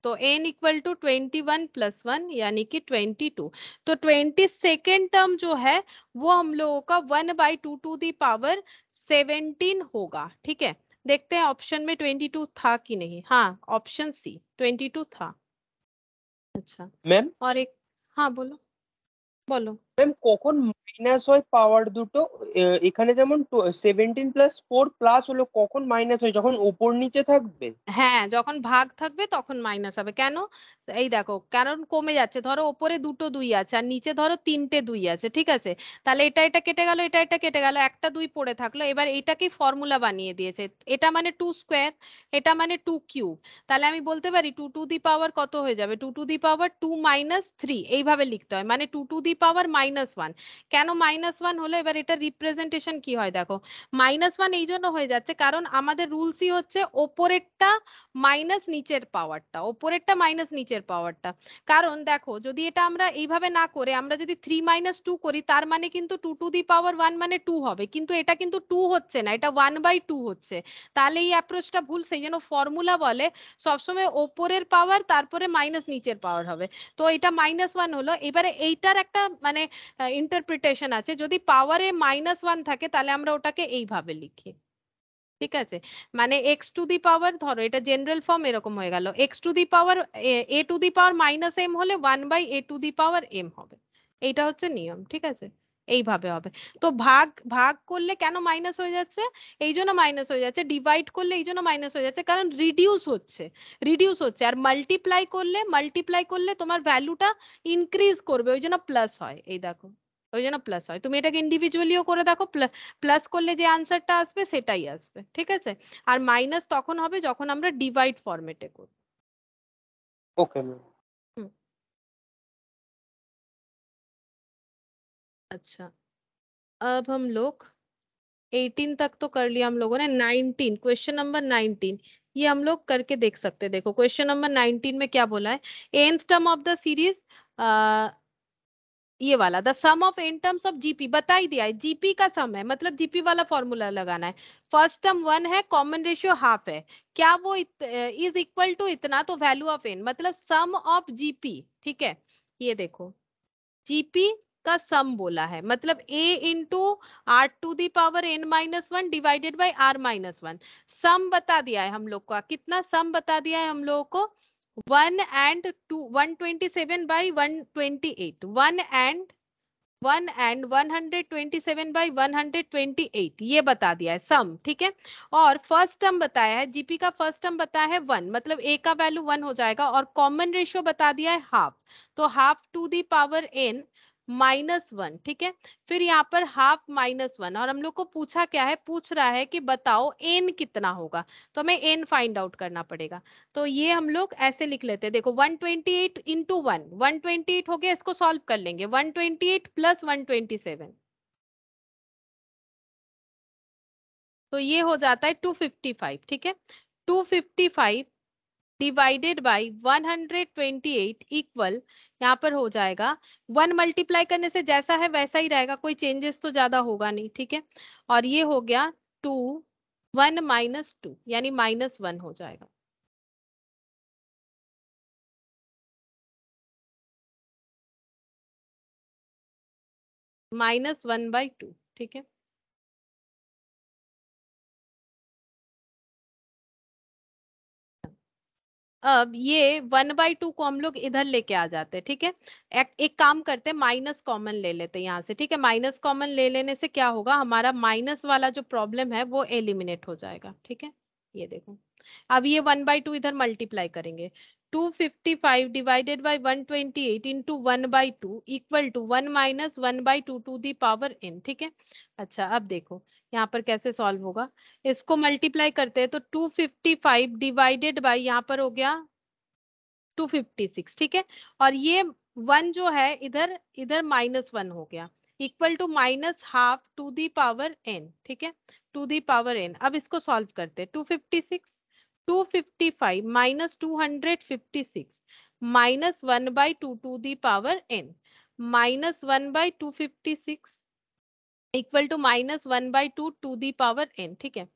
तो n = 21 + 1 यानी कि 22, तो 22nd टर्म जो है वो हम लोगों का 1/2^17 होगा, ठीक है। देखते हैं ऑप्शन में 22 था कि नहीं, हाँ ऑप्शन सी 22 था। अच्छा, ম্যাম और एक, हाँ बोलो बोलो। ম্যাম কখন মাইনাস হয় পাওয়ার দুটো? এখানে যেমন 17 + 4 প্লাস হলো, কখন মাইনাস হয় যখন উপর নিচে থাকবে? হ্যাঁ, যখন ভাগ থাকবে তখন মাইনাস হবে। কেন, এই দেখো কারণ কমে যাচ্ছে, ধরো ওপরে দুটো 2 আছে আর নিচে ধরো 3টে 2 আছে, ঠিক আছে। তাহলে এটা কেটে গেল, এটা কেটে গেল, একটা 2 পড়ে থাকলো, এবার এটাকে ফর্মুলা বানিয়ে দিয়েছে, এটা মানে 2 স্কোয়ার, এটা মানে 2 কিউব। তাহলে আমি বলতে পারি 2^, কত হয়ে যাবে, 2^2 - 3, এইভাবে লিখতে হয়, মানে 2^-1। কেন -1 হলো, এবার এটা রিপ্রেজেন্টেশন কি হয় দেখো, -1 এই জন্য হয়ে যাচ্ছে কারণ আমাদের রুলসই হচ্ছে ওপরেরটা মাইনাস নিচের পাওয়ারটা, ওপরেরটা মাইনাস নিচের পাওয়ারটা। কারণ দেখো যদি এটা আমরা এইভাবে না করে আমরা যদি 3 - 2 করি, তার মানে কিন্তু 2^1 মানে 2 হবে, কিন্তু এটা কিন্তু 2 হচ্ছে না, এটা 1/2 হচ্ছে। তাহলে এই অ্যাপ্রোচটা ভুল, সেই জন্য ফর্মুলা বলে সবসময় ওপরের পাওয়ার তারপরে মাইনাস নিচের পাওয়ার হবে। তো এটা -1 হলো। এবারে এইটার একটা মানে ইন্টারপ্রিটেশন আছে, যদি পাওয়ারে -1 থাকে তাহলে আমরা ওটাকে এইভাবে লিখি, ঠিক আছে। মানে x⁻, ধরো এটা জেনারেল ফর্ম এরকম হয়ে গেল, a⁻m হলে 1/a⁻m হবে, এইটা হচ্ছে নিয়ম, ঠিক আছে। এইভাবে হবে। তো ভাগ ভাগ করলে কেন মাইনাস হয়ে যাচ্ছে, এই জন্য মাইনাস হয়ে যাচ্ছে, ডিভাইড করলে এই জন্য মাইনাস হয়ে যাচ্ছে, কারণ রিডিউস হচ্ছে, আর মাল্টিপ্লাই করলে তোমার ভ্যালুটা ইনক্রিজ করবে, ওই জন্য প্লাস হয়, এই দেখো ওই জন্য প্লাস হয়। তুমি এটাকে ইন্ডিভিজুয়ালিও করে দেখো, প্লাস করলে যে আনসারটা আসবে সেটাই আসবে, ঠিক আছে। আর মাইনাস তখন হবে যখন আমরা ডিভাইড ফরম্যাটে করব। Okay ma'am. হুম, अच्छा अब हम लोग 18 तक तो कर लिया हम लोगों ने। 19, क्वेश्चन नंबर 19 ये हम लोग करके देख सकते हैं। देखो क्वेश्चन नंबर 19 में क्या बोला है, nth term of the series, ये वाला the sum of n terms of GP बता ही दिया है, जीपी का सम है मतलब जीपी वाला फॉर्मूला लगाना है। फर्स्ट टर्म 1 है, कॉमन रेशियो हाफ है, क्या वो इज इक्वल टू इतना, तो वैल्यू ऑफ n मतलब सम ऑफ जीपी, ठीक है। ये देखो जीपी का सम बोला है, मतलब a into are to the power n minus one divided by are minus one. Sum बता दिया है हम लोग का, कितना सम बता दिया है हम लोगों को, 127 बाई 128, 127 बाई 128 ये बता दिया है सम, ठीक है। और फर्स्ट टर्म बताया है, जीपी का फर्स्ट टर्म बताया है 1, मतलब a का वैल्यू 1 हो जाएगा, और कॉमन रेशियो बता दिया है हाफ, तो half to the power n minus one, ठीक है। फिर यहाँ पर हाफ माइनस वन, और हम लोग को पूछा क्या है, पूछ रहा है कि बताओ n कितना होगा, तो हमें n फाइंड आउट करना पड़ेगा। तो ये हम लोग ऐसे लिख लेते हैं, देखो 128 इंटू 128 हो गया, इसको सॉल्व कर लेंगे, 128 प्लस 127, तो ये हो जाता है 255, ठीक है। 255 डिवाइडेड बाई 128 इक्वल, यहाँ पर हो जाएगा 1 मल्टीप्लाई करने से जैसा है वैसा ही रहेगा, कोई चेंजेस तो ज्यादा होगा नहीं, ठीक है। और ये हो गया 2 1 माइनस 2 यानी -1 हो जाएगा। -1/2, ठीक है। अब ये 1/2 को हम लोग इधर लेके आ जाते हैं, ठीक है। एक काम करते हैं, माइनस कॉमन ले लेते हैं यहाँ से, ठीक है। माइनस कॉमन ले लेने से क्या होगा, हमारा माइनस वाला जो प्रॉब्लम है वो एलिमिनेट हो जाएगा, ठीक है। ये देखो अब ये 1/2 इधर मल्टीप्लाई करेंगे, 255 divided by 128 into 1/2 equal to 1 minus 1/2 to the power n, ठीक है। अच्छा अब देखो यहाँ पर कैसे सॉल्व होगा, इसको मल्टीप्लाई करते हैं तो 255 डिवाइडेड बाई यहाँ पर हो गया 256, ठीक है। और ये 1 जो है इधर इधर -1 हो गया, equal to minus half to the power n, ठीक है, टू दी पावर n। अब इसको सॉल्व करते हैं, 255 minus 256 minus 1/2 to the power n, -1/256 equal to -1/2 to the power n, ठीक है।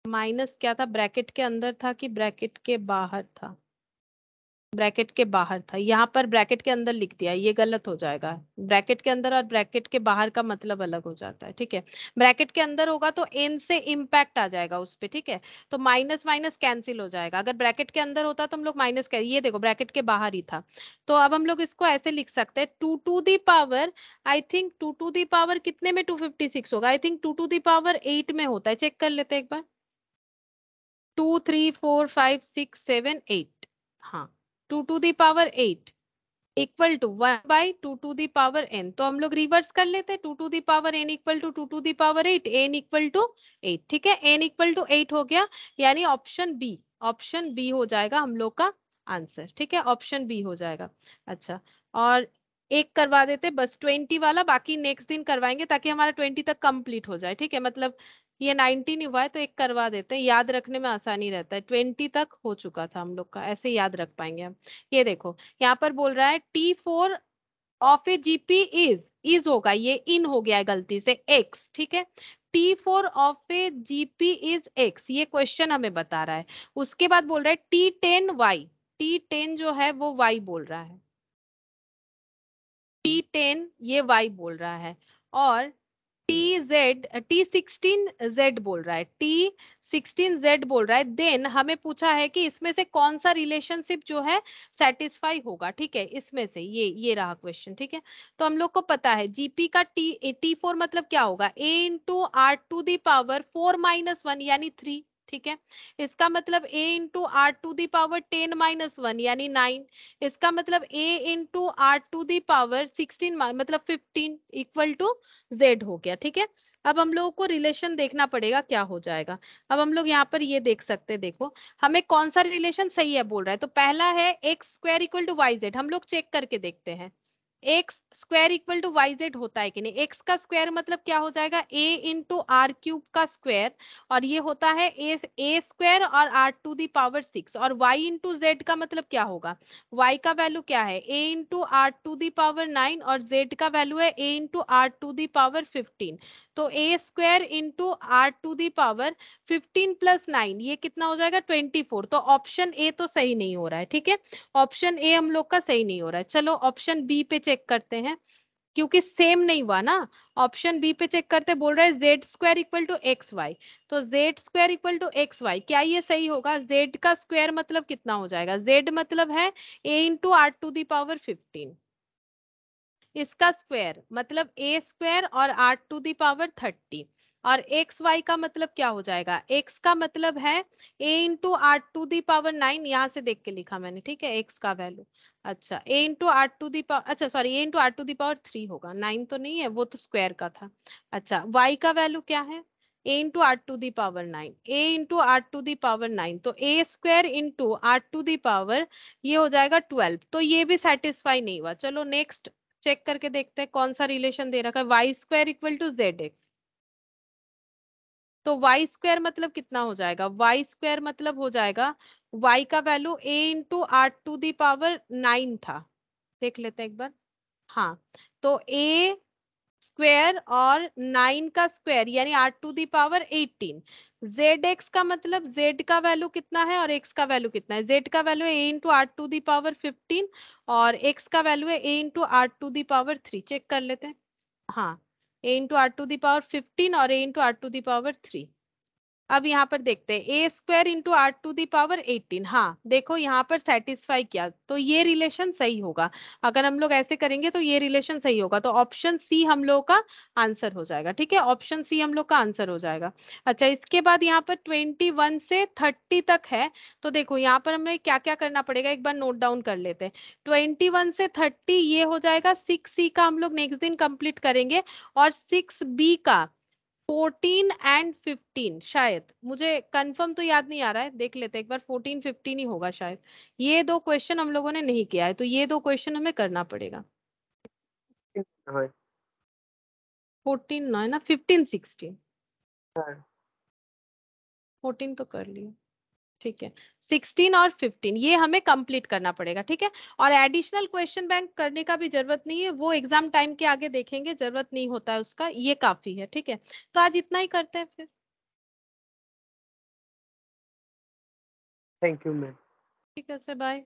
माइनस क्या था, ब्रैकेट के अंदर था कि ब्रैकेट के बाहर था, ब्रैकेट के बाहर था, यहाँ पर ब्रैकेट के अंदर लिख दिया, ये गलत हो जाएगा। ब्रैकेट के अंदर और ब्रैकेट के बाहर का मतलब अलग हो जाता है, ठीक है। ब्रैकेट के अंदर होगा तो एन से इम्पैक्ट आ जाएगा उस पे, ठीक है, तो माइनस माइनस कैंसिल हो जाएगा। अगर ब्रैकेट के अंदर होता तो हम लोग माइनस कर, ये देखो ब्रैकेट के बाहर ही था, तो अब हम लोग इसको ऐसे लिख सकते हैं, two to the power, I think two to the power कितने में 256 होगा, I think two to the power 8 में होता है, चेक कर लेते हैं एक बार, 2 3 4 5 6 7 8, हाँ 2 to the power 8 equal to 1/2 to the power n, तो हम लोग रिवर्स कर लेते हैं, 2 to the power n equal to 2 to the power 8, n equal to 8, ठीक है, n इक्वल टू 8 हो गया, यानी ऑप्शन बी हो जाएगा हम लोग का आंसर, ठीक है, ऑप्शन बी हो जाएगा। अच्छा और एक करवा देते बस 20 वाला, बाकी नेक्स्ट दिन करवाएंगे ताकि हमारा 20 तक कंप्लीट हो जाए, ठीक है, मतलब ये 19 हुआ है तो एक करवा देते हैं, याद रखने में आसानी रहता है, 20 तक हो चुका था हम लोग का, ऐसे याद रख पाएंगे हम। ये देखो यहाँ पर बोल रहा है T4 of a GP is होगा, ये इन हो गया है गलती से x, ठीक है। T4 of a GP is x, ये क्वेश्चन हमें बता रहा है। उसके बाद बोल रहा है T10 y, T10 जो है वो y बोल रहा है, T10 ये y बोल रहा है, और T16 z बोल रहा है, T16 z बोल रहा है। देन हमें पूछा है कि इसमें से कौन सा रिलेशनशिप जो है सेटिस्फाई होगा, ठीक है, इसमें से ये रहा क्वेश्चन, ठीक है। तो हम लोग को पता है जीपी का T4 मतलब क्या होगा, a into are to the power 4 - 1 यानी 3, ठीक है। इसका मतलब a into are to the power 10 minus 1 यानी 9। इसका मतलब a into are to the power 16 मतलब 15 इक्वल टू z हो गया। ठीक है। अब हम लोगों को रिलेशन देखना पड़ेगा क्या हो जाएगा। अब हम लोग यहाँ पर ये देख सकते हैं, देखो हमें कौन सा रिलेशन सही है बोल रहा है। तो पहला है x square equal to y z, हम लोग चेक करके देखते हैं x square equal to y z होता है कि नहीं। एक्स का स्क्वायर मतलब क्या हो जाएगा, a इंटू आर क्यूब का स्क्वायर, और ये होता है ए स्क्वायर और आर टू दी पावर 6। और y इंटू जेड का मतलब क्या होगा, y का वैल्यू क्या है a into are to the power 9 और z का वैल्यू है a into are to the power 15। तो a square into are to the power 15 plus 9 ये कितना हो जाएगा 24। तो ऑप्शन ए तो सही नहीं हो रहा है। ठीक है, ऑप्शन ए हम लोग का सही नहीं हो रहा है। चलो ऑप्शन बी पे चेक करते हैं, क्योंकि सेम नहीं हुआ ना। ऑप्शन बी पे चेक करते, बोल रहा है z square equal to x y. तो z square equal to x y, क्या ये सही होगा। जेड का स्क्वायर मतलब कितना हो जाएगा, जेड मतलब है a into are to the power 15, इसका स्क्वायर मतलब ए स्क्वायर और आर टू दी पावर 30। और एक्स वाई का मतलब क्या हो जाएगा, एक्स का मतलब है a into are to the power 9, यहाँ से देख के लिखा मैंने। ठीक है, एक्स का वैल्यू, अच्छा a into are to the power, अच्छा sorry a into are to the power 3 होगा, 9 तो नहीं है, वो तो स्क्वायर का था। अच्छा वाई का वैल्यू क्या है, a into are to the power 9, a into are to the power 9, तो a square into are to the power ये हो जाएगा 12। तो ये भी सेटिस्फाई नहीं हुआ। चलो नेक्स्ट चेक करके देखते हैं कौन सा रिलेशन दे रखा है, y square equal to z x. तो वाई स्क्वायर मतलब कितना हो जाएगा, वाई स्क्वायर मतलब हो जाएगा वाई का value a into are to the power 9 था, देख लेते हैं एक बार। हाँ, तो ए स्क्वायर और 9 का स्क्वायर यानी r to the power 18। Z x का मतलब जेड का वैल्यू कितना है और एक्स का वैल्यू कितना है, जेड का वैल्यू है a into are to the power 15 और एक्स का वैल्यू है a into are to the power 3। Check कर लेते हैं। हाँ, a into are to the power 15 और a into are to the power 3। अब यहाँ पर देखते हैं a square into are to the power 18। हाँ देखो यहाँ पर सेटिस्फाई किया, तो ये रिलेशन सही होगा। अगर हम लोग ऐसे करेंगे तो ये रिलेशन सही होगा, तो ऑप्शन सी हम लोग का आंसर हो जाएगा। ठीक है, ऑप्शन सी हम लोग का आंसर हो जाएगा। अच्छा, इसके बाद यहाँ पर 21 से 30 तक है। तो देखो यहाँ पर हमें क्या क्या करना पड़ेगा, एक बार नोट डाउन कर लेते हैं। 21 से 30 ये हो जाएगा, 6C का हम लोग नेक्स्ट दिन कंप्लीट करेंगे, और 6B का 14 एंड 15, शायद मुझे कंफर्म तो याद नहीं आ रहा है, देख लेते हैं एक बार। 14 15 ही होगा शायद। ये दो क्वेश्चन हम लोगों ने नहीं किया है, तो ये दो क्वेश्चन हमें करना पड़ेगा। হয় 14 ना है ना, 15 16, হ্যাঁ 14 तो कर लिया। ठीक है, 16 और 15 ये हमें कंप्लीट करना पड़ेगा। ठीक है, और एडिशनल क्वेश्चन बैंक करने का भी जरूरत नहीं है, वो एग्जाम टाइम के आगे देखेंगे, जरूरत नहीं होता है उसका, ये काफी है। ठीक है, तो आज इतना ही करते हैं फिर। Thank you ma'am. ठीक है, बाय।